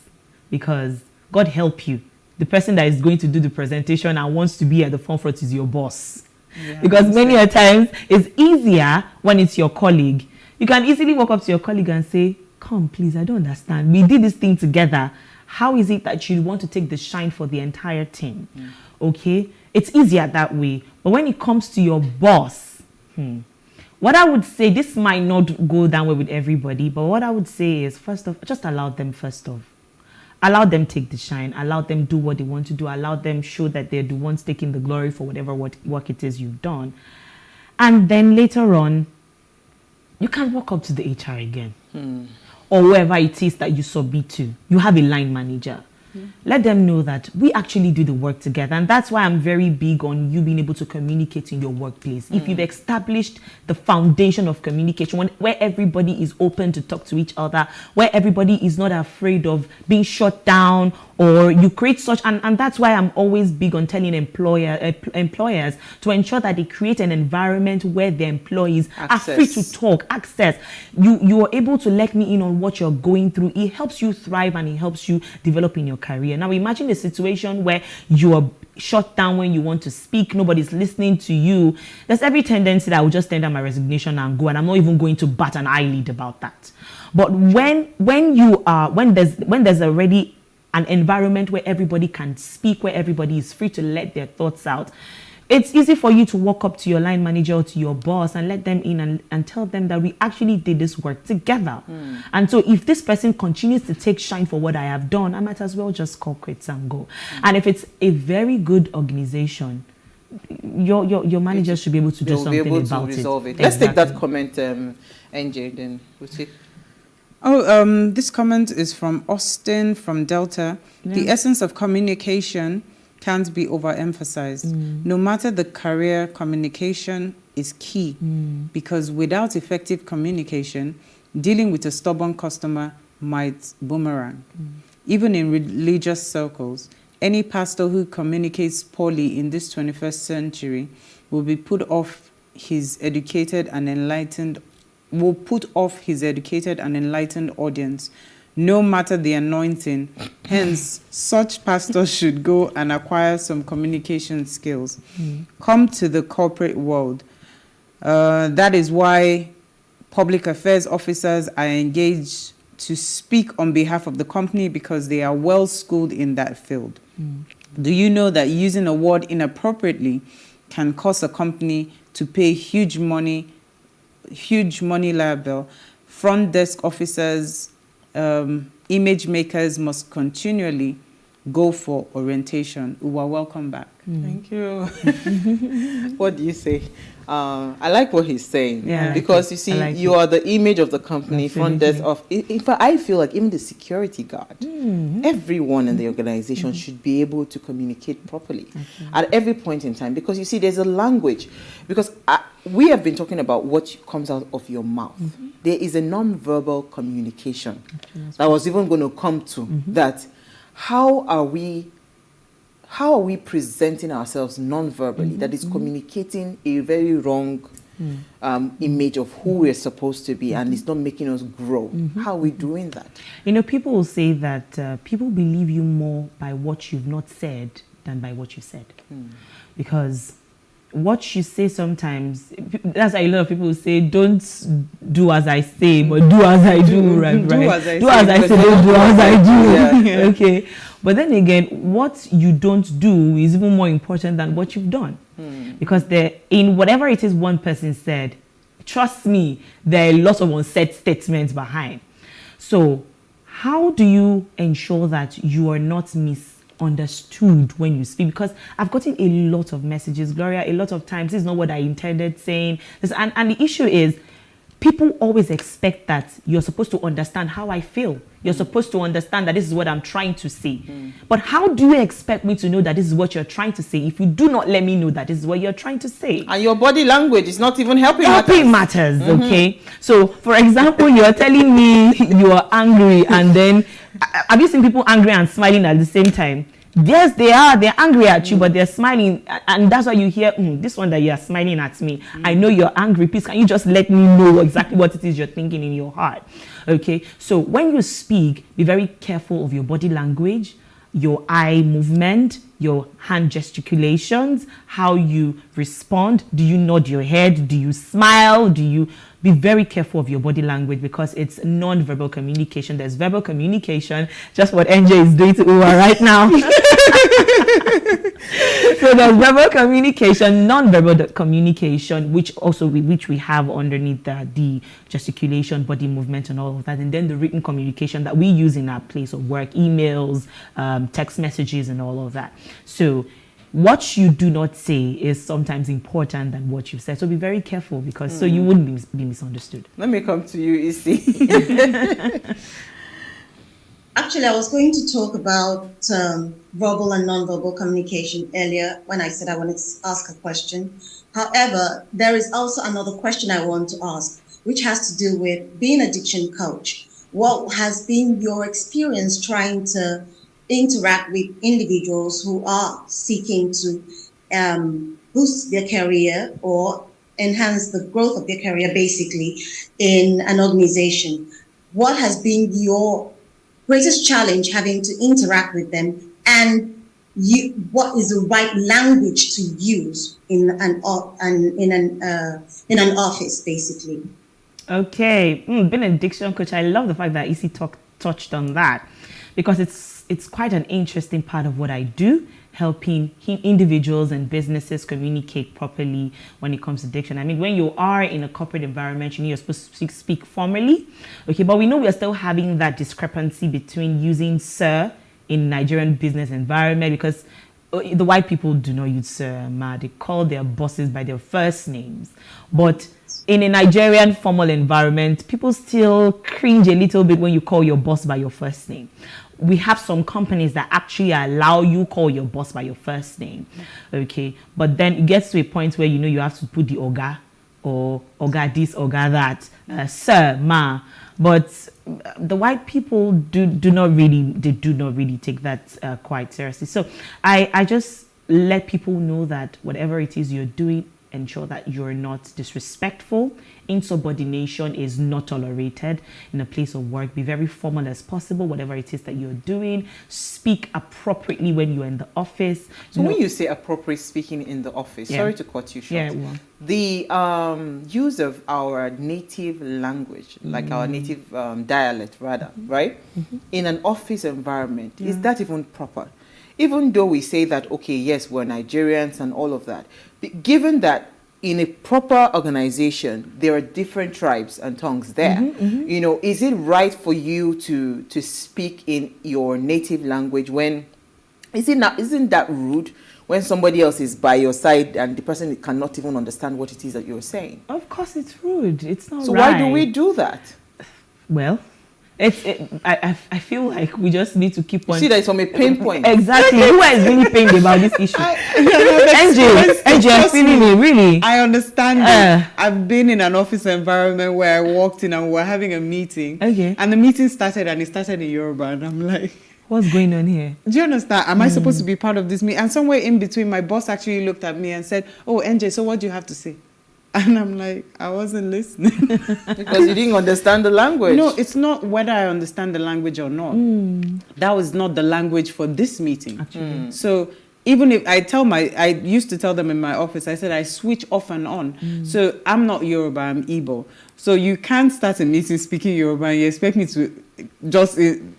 because God help you, the person that is going to do the presentation and wants to be at the forefront is your boss. Because many a times it's easier when it's your colleague. You can easily walk up to your colleague and say, come, please, I don't understand. We did this thing together. How is it that you want to take the shine for the entire team? Okay, it's easier that way. But when it comes to your boss, what I would say, this might not go that way with everybody, but what I would say is, first off, just allow them first off. Allow them take the shine. Allow them do what they want to do. Allow them show that they're the ones taking the glory for whatever work it is you've done. And then later on, you can walk up to the HR again. Or whoever it is that you submit to. You have a line manager. Let them know that we actually do the work together. And that's why I'm very big on you being able to communicate in your workplace. If you've established the foundation of communication, where everybody is open to talk to each other, where everybody is not afraid of being shut down, or you create such, and that's why I'm always big on telling employers to ensure that they create an environment where the employees are free to talk, access. You are able to let me in on what you're going through. It helps you thrive and it helps you develop in your career. Now imagine a situation where you are shut down when you want to speak, nobody's listening to you, there's every tendency that I will just tender my resignation and go, and I'm not even going to bat an eyelid about that. But when there's already an environment where everybody can speak, where everybody is free to let their thoughts out, it's easy for you to walk up to your line manager or to your boss and let them in and tell them that we actually did this work together. And so if this person continues to take shine for what I have done, I might as well just call quits and go. And if it's a very good organization, your manager should be able to do something about it. They'll be able to resolve it. Let's take that comment, NJ, then we'll take. This comment is from Austin from Delta. Yeah. The essence of communication can't be overemphasized. No matter the career, communication is key because without effective communication, dealing with a stubborn customer might boomerang. Even in religious circles, any pastor who communicates poorly in this 21st century will be put off his educated and enlightened audience, no matter the anointing. Hence, such pastors should go and acquire some communication skills. Come to the corporate world. That is why public affairs officers are engaged to speak on behalf of the company because they are well schooled in that field. Do you know that using a word inappropriately can cause a company to pay huge money liable? Front desk officers, image makers must continually go for orientation. Uwa, welcome back. Thank you. What do you say? I like what he's saying. Yeah, because you see, you are the image of the company, front desk of. In fact, I feel like even the security guard, everyone in the organization should be able to communicate properly at every point in time. Because you see, there's a language. Because we have been talking about what comes out of your mouth. There is a non-verbal communication that I was even going to come to. That how are we presenting ourselves non-verbally that is communicating a very wrong image of who we're supposed to be and it's not making us grow? How are we doing that? You know, people will say that people believe you more by what you've not said than by what you said. Because what you say sometimes, that's why a lot of people say, don't do as I say, but do as I do, right? Do as I do say, as I say, don't do as I do. Yeah. Okay. But then again, what you don't do is even more important than what you've done. Because in whatever it is one person said, trust me, there are lots of unsaid statements behind. So how do you ensure that you are not misunderstood when you speak? Because I've gotten a lot of messages, Gloria, a lot of times this is not what I intended saying. And the issue is, people always expect that you're supposed to understand how I feel. You're supposed to understand that this is what I'm trying to say. But how do you expect me to know that this is what you're trying to say if you do not let me know that this is what you're trying to say? And your body language is not even helping matters, okay? So, for example, you're telling me you are angry, and then have you seen people angry and smiling at the same time? Yes, they're angry at you, but they're smiling, and that's why you hear, this one that you're smiling at me. I know you're angry. Please, can you just let me know exactly what it is you're thinking in your heart? Okay, so when you speak, be very careful of your body language, your eye movement, your hand gesticulations, how you respond. Do you nod your head? Do you smile? Do you... Be very careful of your body language because it's non-verbal communication. There's verbal communication, just what NJ is doing to Uwa right now. So there's verbal communication, non-verbal communication, which we have underneath the gesticulation, body movement, and all of that. And then the written communication that we use in our place of work, emails, text messages, and all of that. So what you do not say is sometimes important than what you said. So be very careful because so you wouldn't be misunderstood. Let me come to you, Isi. Actually, I was going to talk about verbal and non-verbal communication earlier when I said I wanted to ask a question. However, there is also another question I want to ask, which has to do with being a diction coach. What has been your experience trying to interact with individuals who are seeking to boost their career or enhance the growth of their career, basically, in an organization? What has been your greatest challenge having to interact with them? And what is the right language to use in an office, basically. Okay, being a diction coach, I love the fact that Isi touched on that, because it's quite an interesting part of what I do, helping individuals and businesses communicate properly when it comes to diction. I mean, when you are in a corporate environment, you're supposed to speak formally, okay, but we know we are still having that discrepancy between using sir in Nigerian business environment, because the white people do not use sir, ma. They call their bosses by their first names. But in a Nigerian formal environment, people still cringe a little bit when you call your boss by your first name. We have some companies that actually allow you call your boss by your first name, okay? But then it gets to a point where, you know, you have to put the oga, or oga this, oga that, sir, ma. But the white people do not really take that quite seriously. So I just let people know that whatever it is you're doing, ensure that you're not disrespectful. Insubordination is not tolerated in a place of work. Be very formal as possible, whatever it is that you're doing. Speak appropriately when you're in the office. So when you say appropriate speaking in the office, sorry to cut you short. The use of our native language, like our native dialect rather, right? In an office environment, is that even proper? Even though we say that, okay, yes, we're Nigerians and all of that, given that in a proper organization, there are different tribes and tongues there, you know, is it right for you to speak in your native language when, isn't that rude when somebody else is by your side and the person cannot even understand what it is that you're saying? Of course it's rude. It's not so right. Why do we do that? Well, I feel like we just need to keep on. See that it's from a pain point. Exactly. Who is really pained about this issue? NJ, I'm feeling it, really. I understand it. I've been in an office environment where I walked in and we were having a meeting. Okay. And the meeting started and it started in Yoruba and I'm like, what's going on here? Do you understand? Am I supposed to be part of this meeting? And somewhere in between, my boss actually looked at me and said, oh, NJ, so what do you have to say? And I'm like, I wasn't listening. Because you didn't understand the language. No, it's not whether I understand the language or not. That was not the language for this meeting. Actually. So even if I used to tell them in my office, I said I switch off and on. So I'm not Yoruba, I'm Igbo. So you can't start a meeting speaking Yoruba and you expect me to just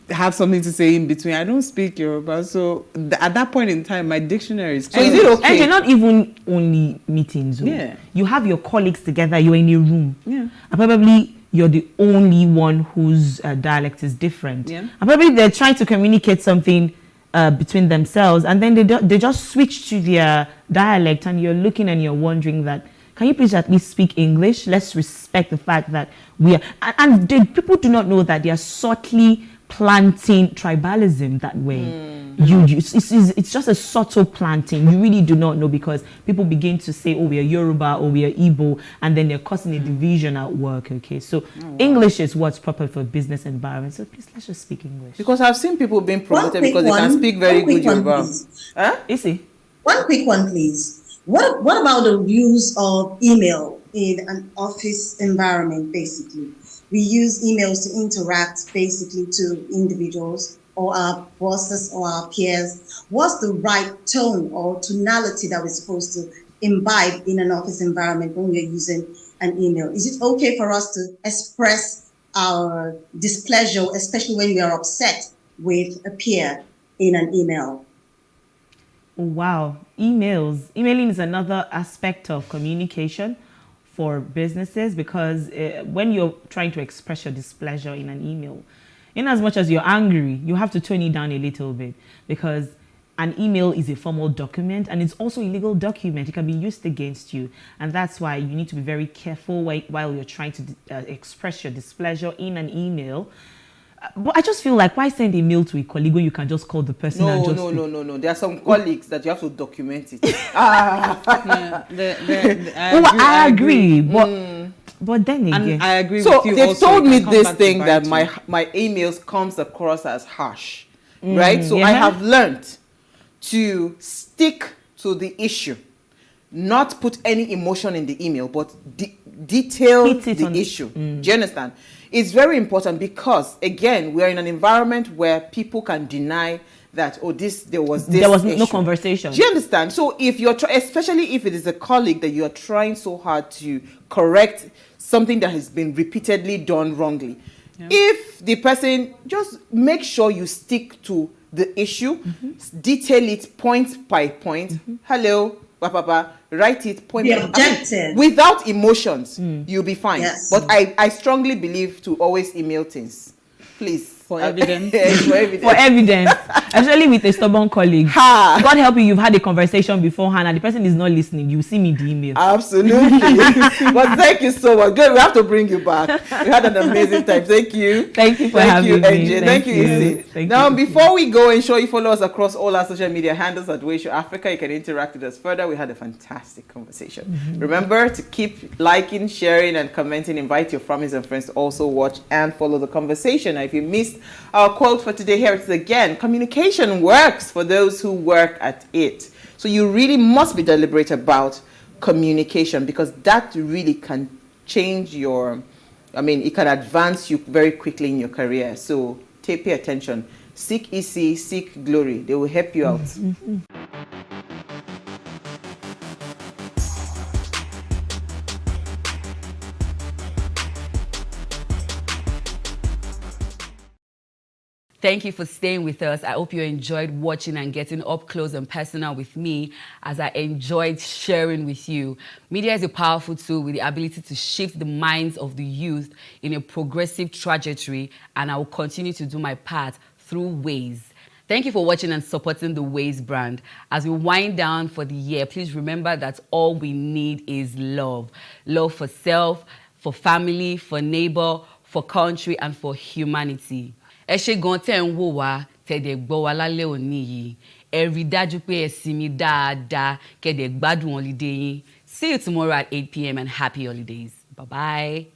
have something to say in between. I don't speak Yoruba. So at that point in time, my dictionary is closed. So is it okay? And you're not even only meetings. Yeah. You have your colleagues together, you're in a room. Yeah. And probably you're the only one whose dialect is different. Yeah. And probably they're trying to communicate something between themselves, and then they just switch to their dialect, and you're looking and you're wondering that, can you please at least speak English? Let's respect the fact that we are, and people do not know that they are subtly planting tribalism that way. It's just a subtle planting. You really do not know, because people begin to say, oh, we are Yoruba or we are Igbo, and then they're causing a division at work. Okay, so English is what's proper for business environment. So please, let's just speak English. Because I've seen people being promoted because they can speak very good Yoruba. Isi? One quick one, please. What about the use of email in an office environment, basically? We use emails to interact, basically, to individuals or our bosses or our peers. What's the right tone or tonality that we're supposed to imbibe in an office environment when we're using an email? Is it okay for us to express our displeasure, especially when we are upset with a peer in an email? Wow, emailing is another aspect of communication for businesses, because when you're trying to express your displeasure in an email, in as much as you're angry, you have to tone it down a little bit, because an email is a formal document and it's also a legal document. It can be used against you, and that's why you need to be very careful while you're trying to express your displeasure in an email. But I just feel like, why send a mail to a colleague when you can just call the person and just... No. There are some colleagues that you have to document it. I agree. But then again... And I agree so with you. They've also, told me this thing that my emails comes across as harsh, right? So I have learned to stick to the issue, not put any emotion in the email, but detail the issue. Do you understand? It's very important because, again, we're in an environment where people can deny that, oh, there was no issue. conversation. Do you understand? So if you're, especially if it is a colleague that you are trying so hard to correct something that has been repeatedly done wrongly, if the person, just make sure you stick to the issue, detail it point by point. Hello, papa, write it point by point. Without emotions, you'll be fine. Yes. But I strongly believe to always email things. Please. For evidence. For evidence. For evidence. Especially with a stubborn colleague. God help you, you've had a conversation beforehand and the person is not listening. You see me the email. Absolutely. But thank you so much. Good. We have to bring you back. We had an amazing time. Thank you. Thank you for having me. AJ. Thank you, Isi. Now, before we go, ensure you follow us across all our social media handles at Wayshow Africa. You can interact with us further. We had a fantastic conversation. Remember to keep liking, sharing, and commenting. Invite your families and friends to also watch and follow the conversation. Now, if you missed our quote for today, here it is again. Communication works for those who work at it. So you really must be deliberate about communication, because that really can change your, it can advance you very quickly in your career. So pay attention. Seek Isi, seek Glory. They will help you out. Thank you for staying with us. I hope you enjoyed watching and getting up close and personal with me as I enjoyed sharing with you. Media is a powerful tool with the ability to shift the minds of the youth in a progressive trajectory, and I will continue to do my part through Ways. Thank you for watching and supporting the Ways brand. As we wind down for the year, please remember that all we need is love. Love for self, for family, for neighbor, for country, and for humanity. Ẹ ṣé gan tẹ́ ń wò wá tẹ́dẹ̀ gbọ́ wa lálẹ́ òní yìí. Ẹ rí dájú pé ẹ sinmi dáadáa kẹ́dẹ̀ gbádùn holiday yín. See you tomorrow at 8 p.m. and happy holidays. Bye-bye.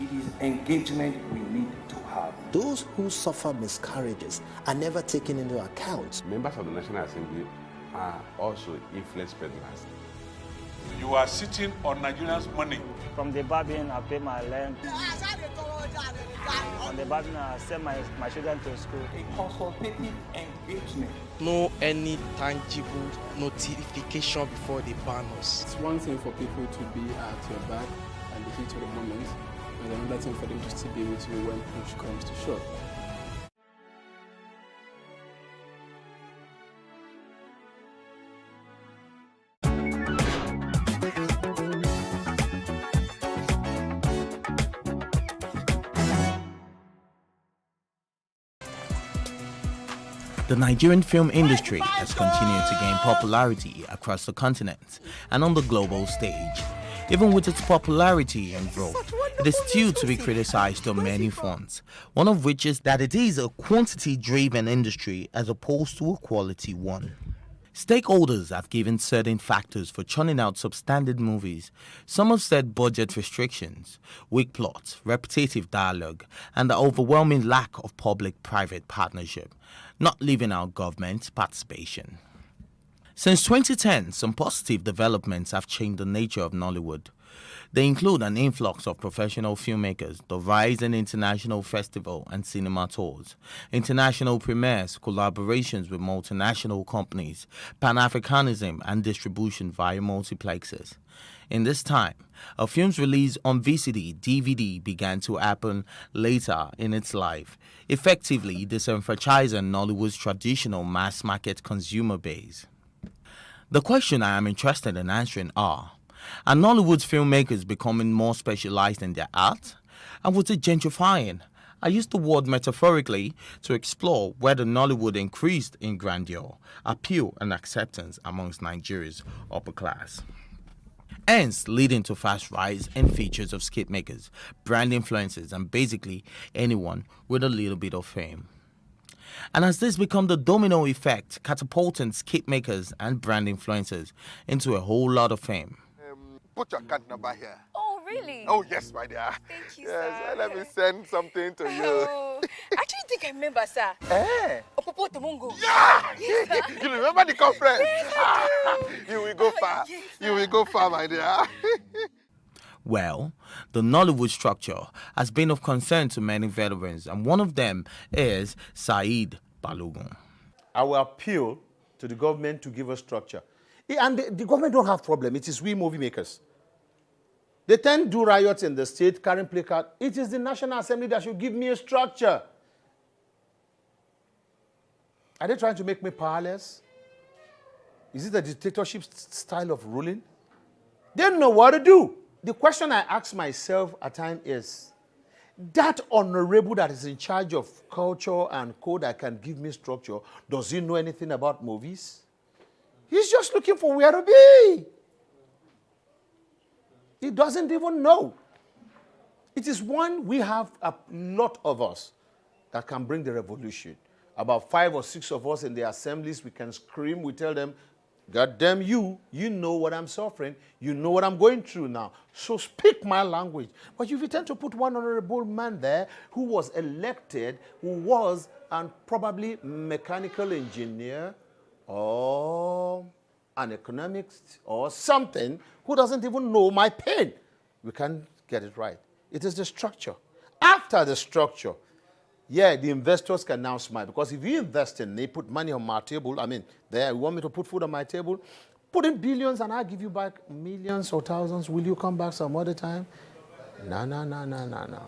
It is engagement we need to have. Those who suffer miscarriages are never taken into account. Members of the National Assembly are also influence peddlers. You are sitting on Nigerians' money. From the Babin, I pay my rent. From the Babin, I send my children to school. A consultative engagement. No any tangible notification before they ban us. It's one thing for people to be at your back and the heat of the moment, and another thing for them to still be with you when push comes to shove. The Nigerian film industry has continued to gain popularity across the continent and on the global stage. Even with its popularity and growth, it is still to be criticized on many fronts, one of which is that it is a quantity-driven industry as opposed to a quality one. Stakeholders have given certain factors for churning out substandard movies. Some have said budget restrictions, weak plots, repetitive dialogue, and the overwhelming lack of public-private partnership, not leaving out government participation. Since 2010, some positive developments have changed the nature of Nollywood. They include an influx of professional filmmakers, the rise in international festival and cinema tours, international premieres, collaborations with multinational companies, Pan-Africanism and distribution via multiplexes. In this time, a film's release on VCD, DVD began to happen later in its life, effectively disenfranchising Nollywood's traditional mass-market consumer base. The question I am interested in answering are Nollywood's filmmakers becoming more specialized in their art? And was it gentrifying? I use the word metaphorically to explore whether Nollywood increased in grandeur, appeal and acceptance amongst Nigeria's upper class. Hence, leading to fast rise in features of skit makers, brand influencers, and basically anyone with a little bit of fame. And has this become the domino effect, catapulting skit makers and brand influencers into a whole lot of fame? Put your account number here. Oh, really? Oh, yes, my dear. Thank you, yes, sir. Let me send something to you. Oh, I actually think I remember, sir. Eh? Opopo Tumungo. Yeah! Yes, sir. You remember the conference? Yes, I do. You will go far. Yes, you will go far, my dear. Well, the Nollywood structure has been of concern to many veterans, and one of them is Saeed Balogun. I will appeal to the government to give us structure. And the government don't have problem. It is we movie makers. They tend to do riots in the state, carrying placard. It is the National Assembly that should give me a structure. Are they trying to make me powerless? Is it a dictatorship style of ruling? They don't know what to do. The question I ask myself at times is, that honorable that is in charge of culture and code that can give me structure, does he know anything about movies? He's just looking for where to be. He doesn't even know. It is one, we have a lot of us that can bring the revolution. About 5 or 6 of us in the assemblies, we can scream, we tell them, God damn you, you know what I'm suffering, you know what I'm going through now, so speak my language. But if you tend to put one honorable man there who was elected, who was and probably mechanical engineer or an economist or something, who doesn't even know my pain, we can't get it right. It is the structure. After the structure, yeah, the investors can now smile, because if you invest in me, put money on my table, I mean, there, you want me to put food on my table, put in billions and I'll give you back millions or thousands. Will you come back some other time? No, no, no, no, no, no.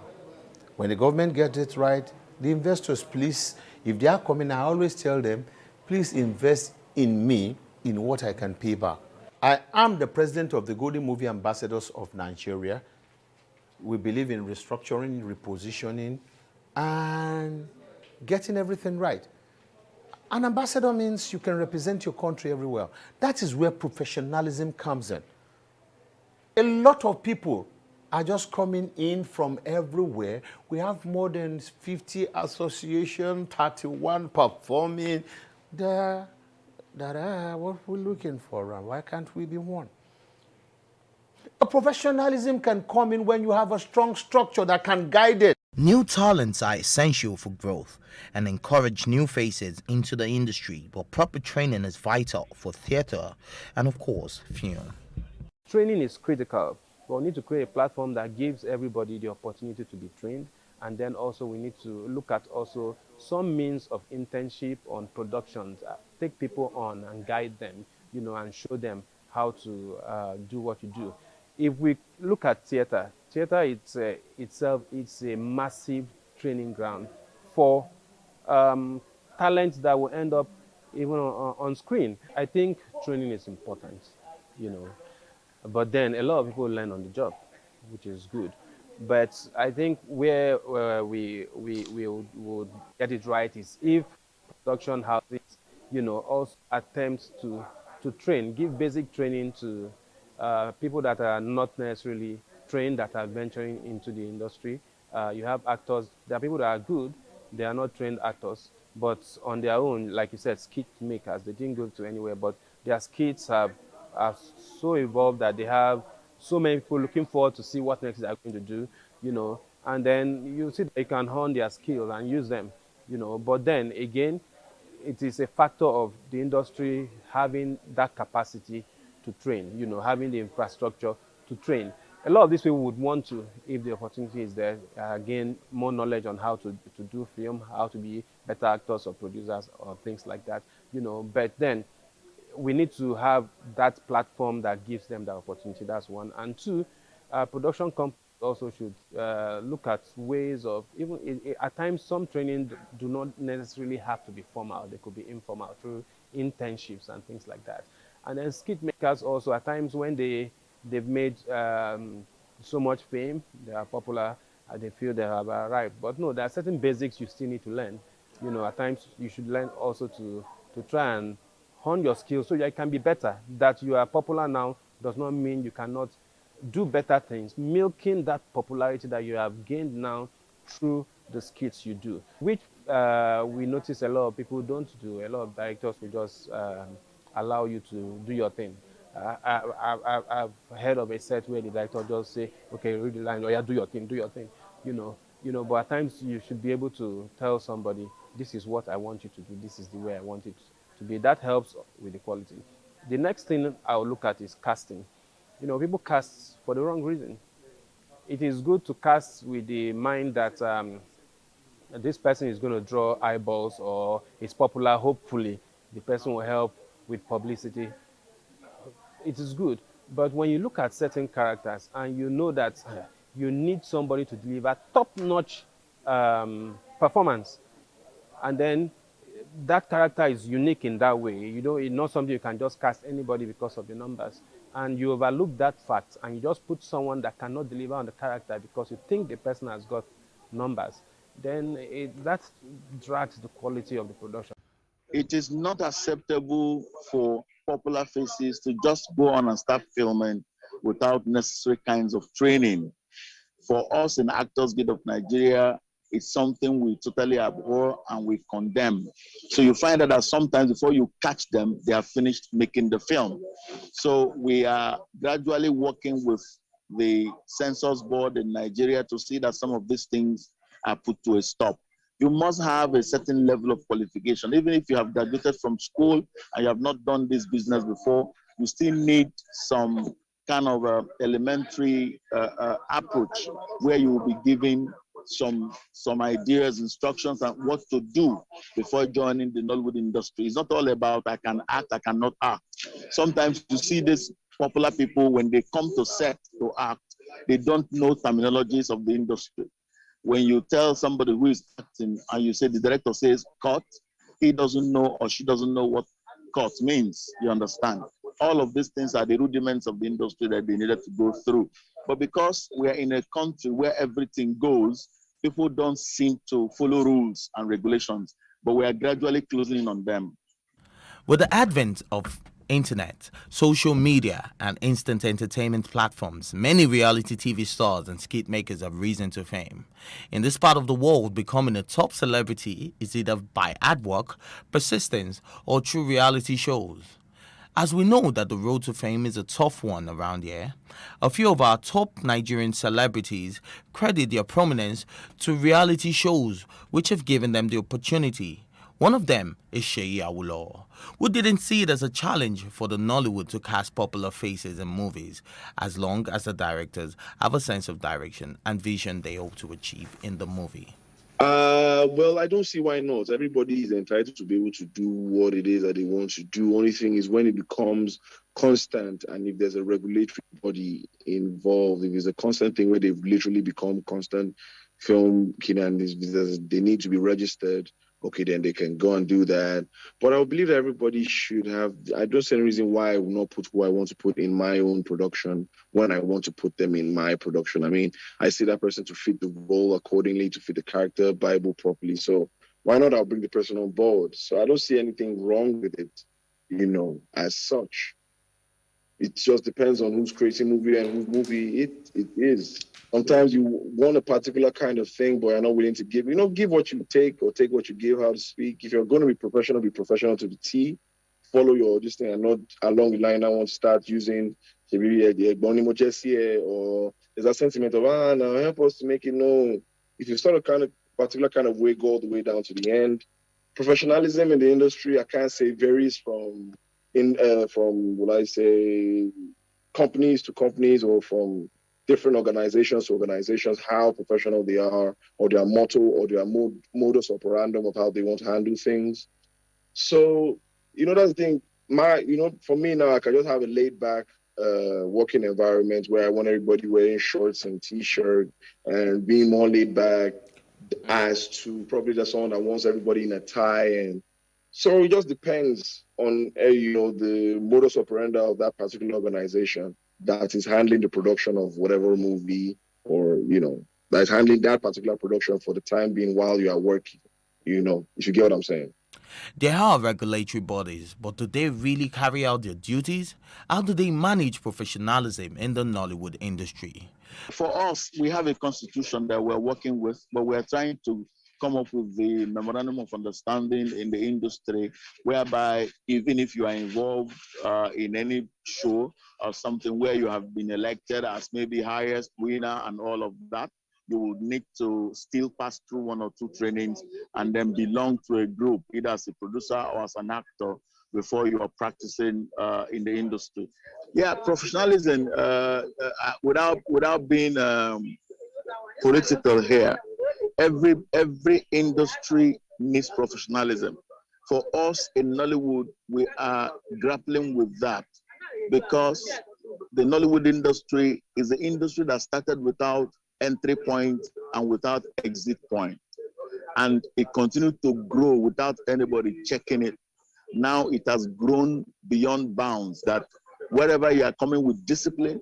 When the government gets it right, the investors, please, if they are coming, I always tell them, please invest in me in what I can pay back. I am the president of the Golden Movie Ambassadors of Nigeria. We believe in restructuring, repositioning, and getting everything right. An ambassador means you can represent your country everywhere. That is where professionalism comes in. A lot of people are just coming in from everywhere. We have more than 50 associations, 31 performing. What we're looking for, why can't we be one? A professionalism can come in when you have a strong structure that can guide it. New talents are essential for growth and encourage new faces into the industry, but proper training is vital for theatre and, of course, film. Training is critical, but we need to create a platform that gives everybody the opportunity to be trained, and then also we need to look at also some means of internship on productions, take people on and guide them, you know, and show them how to do what you do. If we look at theatre itself, it's a massive training ground for talents that will end up even on screen. I think training is important, you know, but then a lot of people learn on the job, which is good. But I think where we would get it right is if production houses, you know, also attempt to train, give basic training to people that are not necessarily trained, that are venturing into the industry. You have actors, there are people that are good, they are not trained actors, but on their own, like you said, skit makers, they didn't go to anywhere, but their skits are so evolved that they have so many people looking forward to see what next they are going to do, you know, and then you see they can hone their skills and use them, you know, but then again, it is a factor of the industry having that capacity to train, you know, having the infrastructure to train. A lot of these people would want to, if the opportunity is there, gain more knowledge on how to do film, how to be better actors or producers or things like that, you know, but then we need to have that platform that gives them that opportunity. That's one. And two, production companies also should look at ways of, even at times some training do not necessarily have to be formal. They could be informal through internships and things like that. And then skit makers also, at times when they've made so much fame, they are popular, and they feel they have arrived. But no, there are certain basics you still need to learn. You know, at times you should learn also to try and hone your skills so you can be better. That you are popular now does not mean you cannot do better things, milking that popularity that you have gained now through the skits you do, which we notice a lot of people don't do. A lot of directors will just allow you to do your thing. I've heard of a set where the director just say, okay, read the line, or yeah, do your thing, you know. But at times you should be able to tell somebody, this is what I want you to do, this is the way I want it to be. That helps with the quality. The next thing I'll look at is casting. You know, people cast for the wrong reason. It is good to cast with the mind that this person is going to draw eyeballs or is popular. Hopefully, the person will help with publicity. It is good. But when you look at certain characters and you know that you need somebody to deliver top-notch performance, and then that character is unique in that way. You know, it's not something you can just cast anybody because of the numbers. And you overlook that fact and you just put someone that cannot deliver on the character because you think the person has got numbers, then that drags the quality of the production. It is not acceptable for popular faces to just go on and start filming without necessary kinds of training. For us in Actors Guild of Nigeria, it's something we totally abhor and we condemn. So you find that sometimes before you catch them, they are finished making the film. So we are gradually working with the censors board in Nigeria to see that some of these things are put to a stop. You must have a certain level of qualification. Even if you have graduated from school and you have not done this business before, you still need some kind of elementary approach where you will be given some ideas, instructions on what to do before joining the Nollywood industry. It's not all about I can act, I cannot act. Sometimes you see these popular people, when they come to set to act, they don't know terminologies of the industry. When you tell somebody who is acting and you say the director says cut, he doesn't know or she doesn't know what cut means, you understand? All of these things are the rudiments of the industry that they needed to go through. But because we are in a country where everything goes, people don't seem to follow rules and regulations, but we are gradually closing in on them. With the advent of internet, social media, and instant entertainment platforms, many reality TV stars and skit makers have risen to fame. In this part of the world, becoming a top celebrity is either by hard work, persistence, or through reality shows. As we know that the road to fame is a tough one around here, a few of our top Nigerian celebrities credit their prominence to reality shows which have given them the opportunity. One of them is Seyi Awolowo, who didn't see it as a challenge for the Nollywood to cast popular faces in movies, as long as the directors have a sense of direction and vision they hope to achieve in the movie. Well, I don't see why not. Everybody is entitled to be able to do what it is that they want to do. Only thing is when it becomes constant and if there's a regulatory body involved, if it's a constant thing where they've literally become constant film and they need to be registered, okay, then they can go and do that. But I believe that everybody should have, I don't see any reason why I will not put who I want to put in my own production when I want to put them in my production. I mean, I see that person to fit the role accordingly, to fit the character, Bible properly. So why not I'll bring the person on board? So I don't see anything wrong with it, as such. It just depends on who's creating movie and whose movie it is. Sometimes you want a particular kind of thing, but you're not willing to give. Give what you take or take what you give, how to speak. If you're going to be professional to the T. Follow your thing and not along the line. I want to start using the or there's a sentiment of, now help us to make it known. If you start a kind of particular kind of way, go all the way down to the end. Professionalism in the industry, I can't say varies from companies to companies or from different organizations to organizations, how professional they are, or their motto, or their modus operandum of how they want to handle things. So, that's the thing. For me now, I can just have a laid back working environment where I want everybody wearing shorts and t-shirt and being more laid back, as to probably just someone that wants everybody in a tie and So it just depends on the modus operandi of that particular organization that is handling the production of whatever movie, or that is handling that particular production for the time being while you are working. If you get what I'm saying. There are regulatory bodies, but do they really carry out their duties? How do they manage professionalism in the Nollywood industry? For us, we have a constitution that we're working with, but we're trying to come up with the memorandum of understanding in the industry, whereby even if you are involved in any show or something where you have been elected as maybe highest winner and all of that, you would need to still pass through 1 or 2 trainings and then belong to a group, either as a producer or as an actor, before you are practicing in the industry. Yeah, professionalism, without being political here, every industry needs professionalism. For us in Nollywood, we are grappling with that because the Nollywood industry is the industry that started without entry point and without exit point. And it continued to grow without anybody checking it. Now it has grown beyond bounds that wherever you are coming with discipline,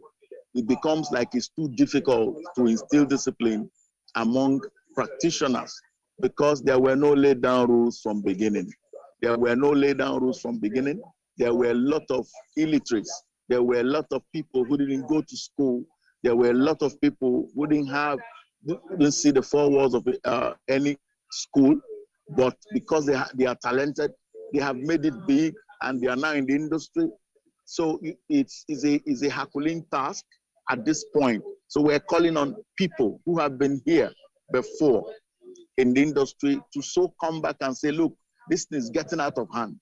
it becomes like it's too difficult to instill discipline among practitioners because there were no laid down rules from beginning. There were no laid down rules from beginning. There were a lot of illiterates. There were a lot of people who didn't go to school. There were a lot of people who didn't see the 4 walls of any school, but because they are talented, they have made it big and they are now in the industry. So it's a Herculean task at this point. So we're calling on people who have been here before in the industry to so come back and say, look, this is getting out of hand.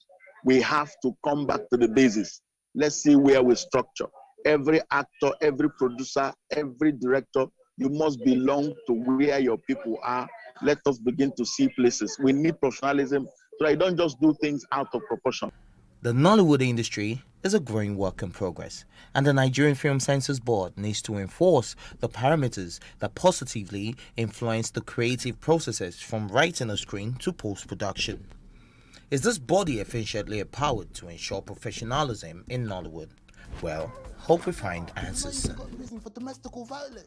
We have to come back to the basis. Let's see where we structure. Every actor, every producer, every director, you must belong to where your people are. Let us begin to see places. We need professionalism so I don't just do things out of proportion. The Nollywood industry is a growing work in progress, and the Nigerian Film Censors Board needs to enforce the parameters that positively influence the creative processes from writing a screen to post-production. Is this body efficiently empowered to ensure professionalism in Nollywood? Well, hope we find answers soon. Reason for domestic violence.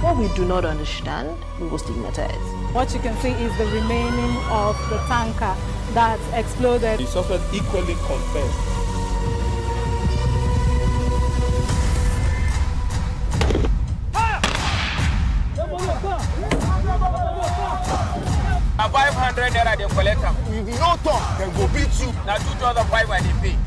What we do not understand, we will stigmatize. What you can see is the remaining of the tanker that exploded. The suspect equally confessed. Now 500 naira they collect them. If you don't talk, then go beat you. Now 2,500 they pay.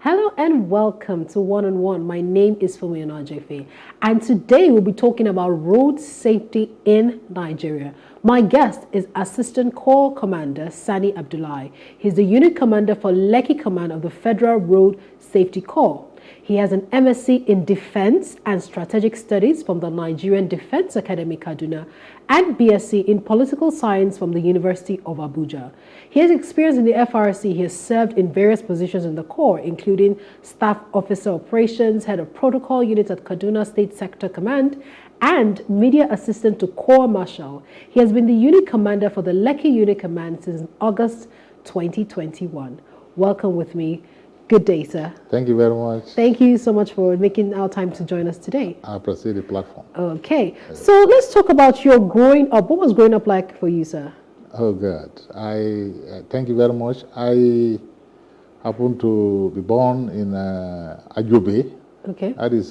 Hello and welcome to One on One. My name is Fumi Onajefe, and today we'll be talking about road safety in Nigeria. My guest is Assistant Corps Commander Sani Abdullahi. He's the unit commander for Lekki Command of the Federal Road Safety Corps. He has an MSc in Defense and Strategic Studies from the Nigerian Defense Academy, Kaduna, and BSc in Political Science from the University of Abuja. He has experience in the FRC. He has served in various positions in the Corps, including Staff Officer Operations, Head of Protocol Unit at Kaduna State Sector Command, and Media Assistant to Corps Marshal. He has been the Unit Commander for the Lekki Unit Command since August 2021. Welcome with me Good day, sir. Thank you very much. Thank you so much for making our time to join us today. I appreciate the platform. Okay, so let's talk about your growing up. What was growing up like for you, sir? Oh, God. Thank you very much. I happened to be born in Ajobe. Okay. That is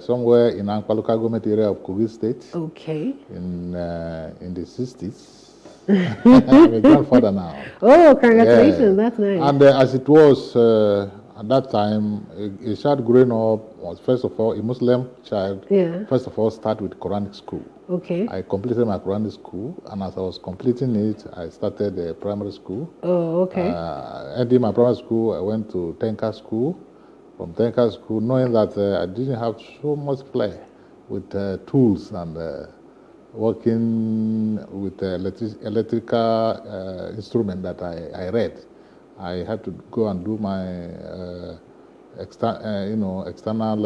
somewhere in Ankpa local government area of Kogi State. Okay. In the 60s. I'm a grandfather now. Oh, congratulations. Yeah. That's nice. And as it was at that time, a child growing up was, first of all, a Muslim child. Yeah. First of all, start with Quranic school. Okay. I completed my Quranic school, and as I was completing it, I started the primary school. Oh, okay. Ending my primary school, I went to Tenka school. From Tenka school, knowing that I didn't have so much play with tools and working with electrical instrument that I read. I had to go and do my external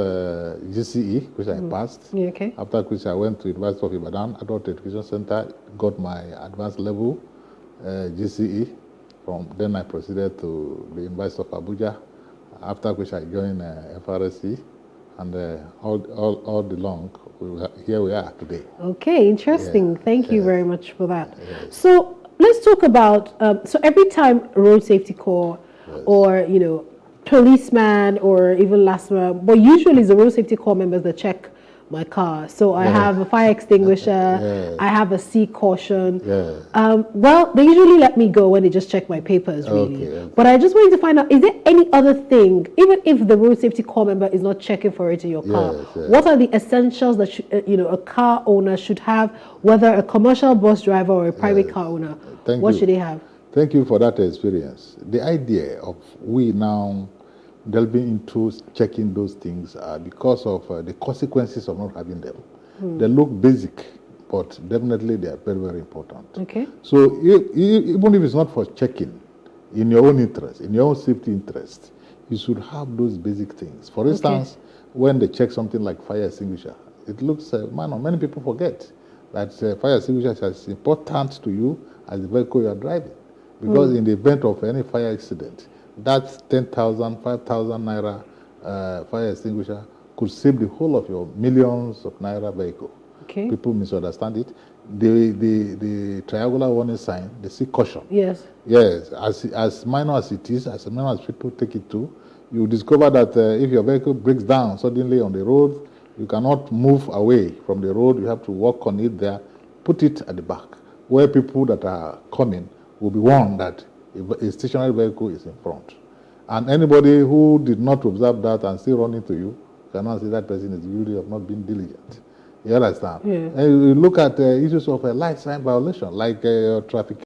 GCE, which I passed. Yeah, okay. After which I went to University of Ibadan, Adult Education Center, got my advanced level GCE. From then I proceeded to the University of Abuja, after which I joined FRSC, and all the long, here we are today. Okay, interesting. Yeah. Thank you very much for that. So let's talk about, so every time Road Safety Corps or, you know, policeman or even LASMA, but usually it's the Road Safety Corps members that check my car. So I have a fire extinguisher, I have a C caution. Well, they usually let me go when they just check my papers, really. Okay. But I just wanted to find out, is there any other thing, even if the Road Safety Corps member is not checking for it in your car, what are the essentials that a car owner should have, whether a commercial bus driver or a private car owner? What should they have? Thank you for that experience. The idea of we now delving into checking those things because of the consequences of not having them. They look basic, but definitely they are very, very important. Okay. So even if it's not for checking, in your own interest, in your own safety interest, you should have those basic things. For instance, when they check something like fire extinguisher, it looks, many people forget that fire extinguisher is as important to you as the vehicle you are driving. Because in the event of any fire accident, that 10,000, 5,000 naira fire extinguisher could save the whole of your millions of naira vehicle. Okay. People misunderstand it. The triangular warning sign, the C caution. Yes. Yes, as minor as it is, as minor as people take it to, you discover that if your vehicle breaks down suddenly on the road, you cannot move away from the road. You have to walk on it there, put it at the back, where people that are coming will be warned that a stationary vehicle is in front. And anybody who did not observe that and still run into you, cannot say that person is guilty of not being diligent. You understand? Yeah. And you look at issues of a light sign violation, like traffic